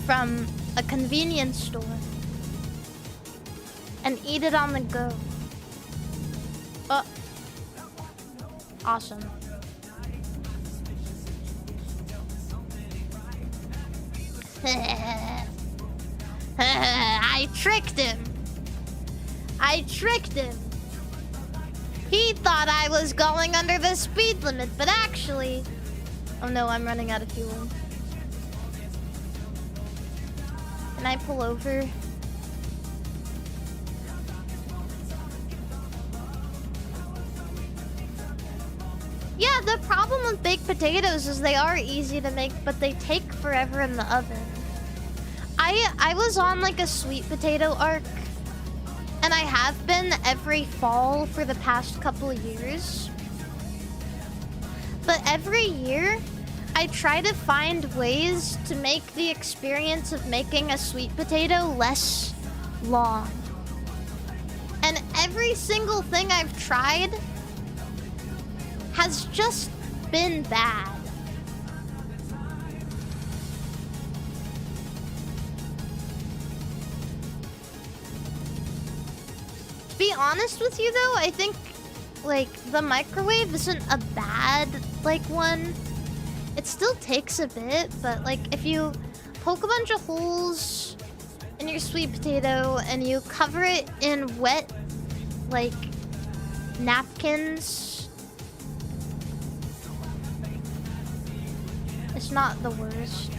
from a convenience store and eat it on the go. Oh, awesome. I tricked him. He thought I was going under the speed limit, but actually... Oh no, I'm running out of fuel. Can I pull over? Yeah, the problem with baked potatoes is they are easy to make, but they take forever in the oven. I was on like a sweet potato arc, and I have been every fall for the past couple of years. But every year, I try to find ways to make the experience of making a sweet potato less long. And every single thing I've tried has just been bad. To be honest with you though, I think like the microwave isn't a bad like one. It still takes a bit, but like if you poke a bunch of holes in your sweet potato and you cover it in wet like napkins, it's not the worst.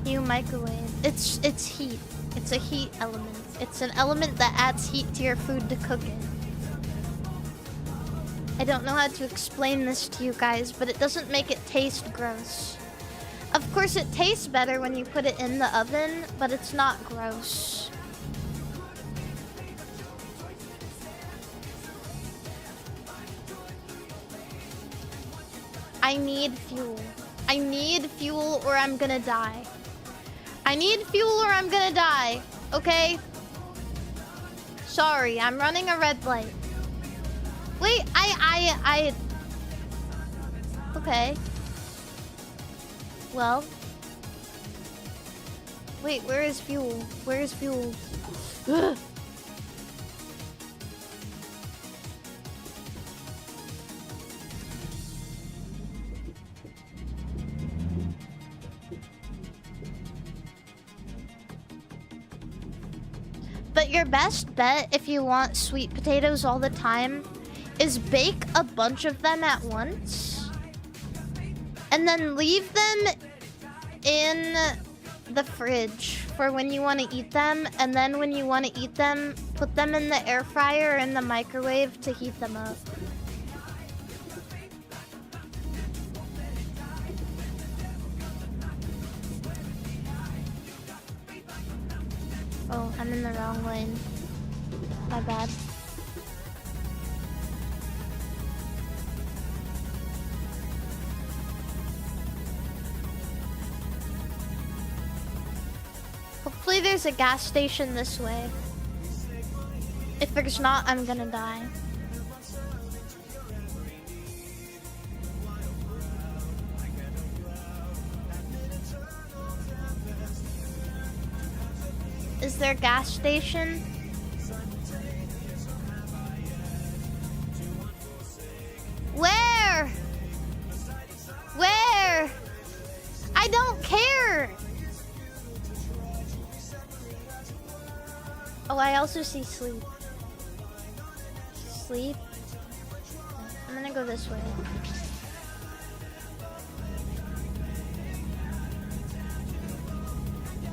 You microwave. It's heat. It's a heat element. It's an element that adds heat to your food to cook it. I don't know how to explain this to you guys, but it doesn't make it taste gross. Of course, it tastes better when you put it in the oven, but it's not gross. I need fuel. I need fuel or I'm gonna die. I need fuel or I'm gonna die. Okay? Sorry, I'm running a red light. Wait, Okay. Well. Wait, where is fuel? Where is fuel? Ugh. But your best bet if you want sweet potatoes all the time is bake a bunch of them at once and then leave them in the fridge for when you want to eat them, and then when you want to eat them, put them in the air fryer or in the microwave to heat them up. Oh, I'm in the wrong lane. My bad. Hopefully there's a gas station this way. If there's not, I'm gonna die. Is there a gas station? Where? Where? I don't care. Oh, I also see sleep. Sleep? I'm gonna go this way.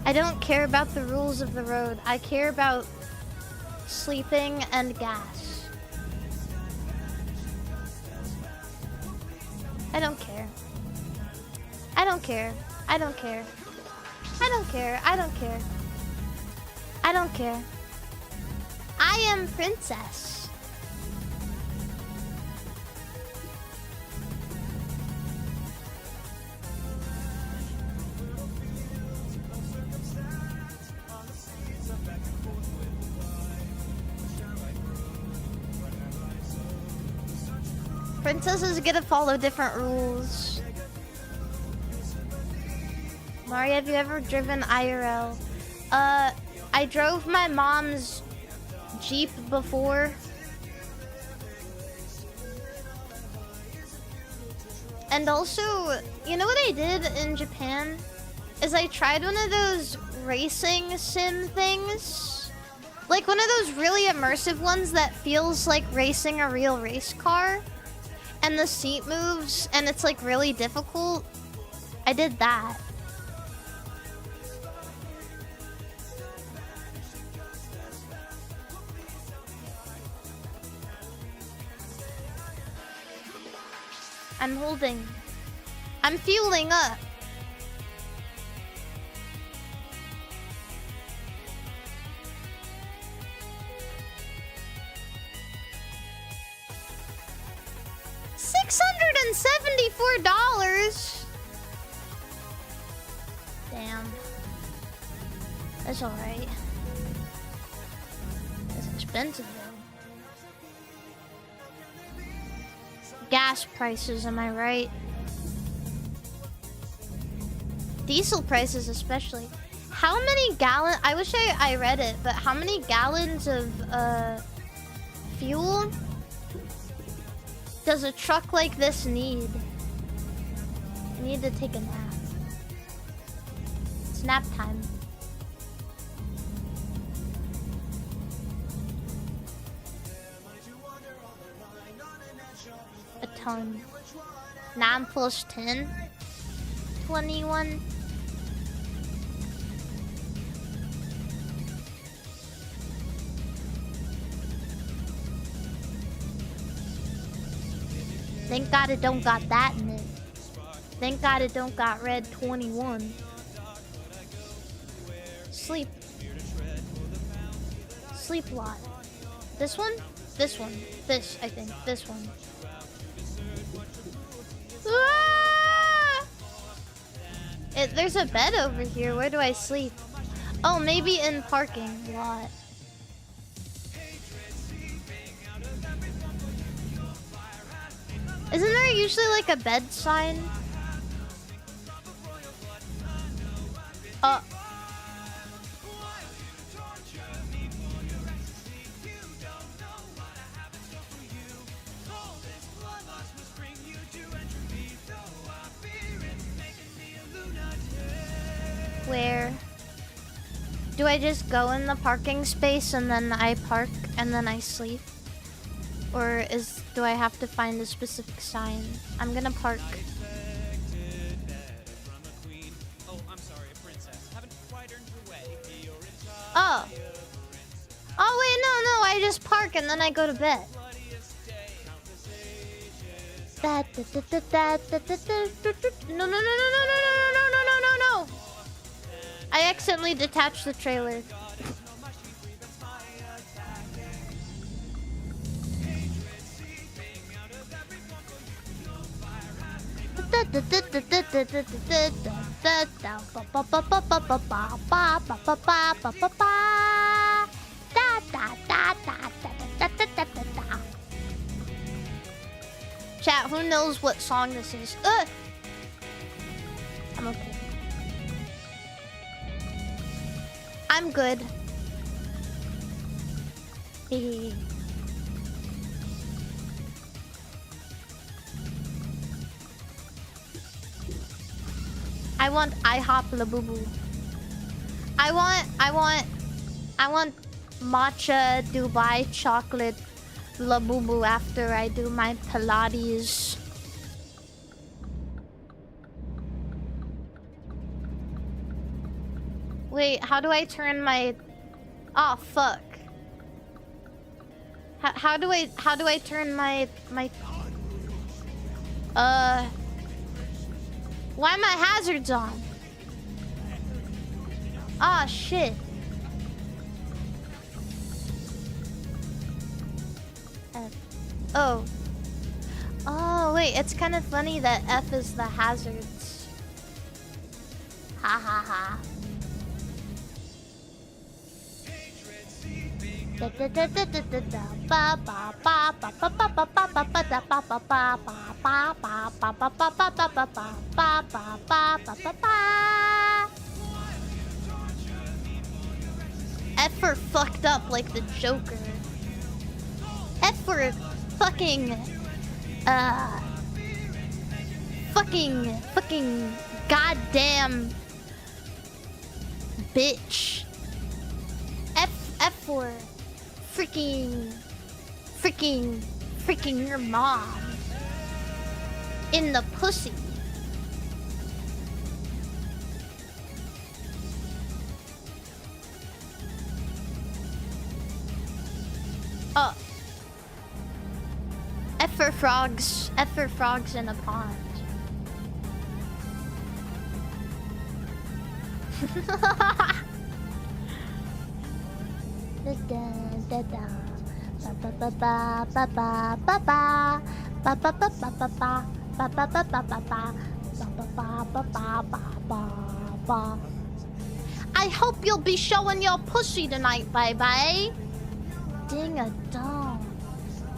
I don't care about the rules of the road. I care about sleeping and gas. I don't care. I don't care. I don't care. I don't care. I don't care. I don't care. I am princess. Princesses get to follow different rules. Mari, have you ever driven IRL? I drove my mom's Jeep before. And also, you know what I did in Japan? Is I tried one of those racing sim things. Like one of those really immersive ones that feels like racing a real race car. And the seat moves and it's like really difficult. I did that. I'm holding. I'm fueling up. $674. Damn. That's alright. That's expensive though. Gas prices, am I right? Diesel prices especially. How many gallons? I wish I read it, but how many gallons of fuel does a truck like this need? I need to take a nap. It's nap time. A ton. 9 plus 10. 21. Thank God it don't got that in it. Thank God it don't got red 21. Sleep. Sleep lot. This one? This one. This, I think. This one. Ah! There's a bed over here. Where do I sleep? Oh, maybe in parking lot. Isn't there usually like a bed sign? Where? Do I just go in the parking space and then I park and then I sleep? Or do I have to find a specific sign? I'm gonna park. Oh. Oh wait, no, I just park and then I go to bed. No. I accidentally detached the trailer. Chat, who knows what song this is? I'm okay. I'm good. I want IHOP Labubu. I want matcha Dubai chocolate Labubu after I do my Pilates. Wait, how do I turn my... Oh, fuck. How do I turn my... Why are my hazards on? Ah, shit. F. Oh. Oh, wait, it's kind of funny that F is the hazards. Ha ha ha. F for fucked up like the Joker. F for fucking fucking goddamn bitch. F for freaking your mom in the pussy. Oh. F for frogs. F for frogs in a pond. I hope you'll be showing your pussy tonight, bye-bye. Ding a dong.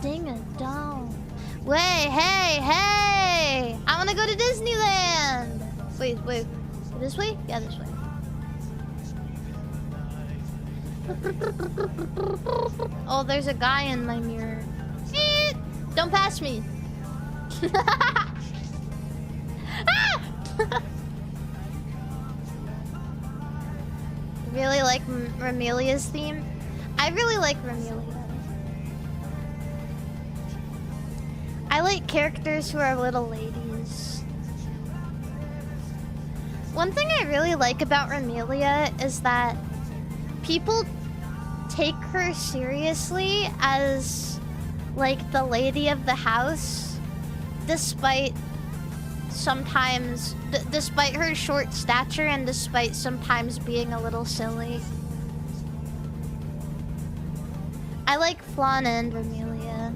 Ding a dong. Wait, hey! I wanna go to Disneyland! Wait. This way? Yeah, this way. Oh, there's a guy in my mirror. Don't pass me. Really like Ramelia's theme? I really like Ramelia. I like characters who are little ladies. One thing I really like about Ramelia is that people take her seriously as like the lady of the house, despite sometimes, despite her short stature and despite sometimes being a little silly. I like Flana and Vermelia.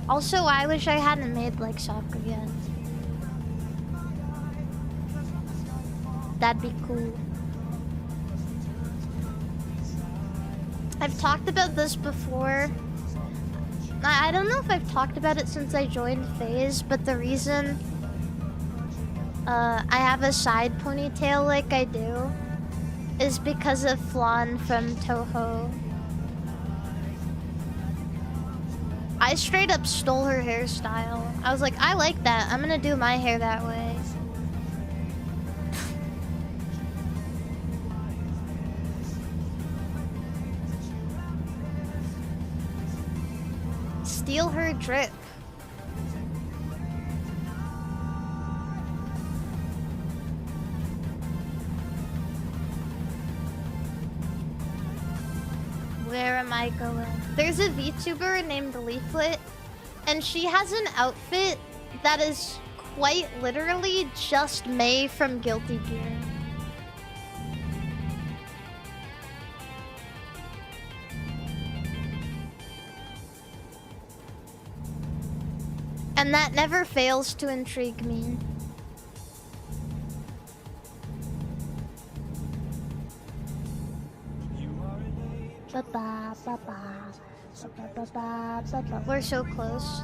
Also, I wish I hadn't made like soccer yet. That'd be cool. I've talked about this before. I don't know if I've talked about it since I joined FaZe, but the reason I have a side ponytail like I do is because of Flan from Toho. I straight up stole her hairstyle. I was like, I like that. I'm gonna do my hair that way. Steal her drip. Where am I going? There's a VTuber named Leaflet, and she has an outfit that is quite literally just May from Guilty Gear. And that never fails to intrigue me. We're so close.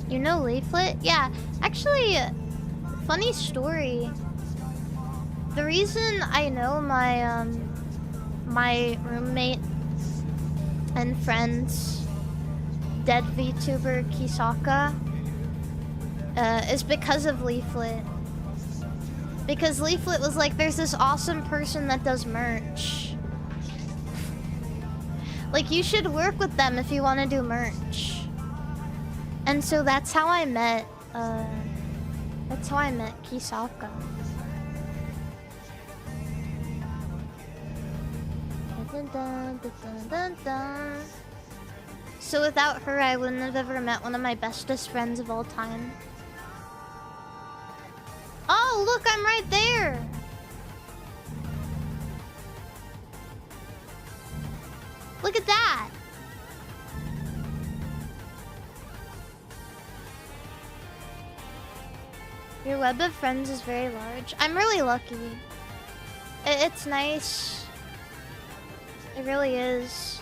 You know Leaflet? Yeah, actually, funny story. The reason I know my my roommate and friend's dead VTuber Kisaka is because of Leaflet. Because Leaflet was like, there's this awesome person that does merch. Like, you should work with them if you want to do merch. And so that's how I met Kisaka. So without her, I wouldn't have ever met one of my bestest friends of all time. Oh, look, I'm right there! Look at that! Your web of friends is very large. I'm really lucky. It's nice. It really is.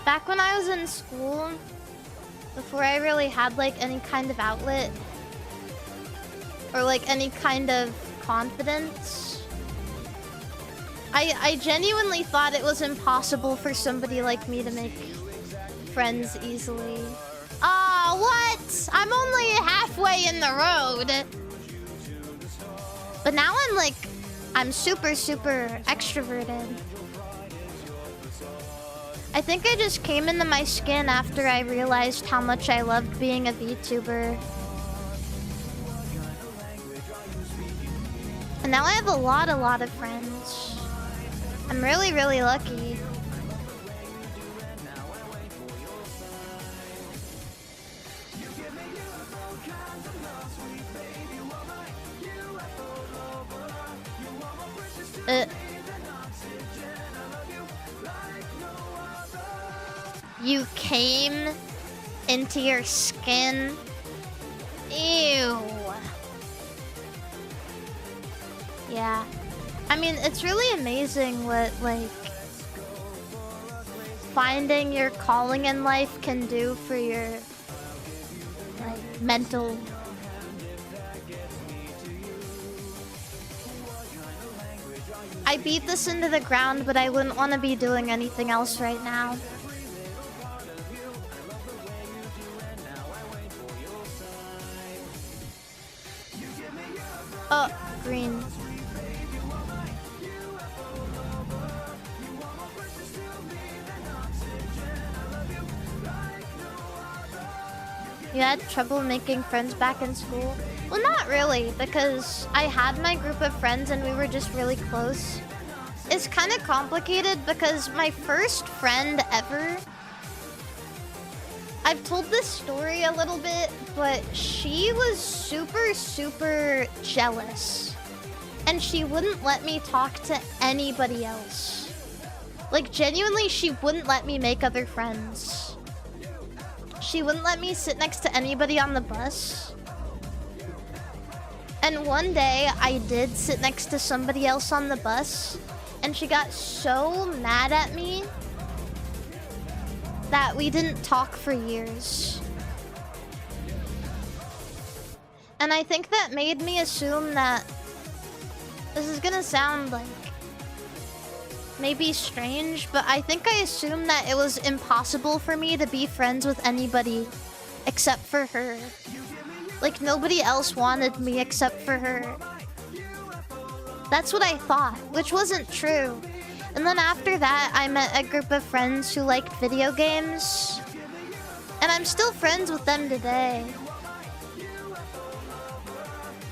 Back when I was in school, before I really had like any kind of outlet or like any kind of confidence, I genuinely thought it was impossible for somebody like me to make friends easily. Ah, what? I'm only halfway in the road. But now I'm super, super extroverted. I think I just came into my skin after I realized how much I loved being a VTuber. And now I have a lot of friends. I'm really, really lucky. You came into your skin? Ew. Yeah. I mean, it's really amazing what, like, finding your calling in life can do for your, like, mental. I beat this into the ground, but I wouldn't want to be doing anything else right now. Oh, green. You had trouble making friends back in school? Well, not really, because I had my group of friends and we were just really close. It's kind of complicated because my first friend ever... I've told this story a little bit, but she was super, super jealous. And she wouldn't let me talk to anybody else. Like, genuinely, she wouldn't let me make other friends. She wouldn't let me sit next to anybody on the bus. And one day, I did sit next to somebody else on the bus. And she got so mad at me that we didn't talk for years. And I think that made me assume that... This is gonna sound like... maybe strange, but I think I assumed that it was impossible for me to be friends with anybody except for her. Like, nobody else wanted me except for her. That's what I thought, which wasn't true. And then after that, I met a group of friends who liked video games. And I'm still friends with them today.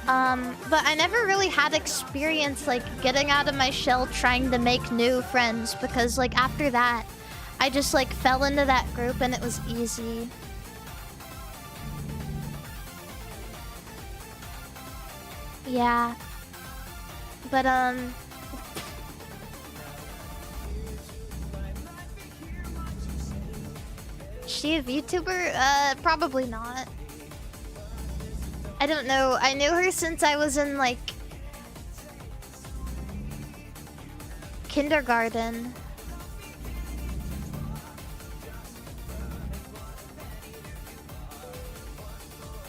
But I never really had experience, like, getting out of my shell trying to make new friends. Because, like, after that, I just, like, fell into that group and it was easy. Yeah. But, Is she a VTuber? Probably not. I don't know. I knew her since I was in, like... kindergarten.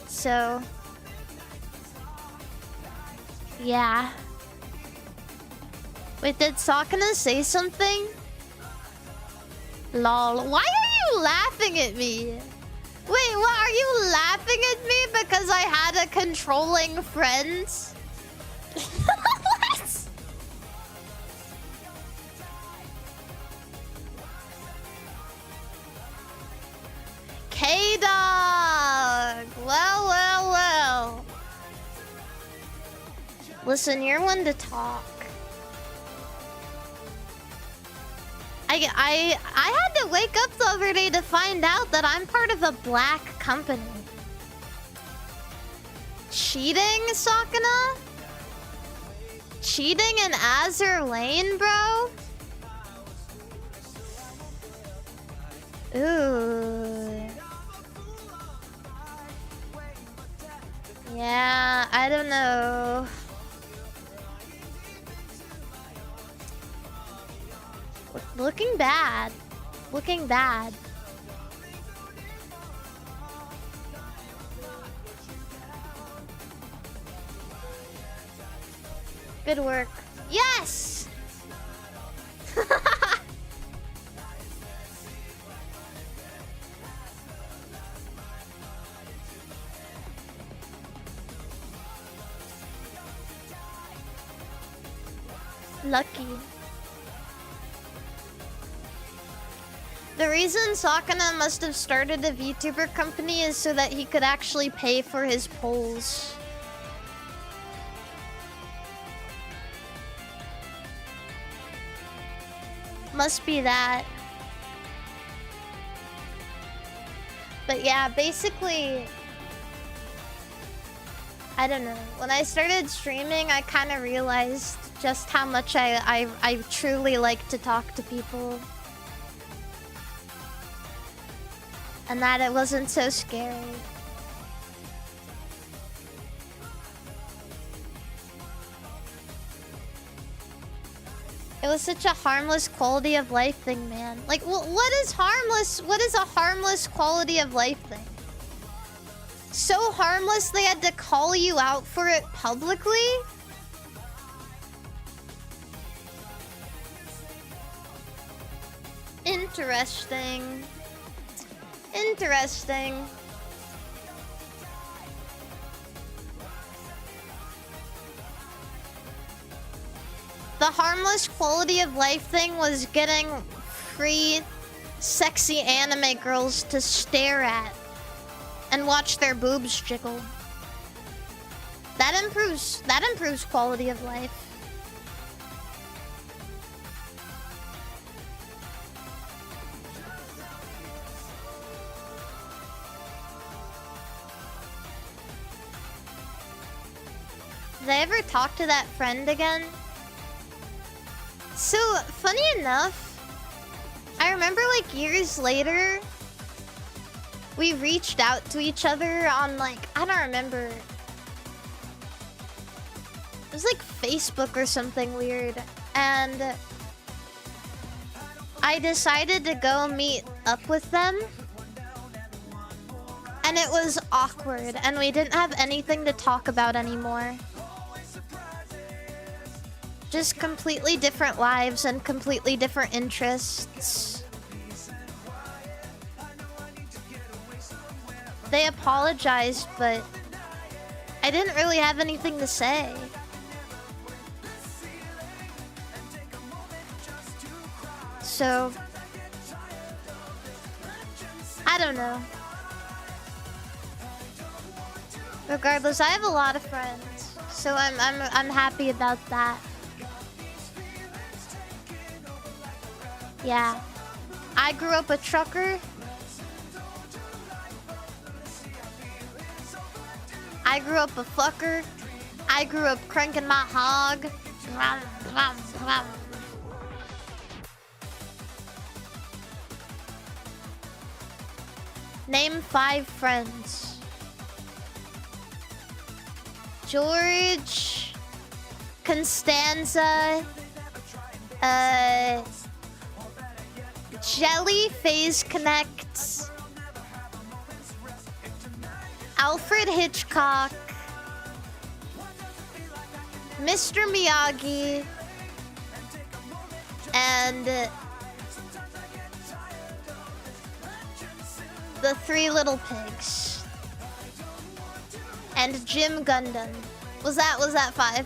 So... yeah. Wait, did Sakana say something? Lol. Why are you laughing at me? Wait, what? Are you laughing at me because I had a controlling friend? What? K-Dog! Well, well, well. Listen, you're one to talk. I had to wake up the other day to find out that I'm part of a black company. Cheating, Sakana? Cheating in Azur Lane, bro? Ooh. Yeah, I don't know. Looking bad. Looking bad. Good work. Yes! Lucky. The reason Sakana must have started a VTuber company is so that he could actually pay for his polls. Must be that. But yeah, basically... I don't know. When I started streaming, I kind of realized just how much I truly like to talk to people. And that it wasn't so scary. It was such a harmless quality of life thing, man. Like, what is harmless? What is a harmless quality of life thing? So harmless they had to call you out for it publicly? Interesting. Interesting. The harmless quality of life thing was getting free sexy anime girls to stare at. and watch their boobs jiggle. That improves quality of life. Did I ever talk to that friend again? So, funny enough, I remember like years later, we reached out to each other on like, I don't remember. It was like Facebook or something weird. And I decided to go meet up with them. And it was awkward and we didn't have anything to talk about anymore. Just completely different lives and completely different interests. They apologized, but I didn't really have anything to say. So, I don't know. Regardless, I have a lot of friends, so I'm happy about that. Yeah. I grew up a trucker. I grew up a fucker. I grew up cranking my hog. Name 5 friends. George, Constanza, Jelly Phase Connect, Alfred Hitchcock, Mr. Miyagi, and the 3 Little Pigs, and Jim Gundam. Was that 5?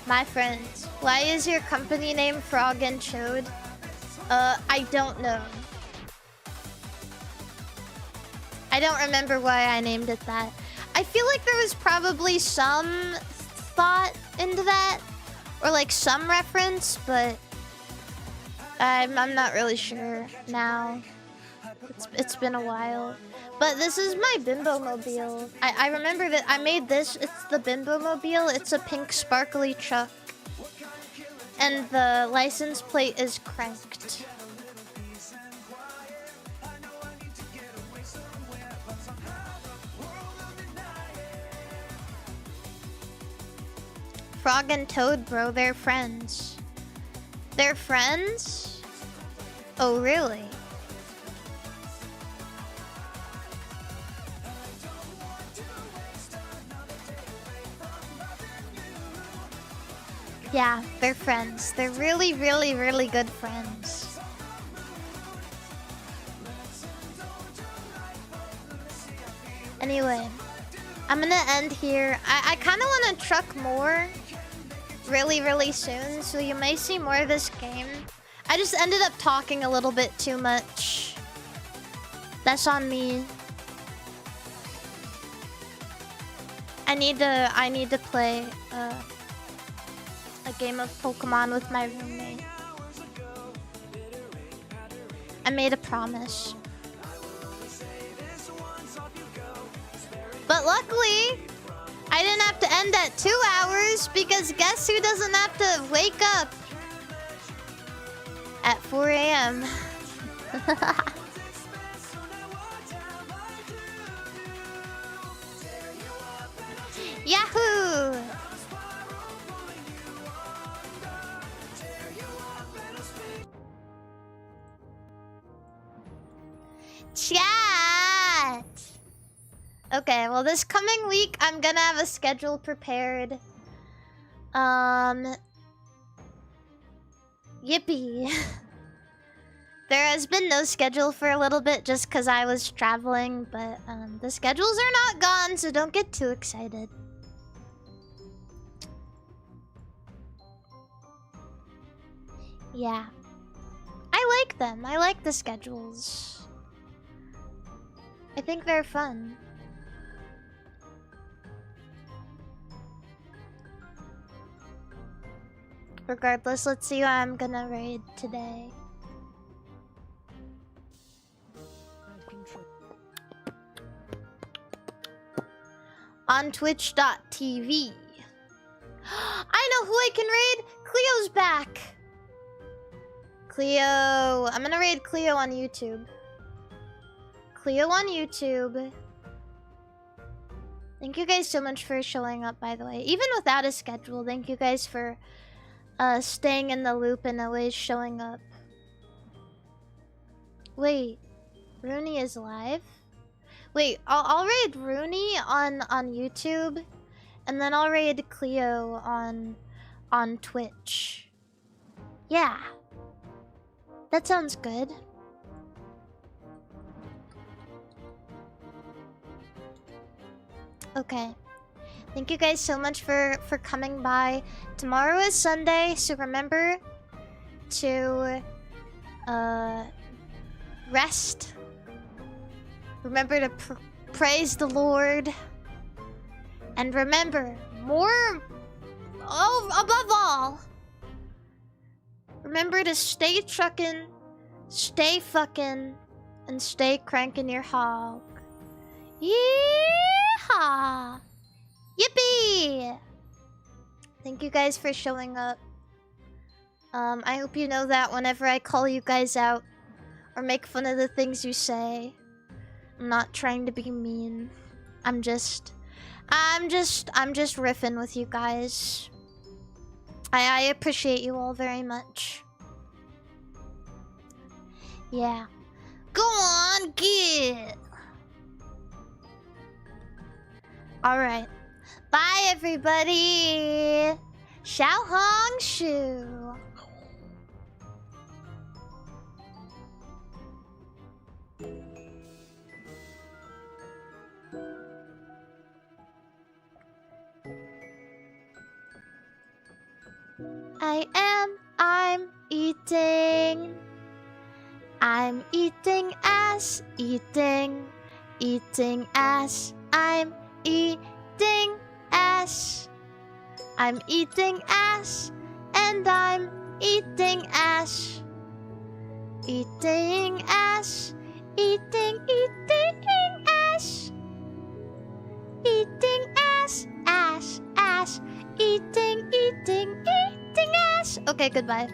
My friends, why is your company name Frog and Chode? I don't know. I don't remember why I named it that. I feel like there was probably some thought into that, or like some reference, but I'm not really sure now. It's been a while. But this is my Bimbo Mobile. I remember that I made this. It's the Bimbo Mobile. It's a pink sparkly truck. And the license plate is cranked. Frog and Toad, bro, they're friends. They're friends? Oh, really? Yeah, they're friends. They're really, really, really good friends. Anyway, I'm gonna end here. I kind of want to truck more really, really soon, so you may see more of this game. I just ended up talking a little bit too much. That's on me. I need to play a game of Pokemon with my roommate. I made a promise. But luckily, I didn't have to end at 2 hours because guess who doesn't have to wake up at 4 a.m. Yahoo! Chat! Okay, well this coming week I'm gonna have a schedule prepared. Yippee. There has been no schedule for a little bit just because I was traveling, but the schedules are not gone, so don't get too excited. Yeah. I like them. I like the schedules. I think they're fun. Regardless, let's see who I'm gonna raid today. On twitch.tv. I know who I can raid! Cleo's back! Cleo. I'm gonna raid Cleo on YouTube. Cleo on YouTube. Thank you guys so much for showing up, by the way. Even without a schedule, thank you guys for staying in the loop and always showing up. Wait, Rooney is live? Wait, I'll raid Rooney on YouTube, and then I'll raid Cleo on Twitch. Yeah. That sounds good. Okay. Thank you guys so much for coming by. Tomorrow is Sunday, so remember to rest. Remember to praise the Lord. And remember, above all, remember to stay truckin', stay fucking, and stay cranking your hog. YeeeeehAW! Yippee! Thank you guys for showing up. I hope you know that whenever I call you guys out or make fun of the things you say, I'm not trying to be mean. I'm just riffing with you guys. I appreciate you all very much. Yeah. Go on, get. Alright. Bye, everybody. Xiao Hong Shu. I'm eating. I'm eating ass, eating ass. I'm eating ass. I'm eating ass, and I'm eating ass. Eating ass, eating ass. Eating ass, ass, eating ass. Okay, goodbye.